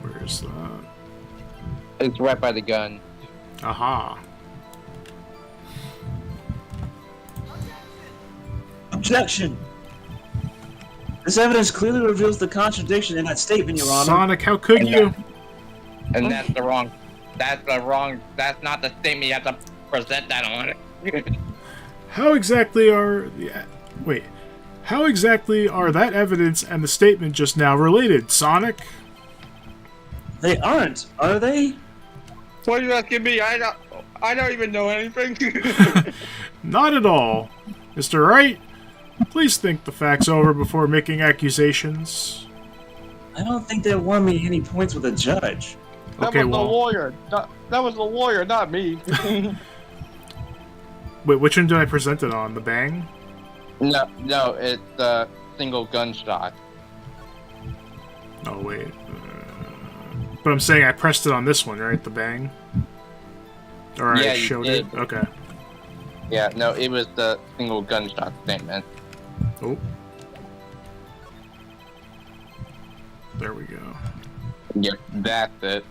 Where's that? It's right by the gun. Aha. Objection! This evidence clearly reveals the contradiction in that statement, Your Honor. Sonic, how could you? And that's the wrong. That's not the statement you have to present that on. How exactly are... Wait. How exactly are that evidence and the statement just now related, Sonic? They aren't, are they? What are you asking me? I don't even know anything. Not at all. Mr. Wright, please think the facts over before making accusations. I don't think that won me any points with a judge. Okay, well... lawyer. That was the lawyer, not me. Wait, which one did I present it on? The bang? No, it's a single gunshot. Oh, wait. But I'm saying I pressed it on this one, right? The bang? Or Yeah, I you showed did. it? Okay. Yeah, no, it was the single gunshot statement. Oh. There we go. Yeah, that's it.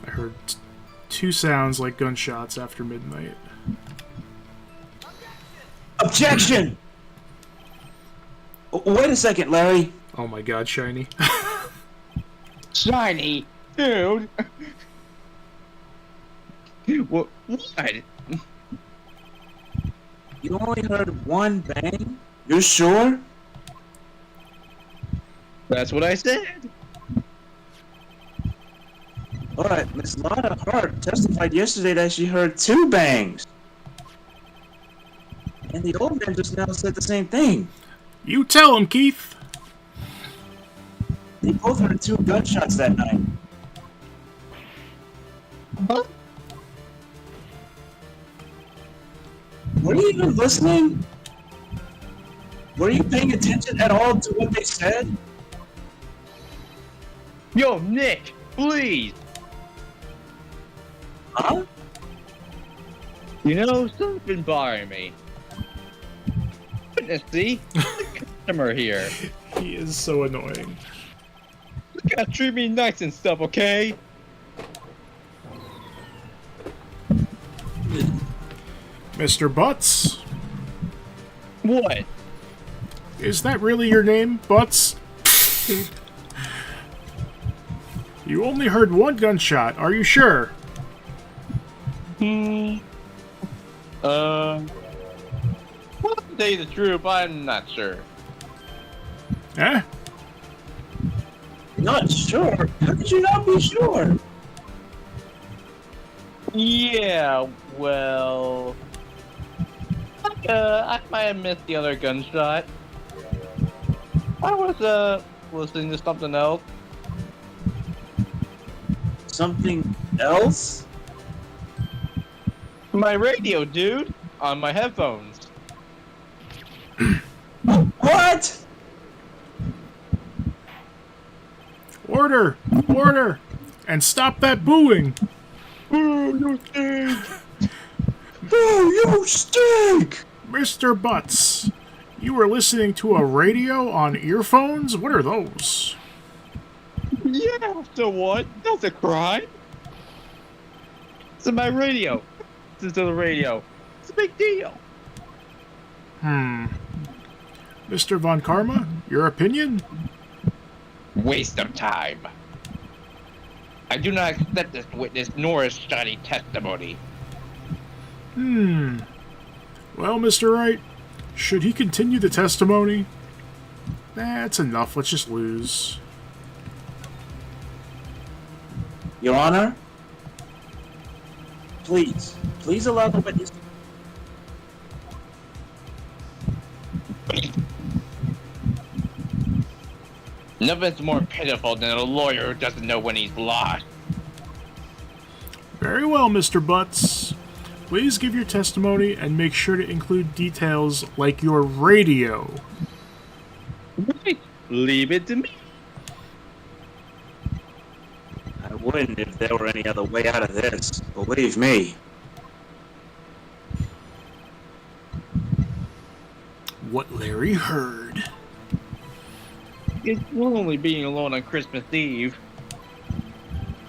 I heard two sounds like gunshots after midnight. Objection! Wait a second, Larry. Oh my god, Shiny. Shiny, dude. What? You only heard one bang? You're sure? That's what I said. But Miss Lana Hart testified yesterday that she heard two bangs. And the old man just now said the same thing. You tell him, Keith! They both heard two gunshots that night. Huh? Were you even listening? Were you paying attention at all to what they said? Yo, Nick, please. Huh? You know, something's been bothering me. Goodness, see? The customer here. He is so annoying. You gotta treat me nice and stuff, okay? Mr. Butts? What? Is that really your name, Butts? You only heard one gunshot, are you sure? Well, to tell you the truth, I'm not sure. Eh? Not sure? How could you not be sure? Yeah, well... I might have missed the other gunshot. I was, listening to something else. Something else? My radio, dude! On my headphones. What? Order! Order! And stop that booing! Boo, you stink! Boo, you stink! Mr. Butts, you were listening to a radio on earphones? What are those? Yeah, so what? That's a crime. It's my radio. This is the radio. It's a big deal. Mr. Von Karma, your opinion? Waste of time. I do not accept this witness nor his shoddy testimony. Well, Mr. Wright, should he continue the testimony? That's enough. Let's just lose. Your Honor? Please. Please allow the witness. Nothing's more pitiful than a lawyer who doesn't know when he's lost. Very well, Mr. Butts. Please give your testimony and make sure to include details like your radio. Right. Leave it to me. I wouldn't if there were any other way out of this. Believe me. What Larry heard. It's lonely being alone on Christmas Eve.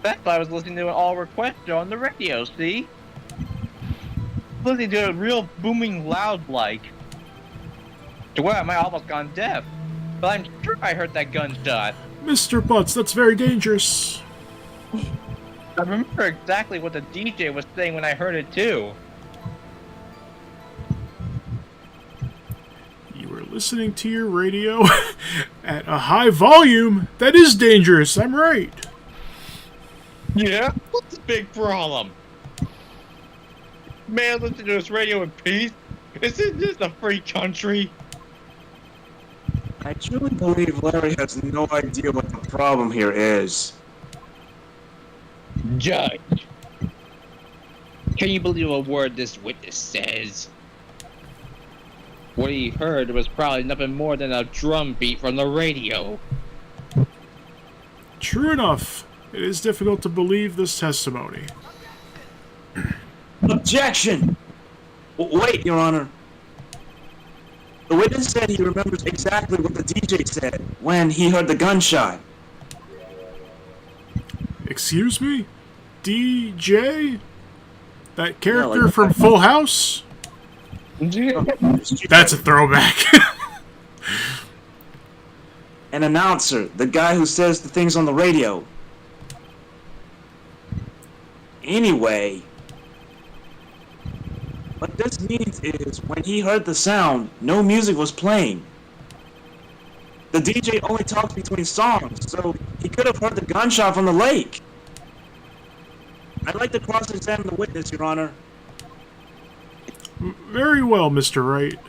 That's why I was listening to an all-request show on the radio, see? Listening to it real booming loud like. To where I might almost gone deaf. But I'm sure I heard that gunshot. Mr. Butts, that's very dangerous. I remember exactly what the DJ was saying when I heard it too. You were listening to your radio at a high volume. That is dangerous, I'm right. Yeah? What's the big problem? Man, listen to this radio in peace? Isn't this a free country? I truly believe Larry has no idea what the problem here is. Judge, can you believe a word this witness says? What he heard was probably nothing more than a drum beat from the radio. True enough. It is difficult to believe this testimony. Objection! Wait, Your Honor. The witness said he remembers exactly what the DJ said when he heard the gunshot. Excuse me? DJ? That character like- from Full House? That's a throwback. An announcer, the guy who says the things on the radio. Anyway, what this means is when he heard the sound, no music was playing. The DJ only talks between songs, so he could have heard the gunshot from the lake. I'd like to cross-examine the witness, Your Honor. Very well, Mr. Wright.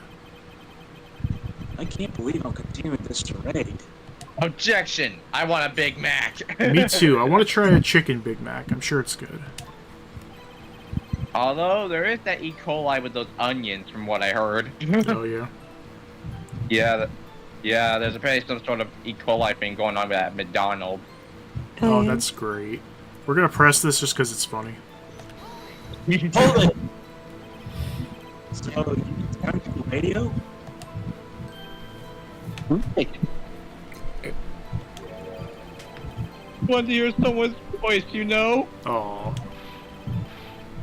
I can't believe I'm continuing this charade. Objection! I want a Big Mac. Me too. I want to try a chicken Big Mac. I'm sure it's good. Although there is that E. coli with those onions, from what I heard. Oh, yeah. Yeah, there's apparently some sort of E. coli thing going on at McDonald's. Oh, that's great. We're going to press this just because it's funny. Hold it! So, you turn to the radio? Want to hear someone's voice, you know? Oh.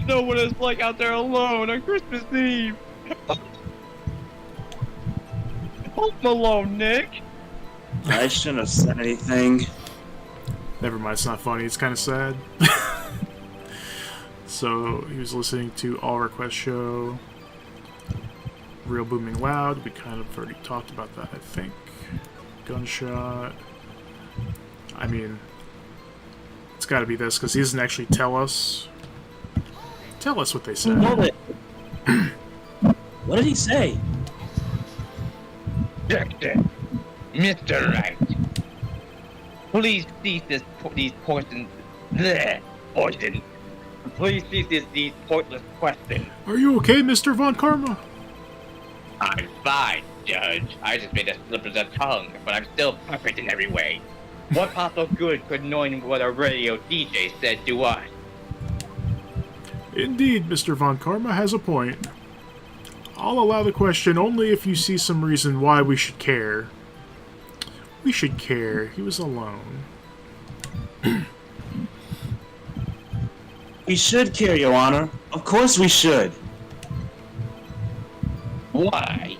Know what it's like out there alone on Christmas Eve. Home alone, Nick. I shouldn't have said anything. Never mind, it's not funny. It's kind of sad. So, he was listening to All Request Show. Real Booming Loud. We kind of already talked about that, I think. gunshot. I mean, it's got to be this because he doesn't actually tell us. Tell us what they said. Hold it. What did he say? Doctor, Mr. Wright, please cease these poison. Bleh, poison. Please cease these pointless questions. Are you okay, Mr. Von Karma? I'm fine, Judge. I just made a slip of the tongue, but I'm still perfect in every way. What possible good could knowing what a radio DJ said to us? Indeed, Mr. Von Karma has a point. I'll allow the question only if you see some reason why we should care. We should care. He was alone. We should care, Your Honor. Of course we should. Why?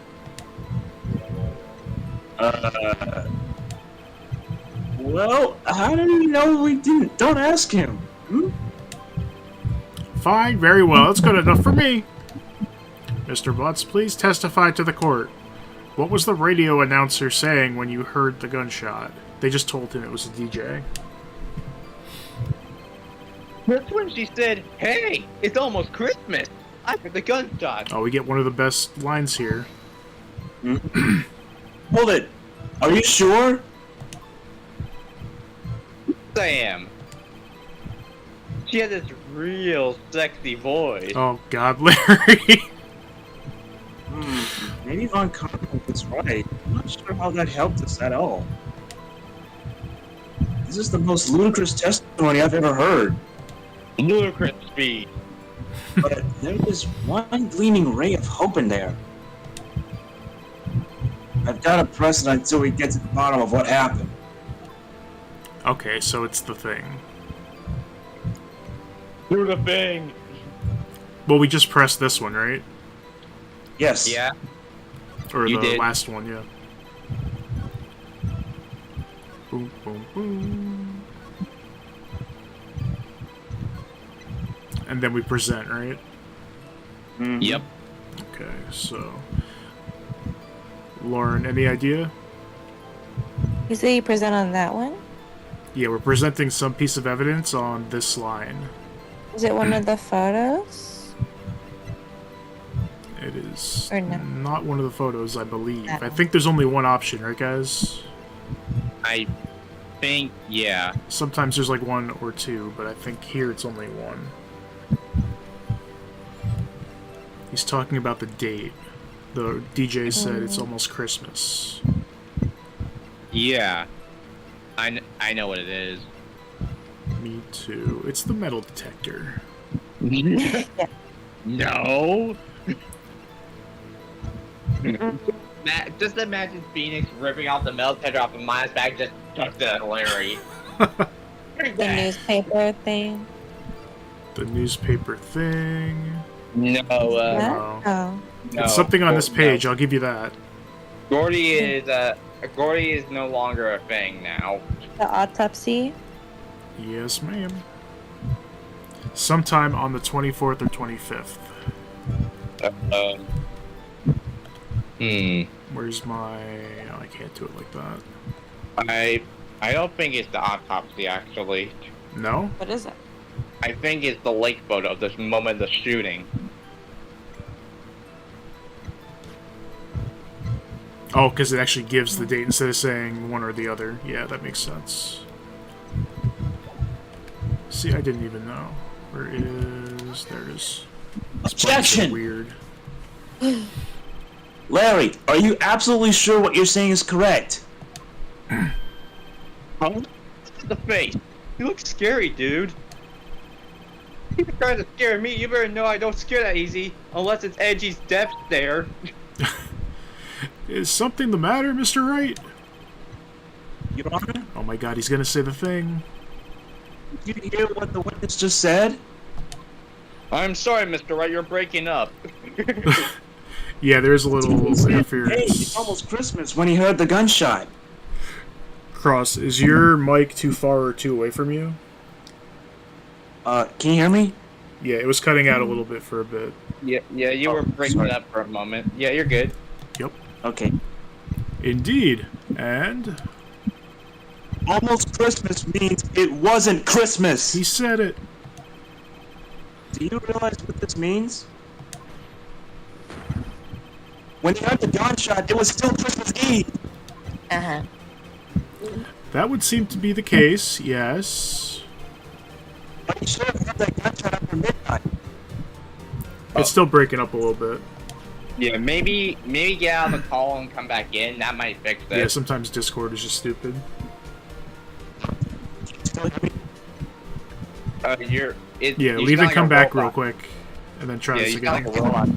Well, how do you know we didn't? Don't ask him. Hmm? Fine, very well. That's good enough for me. Mr. Butts, please testify to the court. What was the radio announcer saying when you heard the gunshot? They just told him it was a DJ. That's when she said, "Hey, it's almost Christmas. I heard the gunshot." Oh, we get one of the best lines here. Hold it. Are you sure? I am. She has this real sexy voice. Oh, God, Larry. Maybe Von Karma was right. I'm not sure how that helped us at all. This is the most ludicrous testimony I've ever heard. Ludicrous speed. But there is one gleaming ray of hope in there. I've got to press it until we get to the bottom of what happened. Okay, so it's the thing. Do the thing. Well, we just pressed this one, right? Yes. Yeah. Or You the did. last one, yeah. Boom, boom, boom. And then we present, right? Mhm. Yep. Okay, so... Lauren, any idea? You say you present on that one? Yeah, we're presenting some piece of evidence on this line. Is it one of the photos? It is Or no? not one of the photos, I believe. That I one. think there's only one option, right, guys? I think, yeah. Sometimes there's like one or two, but I think here it's only one. He's talking about the date. The DJ said it's almost Christmas. Yeah. I know what it is. Me too. It's the metal detector. No. Just imagine Phoenix ripping off the metal detector off of Miles' back, just stuck to Larry. The newspaper thing? The newspaper thing. No, What? Oh. no. It's something on this No. page, I'll give you that. Gordy is no longer a thing now. The autopsy? Yes, ma'am. Sometime on the 24th or 25th. Where's my... Oh, I can't do it like that. I don't think it's the autopsy, actually. No? What is it? I think it's the lake photo of this moment of the shooting. Oh, because it actually gives the date instead of saying one or the other. Yeah, that makes sense. See, I didn't even know. Where is... There it is. This button's so Objection! weird. Larry, are you absolutely sure what you're saying is correct? Huh? The face. You look scary, dude. You're trying to scare me. You better know I don't scare that easy, unless it's Edgy's death stare. Is something the matter, Mr. Wright? Your Honor, Oh my god, he's gonna say the thing. did you hear what the witness just said? I'm sorry, Mr. Wright, you're breaking up. Yeah, there's a little He said, hey, interference. it's almost Christmas when he heard the gunshot. Cross, is your mic too far or too away from you? Can you hear me? Yeah, it was cutting out a little bit for a bit. Yeah, you were breaking sorry. up for a moment. Yeah, you're good. Yep. Okay. Indeed. And Almost Christmas means it wasn't Christmas. he said it. Do you realize what this means? When he heard the gunshot, it was still Christmas Eve. Uh-huh. That would seem to be the case, yes. But he should have heard that gunshot after midnight. It's still breaking up a little bit. Yeah, maybe get out of the call and come back in. That might fix it. Yeah, sometimes Discord is just stupid. Yeah, leave and come back real quick. And then try this you again. sound like a robot.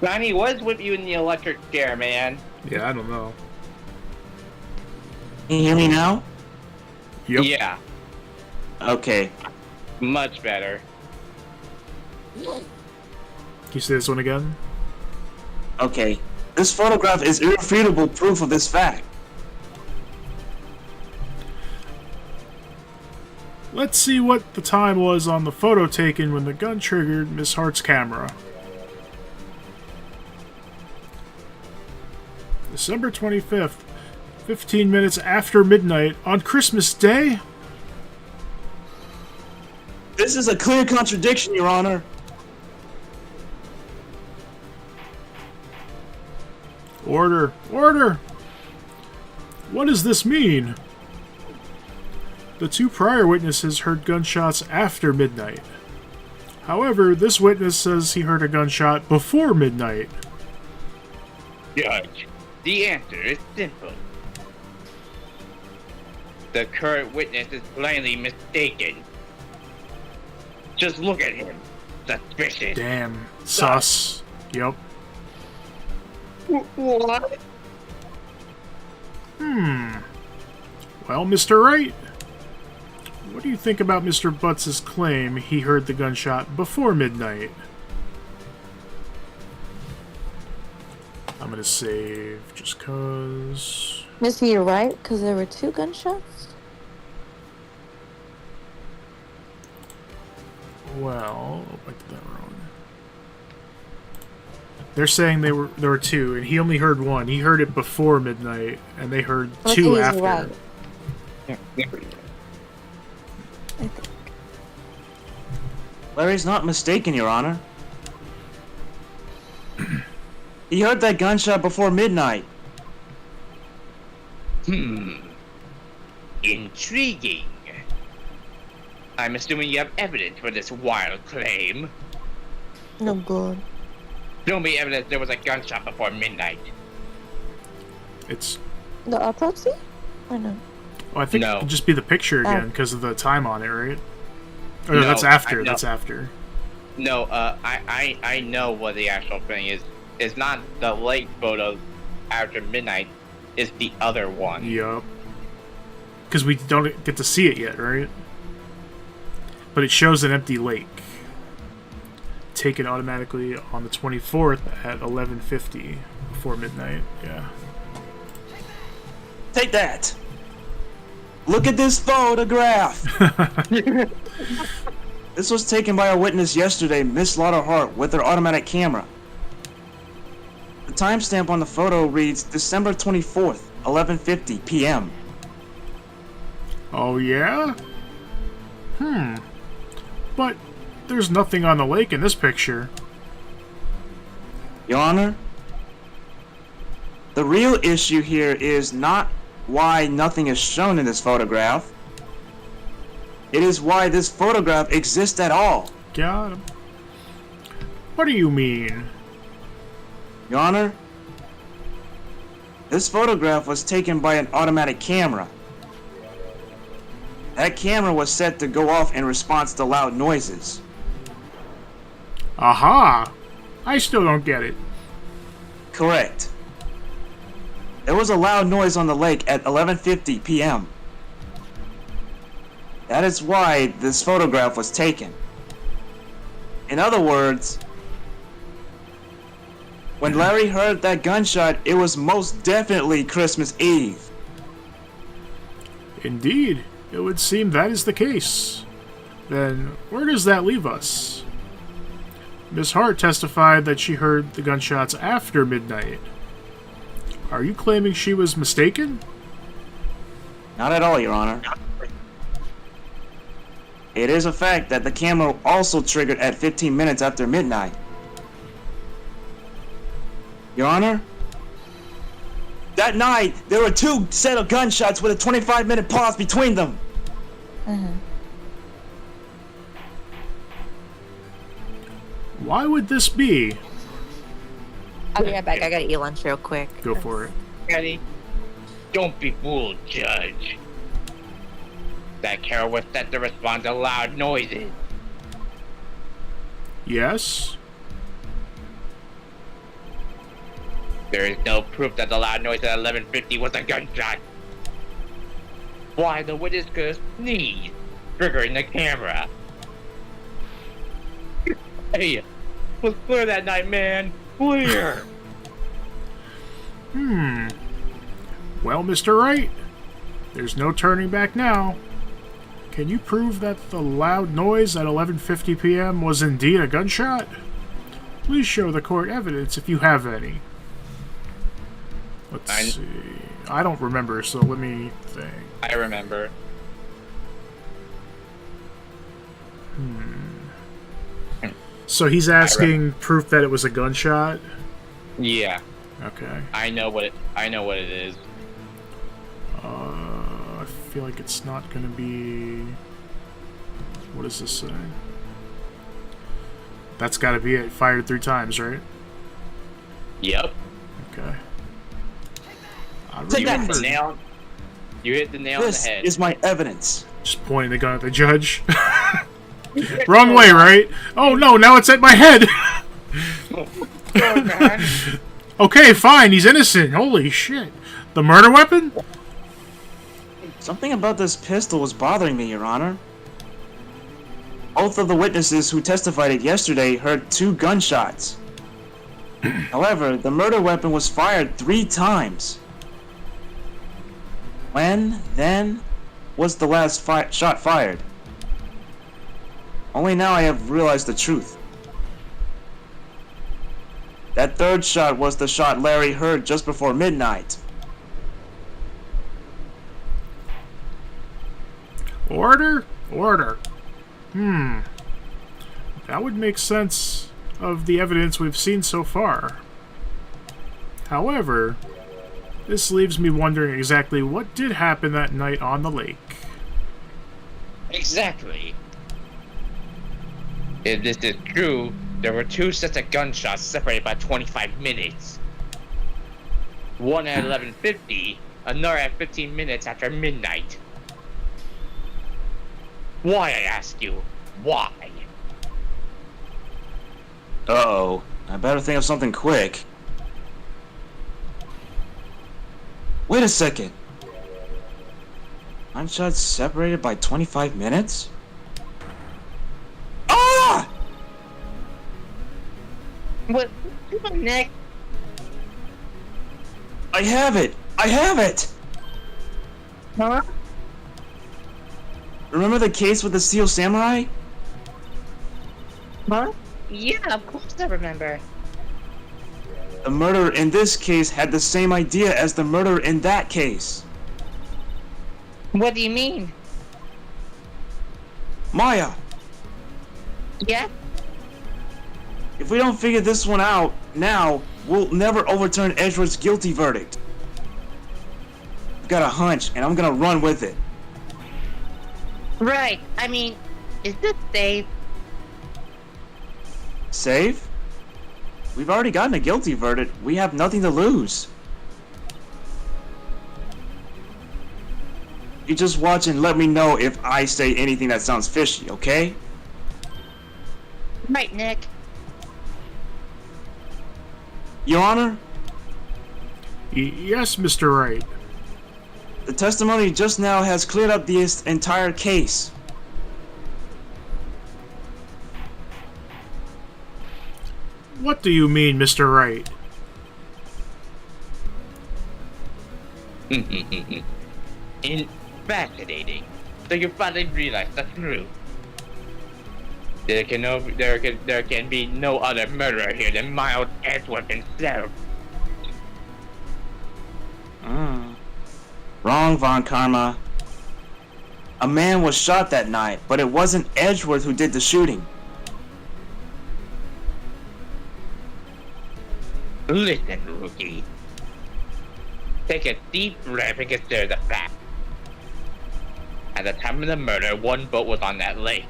Johnny, what is with you in the electric chair, man? Yeah, I don't know. Can you hear me now? Yep. Yeah, Okay. much better. Can you say this one again? Okay. This photograph is irrefutable proof of this fact. Let's see what the time was on the photo taken when the gun triggered Miss Hart's camera. December 25th, 15 minutes after midnight on Christmas Day? This is a clear contradiction, Your Honor. Order! Order! What does this mean? The two prior witnesses heard gunshots after midnight. However, this witness says he heard a gunshot before midnight. Judge, the answer is simple. The current witness is plainly mistaken. Just look at him. Suspicious. Damn. Sus. Yep. What? Well, Mr. Wright, what do you think about Mr. Butts' claim he heard the gunshot before midnight? I'm gonna save just cause... Missy, you're right, because there were two gunshots? Well, I did that wrong. They're saying there were two, and he only heard one. He heard it before midnight, and they heard two after. Right. Yeah. I think. Larry's not mistaken, Your Honor. He heard that gunshot before midnight. Intriguing. I'm assuming you have evidence for this wild claim. No good. Show me evidence there was a gunshot before midnight. It's... The autopsy? Or no? Well, I think No. it could just be the picture again, because of the time on it, right? Or no, that's after, that's after. No, I know what the actual thing is. It's not the lake photo after midnight. It's the other one. Yup. Because we don't get to see it yet, right? But it shows an empty lake. Taken automatically on the 24th at 11:50 before midnight. Yeah. Take that. Look at this photograph. This was taken by a witness yesterday, Miss Lotta Hart, with her automatic camera. The timestamp on the photo reads December 24th, 11:50 p.m. Oh, yeah? But there's nothing on the lake in this picture. Your Honor, the real issue here is not why nothing is shown in this photograph. It is why this photograph exists at all. Got him. What do you mean? Your Honor, this photograph was taken by an automatic camera. That camera was set to go off in response to loud noises. Aha! I still don't get it. Correct. There was a loud noise on the lake at 11:50 p.m. That is why this photograph was taken. In other words, When Larry heard that gunshot, it was most definitely Christmas Eve. Indeed, it would seem that is the case. Then, where does that leave us? Miss Hart testified that she heard the gunshots after midnight. Are you claiming she was mistaken? Not at all, Your Honor. It is a fact that the camera also triggered at 15 minutes after midnight. Your Honor, that night there were 2 set of gunshots with a 25-minute pause between them. Why would this be? I'll be right back. I gotta eat lunch real quick. Go for it. Ready? Don't be fooled, Judge. That Carol was set to respond to loud noises. Yes? There is no proof that the loud noise at 11:50 was a gunshot. Why, the witness could sneeze, triggering the camera. Hey, it was clear that night, man. Clear. Well, Mr. Wright, there's no turning back now. Can you prove that the loud noise at 11:50 p.m. was indeed a gunshot? Please show the court evidence if you have any. Let's see. I don't remember, so let me think. I remember. So he's asking proof that it was a gunshot? Yeah, Okay. I know what it is. I feel like it's not gonna be... What does this say? That's gotta be it. Fired 3 times, right? Yep. Okay. I Take that. remember. You hit the nail on the This head. is my evidence. Just pointing the gun at the judge. Wrong way, right? Oh no, now it's at my head! Okay, fine, he's innocent. Holy shit. The murder weapon? Something about this pistol was bothering me, Your Honor. Both of the witnesses who testified yesterday heard 2 gunshots. However, the murder weapon was fired 3 times. When, then, was the last shot fired? Only now I have realized the truth. That 3rd shot was the shot Larry heard just before midnight. Order? Order. That would make sense of the evidence we've seen so far. However, this leaves me wondering exactly what did happen that night on the lake. Exactly. If this is true, there were 2 sets of gunshots separated by 25 minutes. One at 11:50, another at 15 minutes after midnight. Why, I ask you? Why? Uh-oh. I better think of something quick. Wait a second. Gunshots separated by 25 minutes? Ah! What? Come on, Nick. I have it! I have it! Huh? Remember the case with the Steel Samurai? Huh? Yeah, of course I remember. The murderer in this case had the same idea as the murderer in that case. What do you mean? Maya, Yeah? if we don't figure this one out now, we'll never overturn Edgeworth's guilty verdict. I've got a hunch, and I'm gonna run with it. Right. I mean, is this safe? Safe? We've already gotten a guilty verdict. We have nothing to lose. You just watch and let me know if I say anything that sounds fishy, okay? Right, Nick. Your Honor, Yes, Mr. Wright. the testimony just now has cleared up the entire case. What do you mean, Mr. Wright? Fascinating. So you finally realize the truth. There can be no other murderer here than Miles Edgeworth himself. Wrong, Von Karma. A man was shot that night, but it wasn't Edgeworth who did the shooting. Listen, rookie. Take a deep breath and consider the fact. At the time of the murder, one boat was on that lake.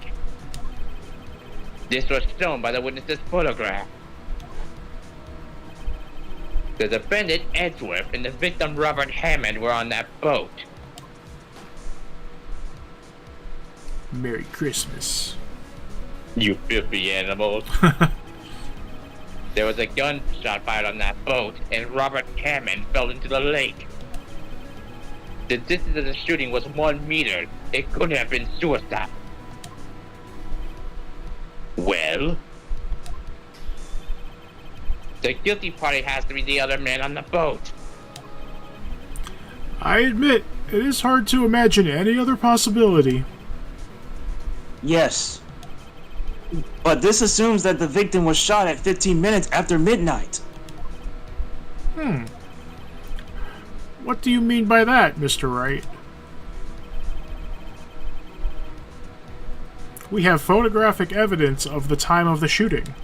This was shown by the witness's photograph. The defendant, Edgeworth, and the victim, Robert Hammond, were on that boat. Merry Christmas. You filthy animals. There was a gunshot fired on that boat, and Robert Hammond fell into the lake. The distance of the shooting was 1 meter. It could have been suicide. Well, the guilty party has to be the other man on the boat. I admit, it is hard to imagine any other possibility. Yes. But this assumes that the victim was shot at 15 minutes after midnight. What do you mean by that, Mr. Wright? We have photographic evidence of the time of the shooting.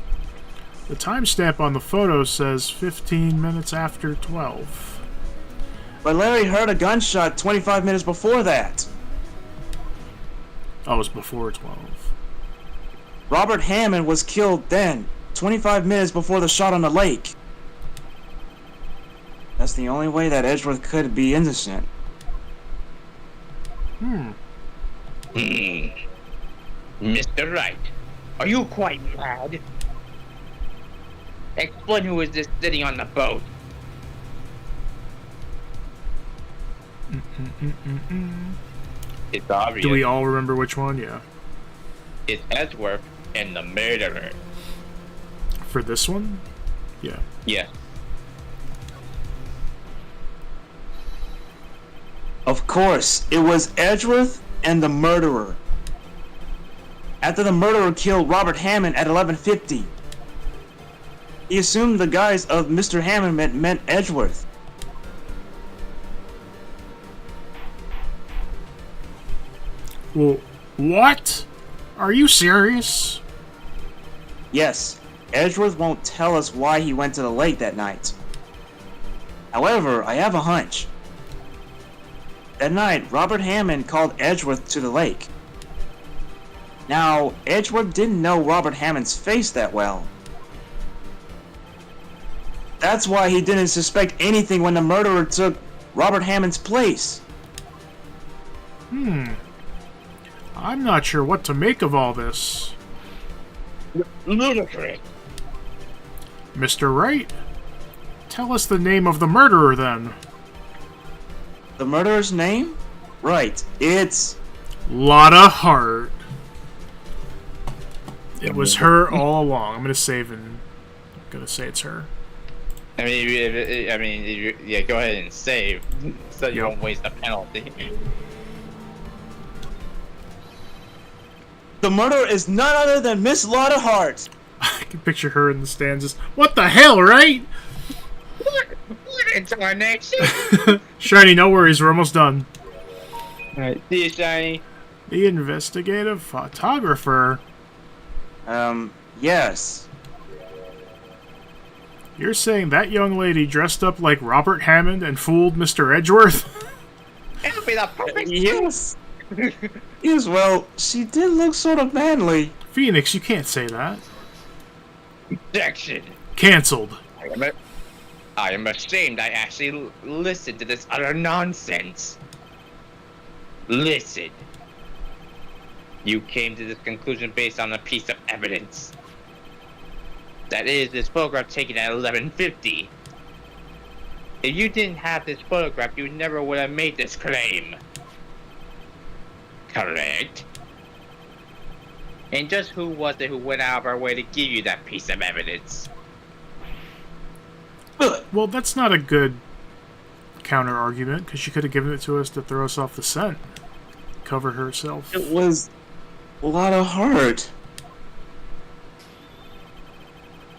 The timestamp on the photo says 15 minutes after 12. But Larry heard a gunshot 25 minutes before that. Oh, it was before 12. Robert Hammond was killed then, 25 minutes before the shot on the lake. That's the only way that Edgeworth could be innocent. Mr. Wright, are you quite mad? Explain who is this sitting on the boat. It's obvious. Do we all remember which one? Yeah. It's Edgeworth and the murderer. For this one? Yeah. Yes. Of course, it was Edgeworth and the murderer. After the murderer killed Robert Hammond at 11:50, he assumed the guise of Mr. Hammond meant Edgeworth. Well, what? Are you serious? Yes, Edgeworth won't tell us why he went to the lake that night. However, I have a hunch. That night, Robert Hammond called Edgeworth to the lake. Now, Edgeworth didn't know Robert Hammond's face that well. That's why he didn't suspect anything when the murderer took Robert Hammond's place. I'm not sure what to make of all this. Ludicrous. Mr. Wright, tell us the name of the murderer then. The murderer's name? Right, it's... Lotta Hart. It was her all along. I'm gonna save and I'm gonna say it's her. Yeah, go ahead and save, so you don't waste a penalty. The murderer is none other than Miss Lotta Hart. I can picture her in the stands just, what the hell, right? What incarnation? Shiny, no worries, we're almost done. Alright, see you, Shiny. The investigative photographer. Yes. You're saying that young lady dressed up like Robert Hammond and fooled Mr. Edgeworth? It'll be the perfect. Yes. Yes, well, she did look sort of manly. Phoenix, you can't say that. Objection. Cancelled. I am ashamed I actually listened to this utter nonsense. Listen. You came to this conclusion based on a piece of evidence. That is, this photograph taken at 11:50. If you didn't have this photograph, you never would have made this claim. Correct? And just who was it who went out of our way to give you that piece of evidence? Well, that's not a good counter argument, because she could have given it to us to throw us off the scent. Cover herself. It was a lot of hurt.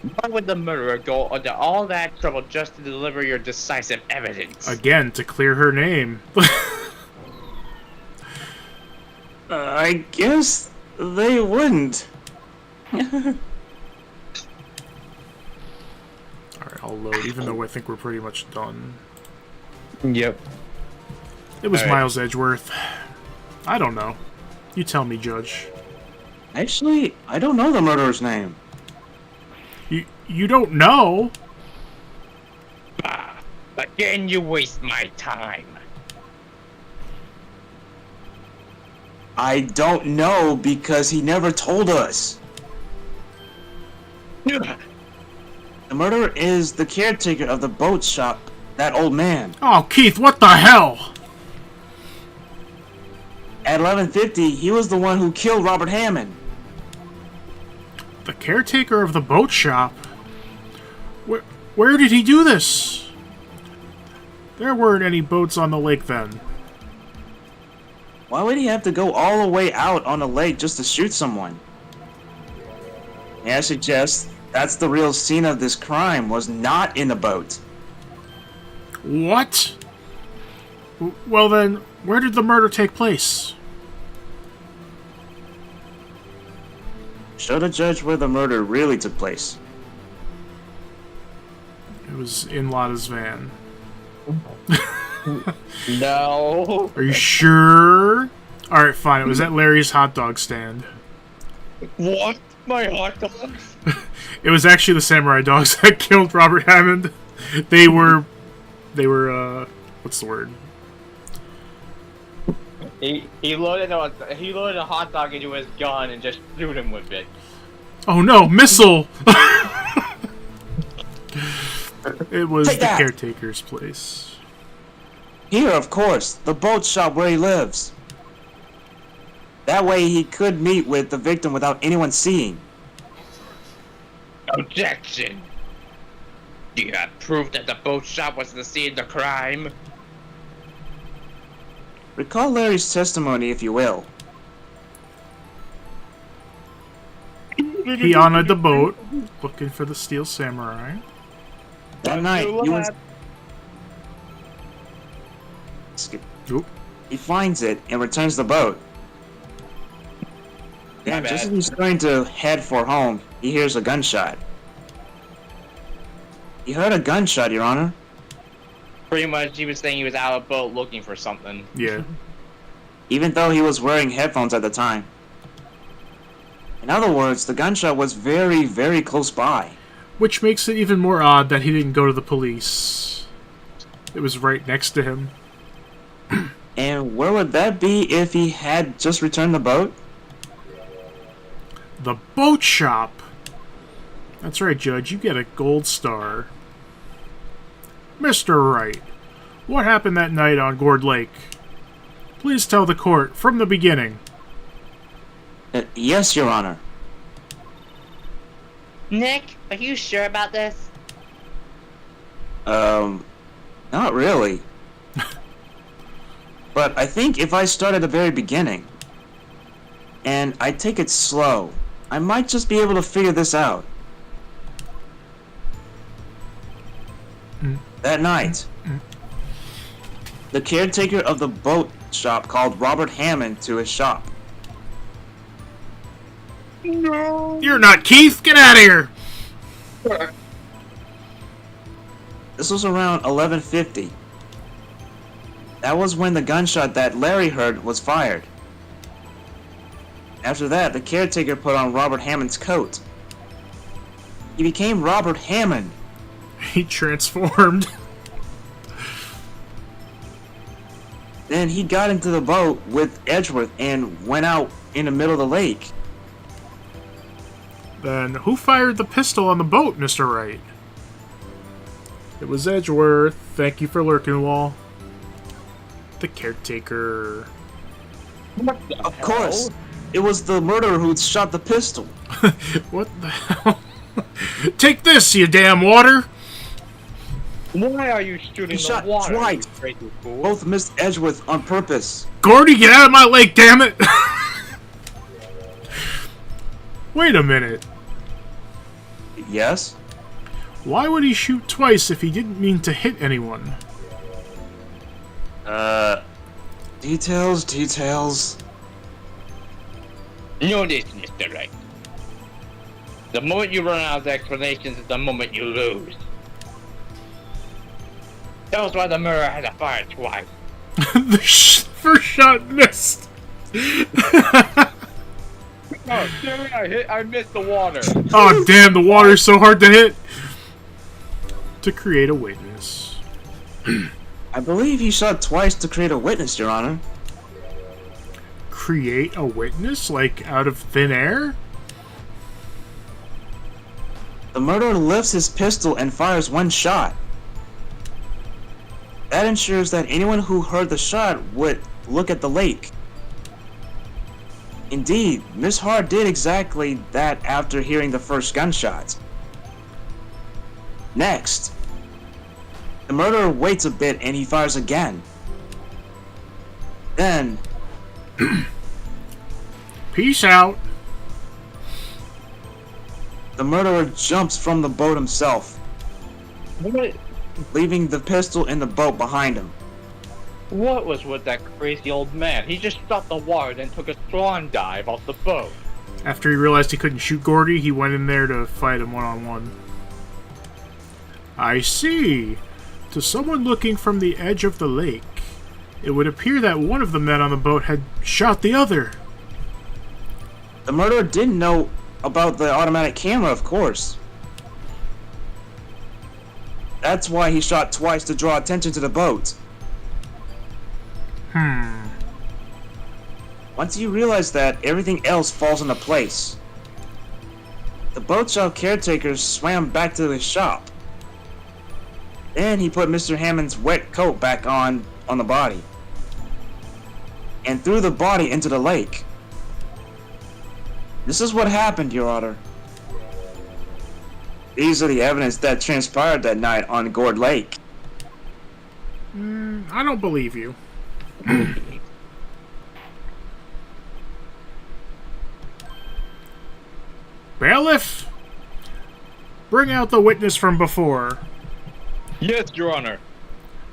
Why would the murderer go under all that trouble just to deliver your decisive evidence? Again, to clear her name. I guess they wouldn't. Alright, I'll load, even though I think we're pretty much done. Yep. It was All right. Miles Edgeworth. I don't know. You tell me, Judge. Actually, I don't know the murderer's name. You don't know? Bah, again, you waste my time. I don't know because he never told us. The murderer is the caretaker of the boat shop, that old man. Oh, Keith, what the hell? At 11:50, he was the one who killed Robert Hammond. The caretaker of the boat shop? Where did he do this? There weren't any boats on the lake then. Why would he have to go all the way out on the lake just to shoot someone? May I suggest that's the real scene of this crime, was not in the boat. What? Well then, where did the murder take place? Show the judge where the murder really took place. It was in Lotta's van. No. Are you sure? Alright, fine. It was at Larry's hot dog stand. What? My hot dogs? It was actually the samurai dogs that killed Robert Hammond. They were, what's the word? He loaded a hot dog into his gun and just shoot him with it. Oh no, missile! It was Take the that. caretaker's place. Here, of course, the boat shop where he lives. That way he could meet with the victim without anyone seeing. Objection. Do you have proof that the boat shop was the scene of the crime? Recall Larry's testimony, if you will. He honored the boat, looking for the steel samurai. That night, he was... Skip. Oop. He finds it and returns the boat. Then, My just as bad. he's going to head for home, he hears a gunshot. He heard a gunshot, Your Honor. Pretty much, he was saying he was out of boat looking for something. Yeah. Even though he was wearing headphones at the time. In other words, the gunshot was very, very close by. Which makes it even more odd that he didn't go to the police. It was right next to him. And where would that be if he had just returned the boat? The boat shop! That's right, Judge, you get a gold star. Mr. Wright, what happened that night on Gourd Lake? Please tell the court from the beginning. Yes, Your Honor. Nick, are you sure about this? Not really. But I think if I start at the very beginning, and I take it slow, I might just be able to figure this out. That night, the caretaker of the boat shop called Robert Hammond to his shop. You're not Keith! Get out of here! This was around 11:50. That was when the gunshot that Larry heard was fired. After that, the caretaker put on Robert Hammond's coat. He became Robert Hammond. He transformed. Then he got into the boat with Edgeworth and went out in the middle of the lake. Then who fired the pistol on the boat, Mr. Wright? It was Edgeworth. Thank you for lurking, Wall. The caretaker. Of course, it was the murderer who shot the pistol. What the hell? Take this, you damn water! Why are you shooting He the shot water? twice. You crazy fool? Both missed Edgeworth on purpose. Gordy, get out of my lake, damn it! Wait a minute. Yes? Why would he shoot twice if he didn't mean to hit anyone? Details. Know this, Mr. Wright. The moment you run out of explanations is the moment you lose. That was why the murderer had to fire twice. The first shot missed. Oh, damn, I missed the water. Oh, damn, the water's so hard to hit. To create a witness. I believe he shot twice to create a witness, Your Honor. Create a witness? Like, out of thin air? The murderer lifts his pistol and fires one shot. That ensures that anyone who heard the shot would look at the lake. Indeed, Miss Hart did exactly that after hearing the first gunshot. Next, the murderer waits a bit and he fires again. Then, Peace out. the murderer jumps from the boat himself, What? leaving the pistol in the boat behind him. What was with that crazy old man? He just stopped the water, then took a swan dive off the boat. After he realized he couldn't shoot Gordy, he went in there to fight him one-on-one. I see. To someone looking from the edge of the lake, it would appear that one of the men on the boat had shot the other. The murderer didn't know about the automatic camera, of course. That's why he shot twice to draw attention to the boat. Once you realize that, everything else falls into place. The boat shop caretaker swam back to his shop. Then he put Mr. Hammond's wet coat back on the body. And threw the body into the lake. This is what happened, Your Honor. These are the evidence that transpired that night on Gourd Lake. I don't believe you. Bailiff! Bring out the witness from before. Yes, Your Honor.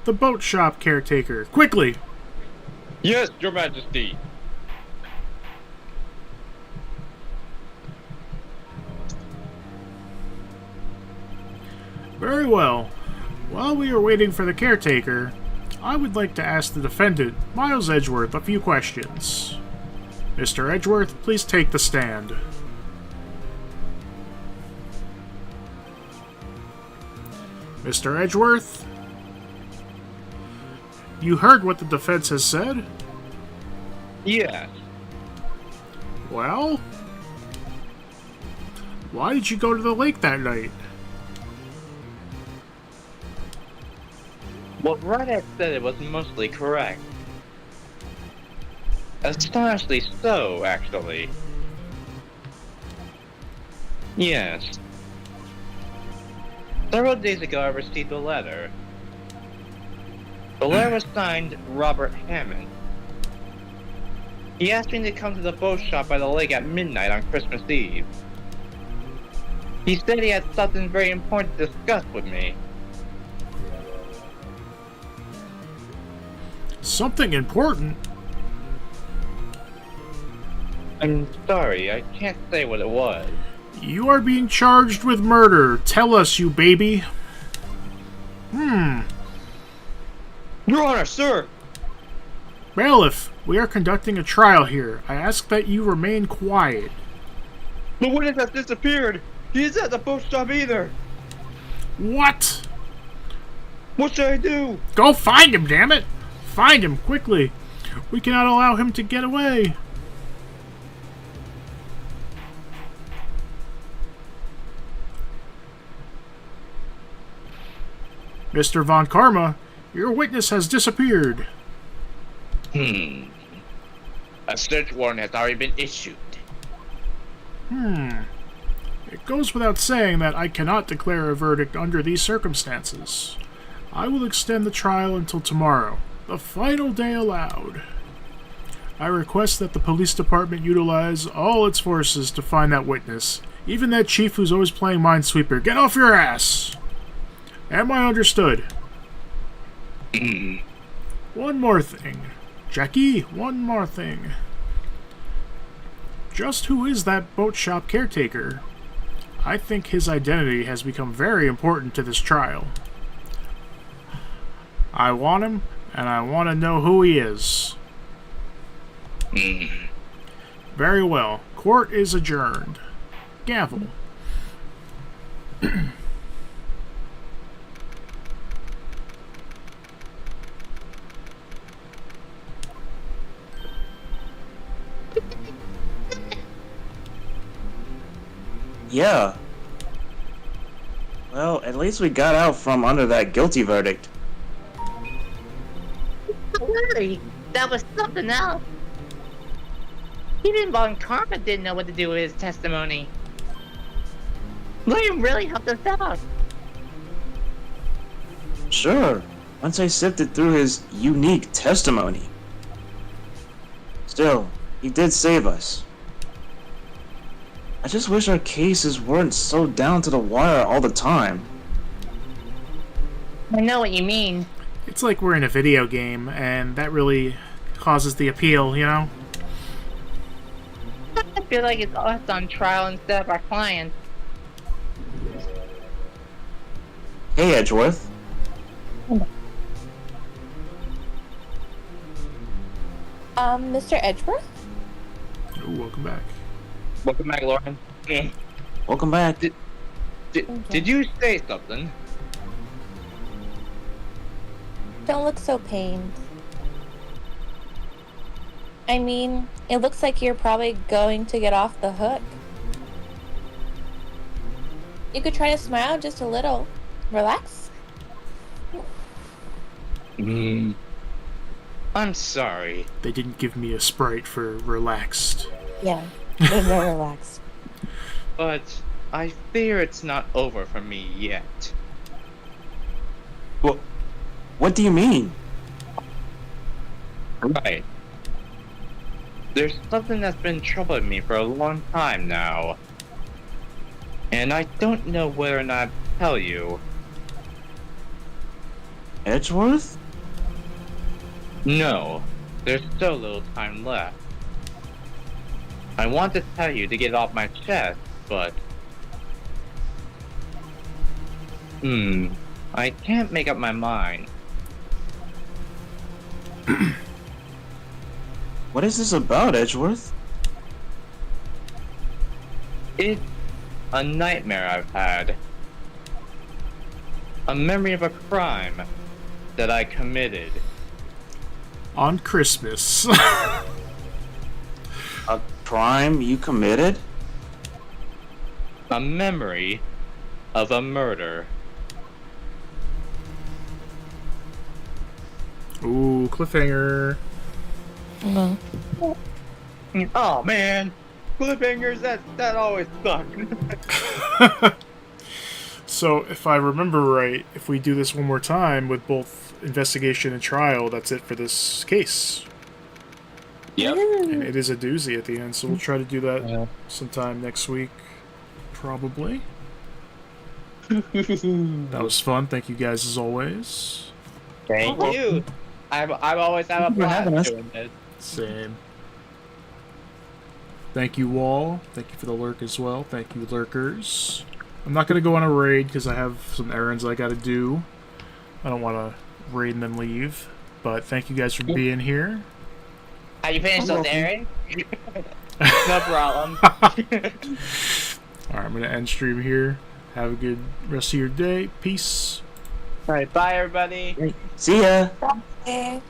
The boat shop caretaker. Quickly! Yes, Your Majesty. Very well. While we are waiting for the caretaker, I would like to ask the defendant, Miles Edgeworth, a few questions. Mr. Edgeworth, please take the stand. Mr. Edgeworth? You heard what the defense has said? Yes. Well? Why did you go to the lake that night? What Wright had said was mostly correct. Astonishingly so, actually. Yes. Several days ago I received a letter. The letter was signed Robert Hammond. He asked me to come to the boat shop by the lake at midnight on Christmas Eve. He said he had something very important to discuss with me. Something important? I'm sorry, I can't say what it was. You are being charged with murder. Tell us, you baby. Your Honor, sir! Bailiff, we are conducting a trial here. I ask that you remain quiet. The witness has disappeared! He isn't at the boat shop either! What? What should I do? Go find him, damn it! Find him, quickly! We cannot allow him to get away! Mr. Von Karma, your witness has disappeared. A search warrant has already been issued. It goes without saying that I cannot declare a verdict under these circumstances. I will extend the trial until tomorrow, the final day allowed. I request that the police department utilize all its forces to find that witness, even that chief who's always playing Minesweeper. Get off your ass! Am I understood? One more thing. Jackie, one more thing. Just who is that boat shop caretaker? I think his identity has become very important to this trial. I want him, and I want to know who he is. Very well. Court is adjourned. Gavel. Yeah. Well, at least we got out from under that guilty verdict. Don't worry, that was something else. Even Von Karma didn't know what to do with his testimony. William really helped us out. Sure, once I sifted through his unique testimony. Still, he did save us. I just wish our cases weren't so down to the wire all the time. I know what you mean. It's like we're in a video game, and that really causes the appeal, you know? I feel like it's us on trial instead of our clients. Hey, Edgeworth. Mr. Edgeworth? Oh, welcome back. Welcome back, Lauren. Welcome back. Did you say something? Don't look so pained. I mean, it looks like you're probably going to get off the hook. You could try to smile just a little. Relax. I'm sorry. They didn't give me a Sprite for relaxed. Yeah, you're very relaxed. But I fear it's not over for me yet. Well, what do you mean? Right. There's something that's been troubling me for a long time now. And I don't know whether or not to tell you. Edgeworth? No, there's so little time left. I want to tell you to get off my chest, but... I can't make up my mind. What is this about, Edgeworth? It's a nightmare I've had. A memory of a crime that I committed. On Christmas. A crime you committed? A memory of a murder. Ooh, cliffhanger. Oh man, cliffhangers, that always suck. So, if I remember right, if we do this one more time with both investigation and trial, that's it for this case. Yep. And it is a doozy at the end, so we'll try to do that sometime next week. Probably. That was fun. Thank you guys as always. Thank you. I've always had a Thank you for having blast us. doing this. Same. Thank you, Wall. Thank you for the lurk as well. Thank you, lurkers. I'm not going to go on a raid because I have some errands I got to do. I don't want to raid and then leave. But thank you guys for being here. Are you finished those errands? No problem. Alright, I'm going to end stream here. Have a good rest of your day. Peace. Alright, bye everybody. See ya! Okay.